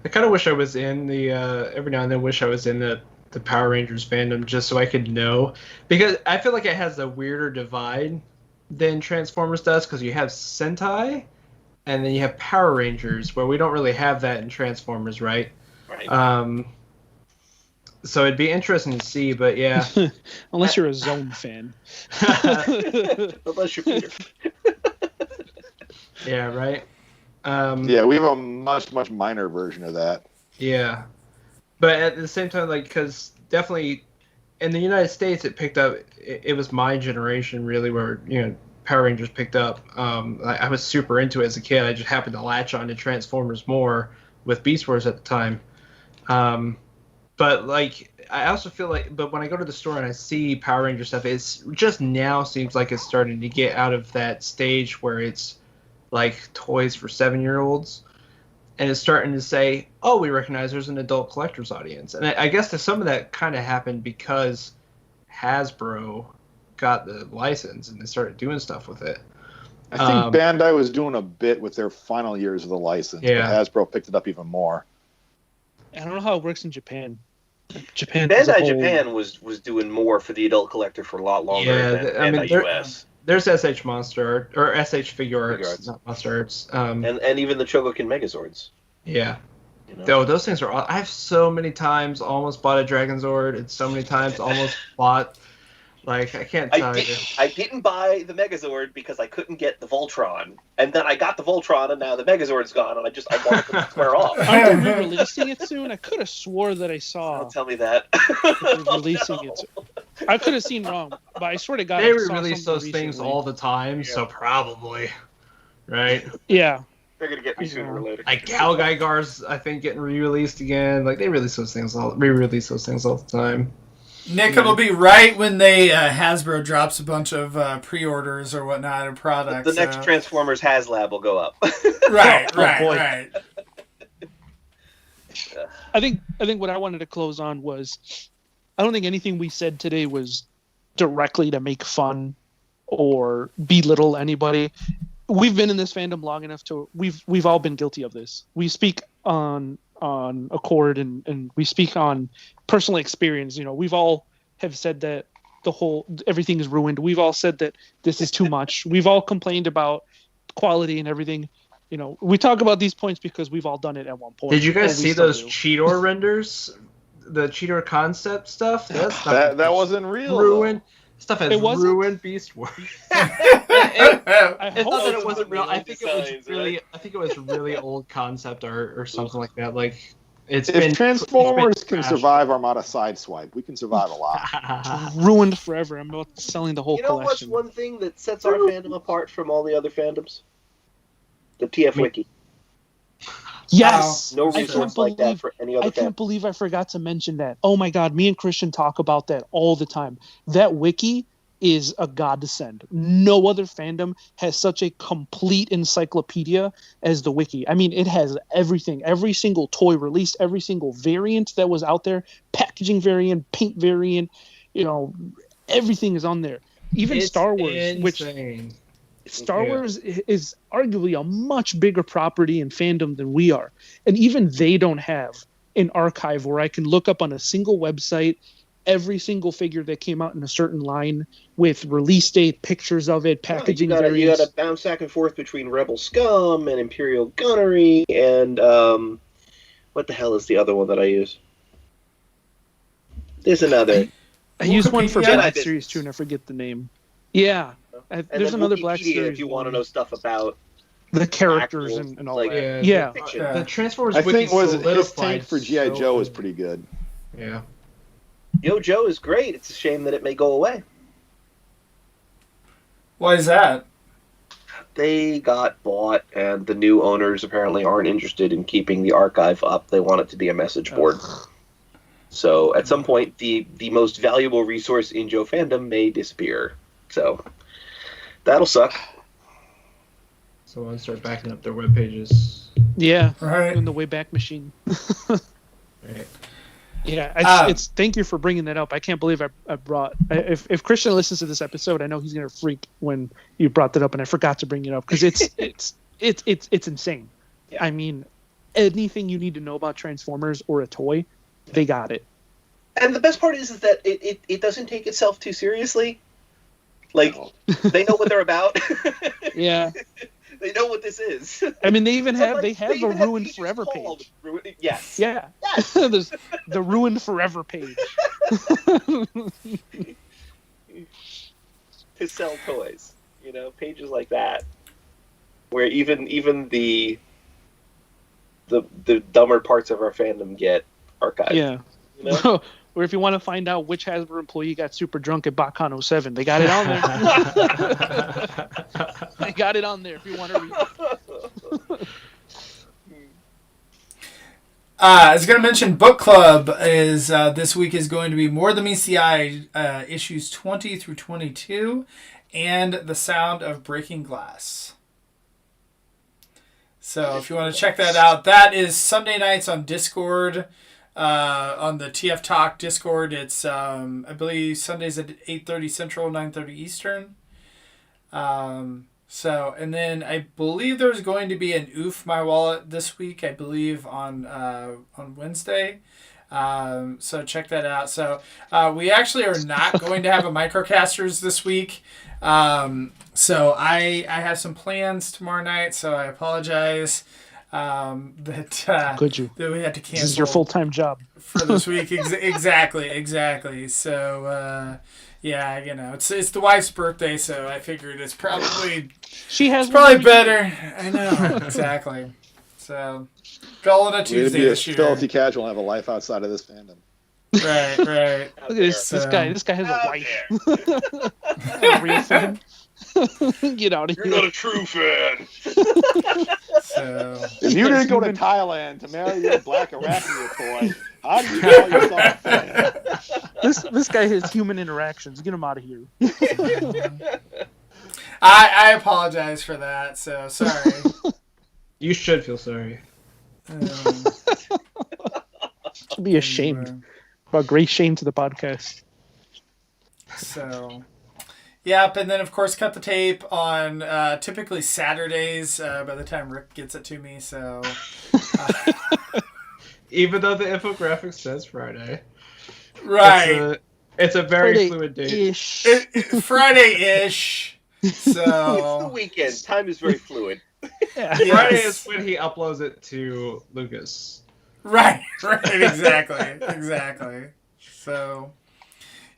[SPEAKER 6] I kind of wish I was in the every now and then wish I was in the Power Rangers fandom just so I could know, because I feel like it has a weirder divide than Transformers does, because you have Sentai and then you have Power Rangers, where we don't really have that in Transformers, right?
[SPEAKER 4] Right.
[SPEAKER 6] So it'd be interesting to see, but yeah.
[SPEAKER 3] Unless you're a Zone fan.
[SPEAKER 4] Unless you're Peter.
[SPEAKER 6] Yeah, right.
[SPEAKER 5] Yeah, we have a much minor version of that.
[SPEAKER 6] Yeah, but at the same time, like, because definitely in the United States, it picked up. It was my generation really, where Power Rangers picked up. I was super into it as a kid. I just happened to latch on to Transformers more with Beast Wars at the time. But like, I also feel like, but when I go to the store and I see Power Ranger stuff, it's just now seems like it's starting to get out of that stage where it's like toys for 7-year-olds, and it's starting to say, oh, we recognize there's an adult collector's audience. And I guess that some of that kind of happened because Hasbro got the license and they started doing stuff with it.
[SPEAKER 5] I think Bandai was doing a bit with their final years of the license, but Hasbro picked it up even more.
[SPEAKER 3] I don't know how it works in Japan.
[SPEAKER 4] Bandai Japan was doing more for the adult collector for a lot longer than Bandai US.
[SPEAKER 6] There's SH Monster Art, or SH Figure Arts, not Monster Arts.
[SPEAKER 4] And even the Shogokan Megazords.
[SPEAKER 6] Yeah. Those things are... I have so many times almost bought a Dragon Zord, and so many times almost bought... Like, I can't tell you.
[SPEAKER 4] I didn't buy the Megazord because I couldn't get the Voltron. And then I got the Voltron, and now the Megazord's gone, and I wanted to square off.
[SPEAKER 3] Aren't they re-releasing it soon? I could have swore that I saw...
[SPEAKER 4] Don't tell me that.
[SPEAKER 3] Releasing it. I could have seen wrong, but I swear to God,
[SPEAKER 6] they re-release those things all the time, so probably. Right?
[SPEAKER 3] Yeah.
[SPEAKER 4] They're going to get me sooner or later.
[SPEAKER 6] Like Galgaigar's, I think, getting re-released again. Like, they re-release those things all the time.
[SPEAKER 2] Nick, it'll be right when they Hasbro drops a bunch of pre-orders or whatnot of products.
[SPEAKER 4] The next Transformers HasLab will go up.
[SPEAKER 2] Right.
[SPEAKER 3] I think what I wanted to close on was, I don't think anything we said today was directly to make fun or belittle anybody. We've been in this fandom long enough to we've all been guilty of this. We speak on accord and we speak on personal experience. We've all have said that everything is ruined. We've all said that this is too much. We've all complained about quality and everything. We talk about these points because we've all done it at one point.
[SPEAKER 6] Did you guys see those Cheetor renders? The Cheetor concept stuff?
[SPEAKER 5] That wasn't real.
[SPEAKER 6] Ruined. Stuff has ruined Beast Wars.
[SPEAKER 3] I
[SPEAKER 6] thought that it wasn't real. I think it was really old concept art or something like that. Like, if
[SPEAKER 5] Transformers can survive Armada Sideswipe, we can survive a lot.
[SPEAKER 3] Ruined forever. I'm about selling the whole collection.
[SPEAKER 4] What's one thing that sets our fandom apart from all the other fandoms? The TF Wiki.
[SPEAKER 3] Yes!
[SPEAKER 4] No resource like that for any other
[SPEAKER 3] I can't believe I forgot to mention that. Oh my God, me and Christian talk about that all the time. That wiki is a godsend. No other fandom has such a complete encyclopedia as the wiki. I mean, it has everything. Every single toy released, every single variant that was out there, packaging variant, paint variant, everything is on there. Even Star Wars,
[SPEAKER 6] insane.
[SPEAKER 3] Star Wars is arguably a much bigger property and fandom than we are. And even they don't have an archive where I can look up on a single website every single figure that came out in a certain line with release date, pictures of it, packaging variants.
[SPEAKER 4] You got to bounce back and forth between Rebel Scum and Imperial Gunnery and what the hell is the other one that I use? There's another.
[SPEAKER 3] I use one for Black Series too, and I forget the name. Yeah. There's another Black Series.
[SPEAKER 4] If you want to know stuff about
[SPEAKER 3] the characters and all that.
[SPEAKER 6] Yeah. The Transformers
[SPEAKER 5] wiki
[SPEAKER 6] I think
[SPEAKER 5] his tank for G.I. Joe is pretty good.
[SPEAKER 6] Yeah.
[SPEAKER 4] Yo, Joe is great. It's a shame that it may go away.
[SPEAKER 2] Why is that?
[SPEAKER 4] They got bought, and the new owners apparently aren't interested in keeping the archive up. They want it to be a message board. So at some point, the most valuable resource in Joe fandom may disappear. So that'll suck.
[SPEAKER 6] So I'll start backing up their web pages.
[SPEAKER 3] Yeah,
[SPEAKER 2] right.
[SPEAKER 3] In the Wayback Machine.
[SPEAKER 6] Right.
[SPEAKER 3] Yeah, it's thank you for bringing that up. I can't believe I brought. If Christian listens to this episode, I know he's gonna freak when you brought that up, and I forgot to bring it up because it's insane. Yeah. I mean, anything you need to know about Transformers or a toy, they got it.
[SPEAKER 4] And the best part is that it doesn't take itself too seriously. Like, they know what they're about.
[SPEAKER 3] Yeah.
[SPEAKER 4] They know what this is.
[SPEAKER 3] I mean, they have a Ruined Forever page.
[SPEAKER 4] Yes.
[SPEAKER 3] Yeah. Yes. There's the Ruined Forever page.
[SPEAKER 4] To sell toys. Pages like that. Where even the the dumber parts of our fandom get archived.
[SPEAKER 3] Yeah.
[SPEAKER 4] You know?
[SPEAKER 3] Or if you want to find out which Hasbro employee got super drunk at BotCon 07, they got it on there. They got it on there if you want to read it.
[SPEAKER 2] I was going to mention book club is this week is going to be More Than Meets the Eye, issues 20 through 22, and The Sound of Breaking Glass. So if you want to check that out, that is Sunday nights on Discord, on the TF Talk Discord. It's I believe Sundays at 8:30 Central, 9:30 Eastern. So, and then I believe there's going to be an Oof My Wallet this week, I believe, on Wednesday. So check that out. So we actually are not going to have a Microcasters this week. So I have some plans tomorrow night, so I apologize
[SPEAKER 3] Could you?
[SPEAKER 2] that we had to cancel.
[SPEAKER 3] This is your full-time job.
[SPEAKER 2] For this week. Exactly. So, yeah, you know, it's the wife's birthday, so I figured it's probably better. I know, exactly. So, call it a Tuesday this year.
[SPEAKER 5] Be a filthy casual and have a life outside of this fandom.
[SPEAKER 2] Right.
[SPEAKER 3] Look at this guy. This guy has a wife. A real fan. Get out of here.
[SPEAKER 4] You're not a true fan.
[SPEAKER 2] So,
[SPEAKER 5] if you didn't go to Thailand to marry your black arachnia toy, how do you call yourself a fan?
[SPEAKER 3] This guy has human interactions. Get him out of here.
[SPEAKER 2] I apologize for that. So sorry.
[SPEAKER 6] You should feel sorry.
[SPEAKER 3] Should be ashamed. Brought great shame to the podcast.
[SPEAKER 2] So, yep, and then of course cut the tape on typically Saturdays by the time Rick gets it to me. So,
[SPEAKER 6] even though the infographic says Friday,
[SPEAKER 2] right?
[SPEAKER 6] It's a very fluid date.
[SPEAKER 2] Friday-ish. So
[SPEAKER 4] it's the weekend. Time is very fluid.
[SPEAKER 3] Yeah.
[SPEAKER 6] Friday is when he uploads it to Lucas.
[SPEAKER 2] Right, exactly. So,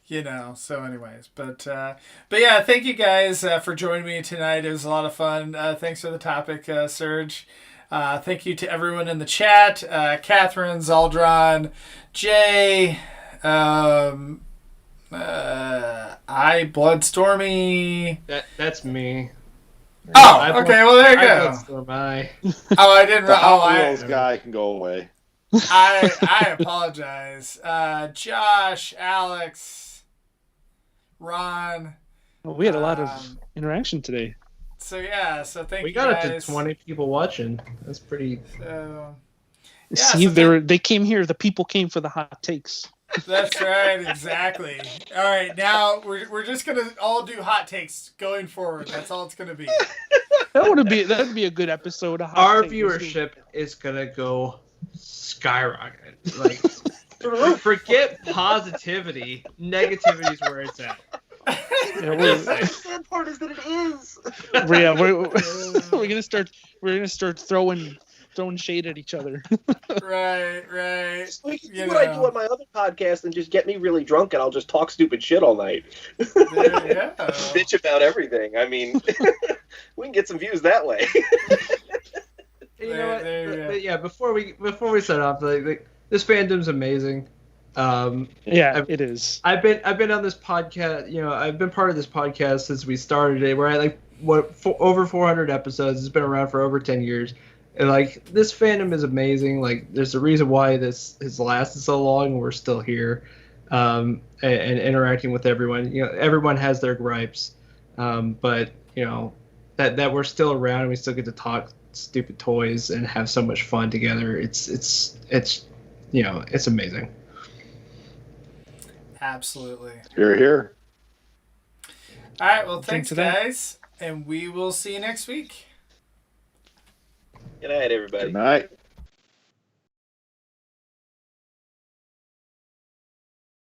[SPEAKER 2] you know, so anyways, but yeah, thank you guys for joining me tonight. It was a lot of fun. Thanks for the topic, Serge. Thank you to everyone in the chat, Catherine, Zaldron, Jay, Bloodstormy.
[SPEAKER 6] That's me.
[SPEAKER 2] Oh, okay, well there you go.
[SPEAKER 6] Bloodstorm.
[SPEAKER 2] Oh, I didn't.
[SPEAKER 5] The Hot Wheels guy can go away.
[SPEAKER 2] I apologize. Josh, Alex, Ron.
[SPEAKER 3] Well, we had a lot of interaction today.
[SPEAKER 2] So yeah, thank you.
[SPEAKER 6] We got
[SPEAKER 2] guys.
[SPEAKER 6] up to 20 people watching. That's pretty.
[SPEAKER 3] See, they came here. The people came for the hot takes.
[SPEAKER 2] That's right, exactly. All right, now we're just gonna all do hot takes going forward. That's all it's gonna be.
[SPEAKER 3] That'd be a good episode. Of
[SPEAKER 6] Our viewership is gonna go skyrocket. Like, forget positivity. Negativity is where it's at.
[SPEAKER 3] Yeah,
[SPEAKER 4] the sad part is that it is.
[SPEAKER 3] We're gonna start throwing shade at each other.
[SPEAKER 2] Right.
[SPEAKER 4] So you can do what I do on my other podcast and just get me really drunk and I'll just talk stupid shit all night.
[SPEAKER 2] Yeah.
[SPEAKER 4] Bitch about everything. I mean, we can get some views that way.
[SPEAKER 6] You know what? But yeah, before we set off, like this fandom's amazing.
[SPEAKER 3] It is.
[SPEAKER 6] I've been on this podcast. You know, I've been part of this podcast since we started it. We're at over 400 episodes. It's been around for over 10 years. And like this fandom is amazing. Like there's a reason why this has lasted so long and we're still here, and interacting with everyone. You know, everyone has their gripes, but you know that we're still around and we still get to talk stupid toys and have so much fun together. It's you know, it's amazing.
[SPEAKER 2] Absolutely.
[SPEAKER 5] Here.
[SPEAKER 2] All right. Well, thanks, guys, and we will see you next week.
[SPEAKER 4] Good night, everybody.
[SPEAKER 5] Good night.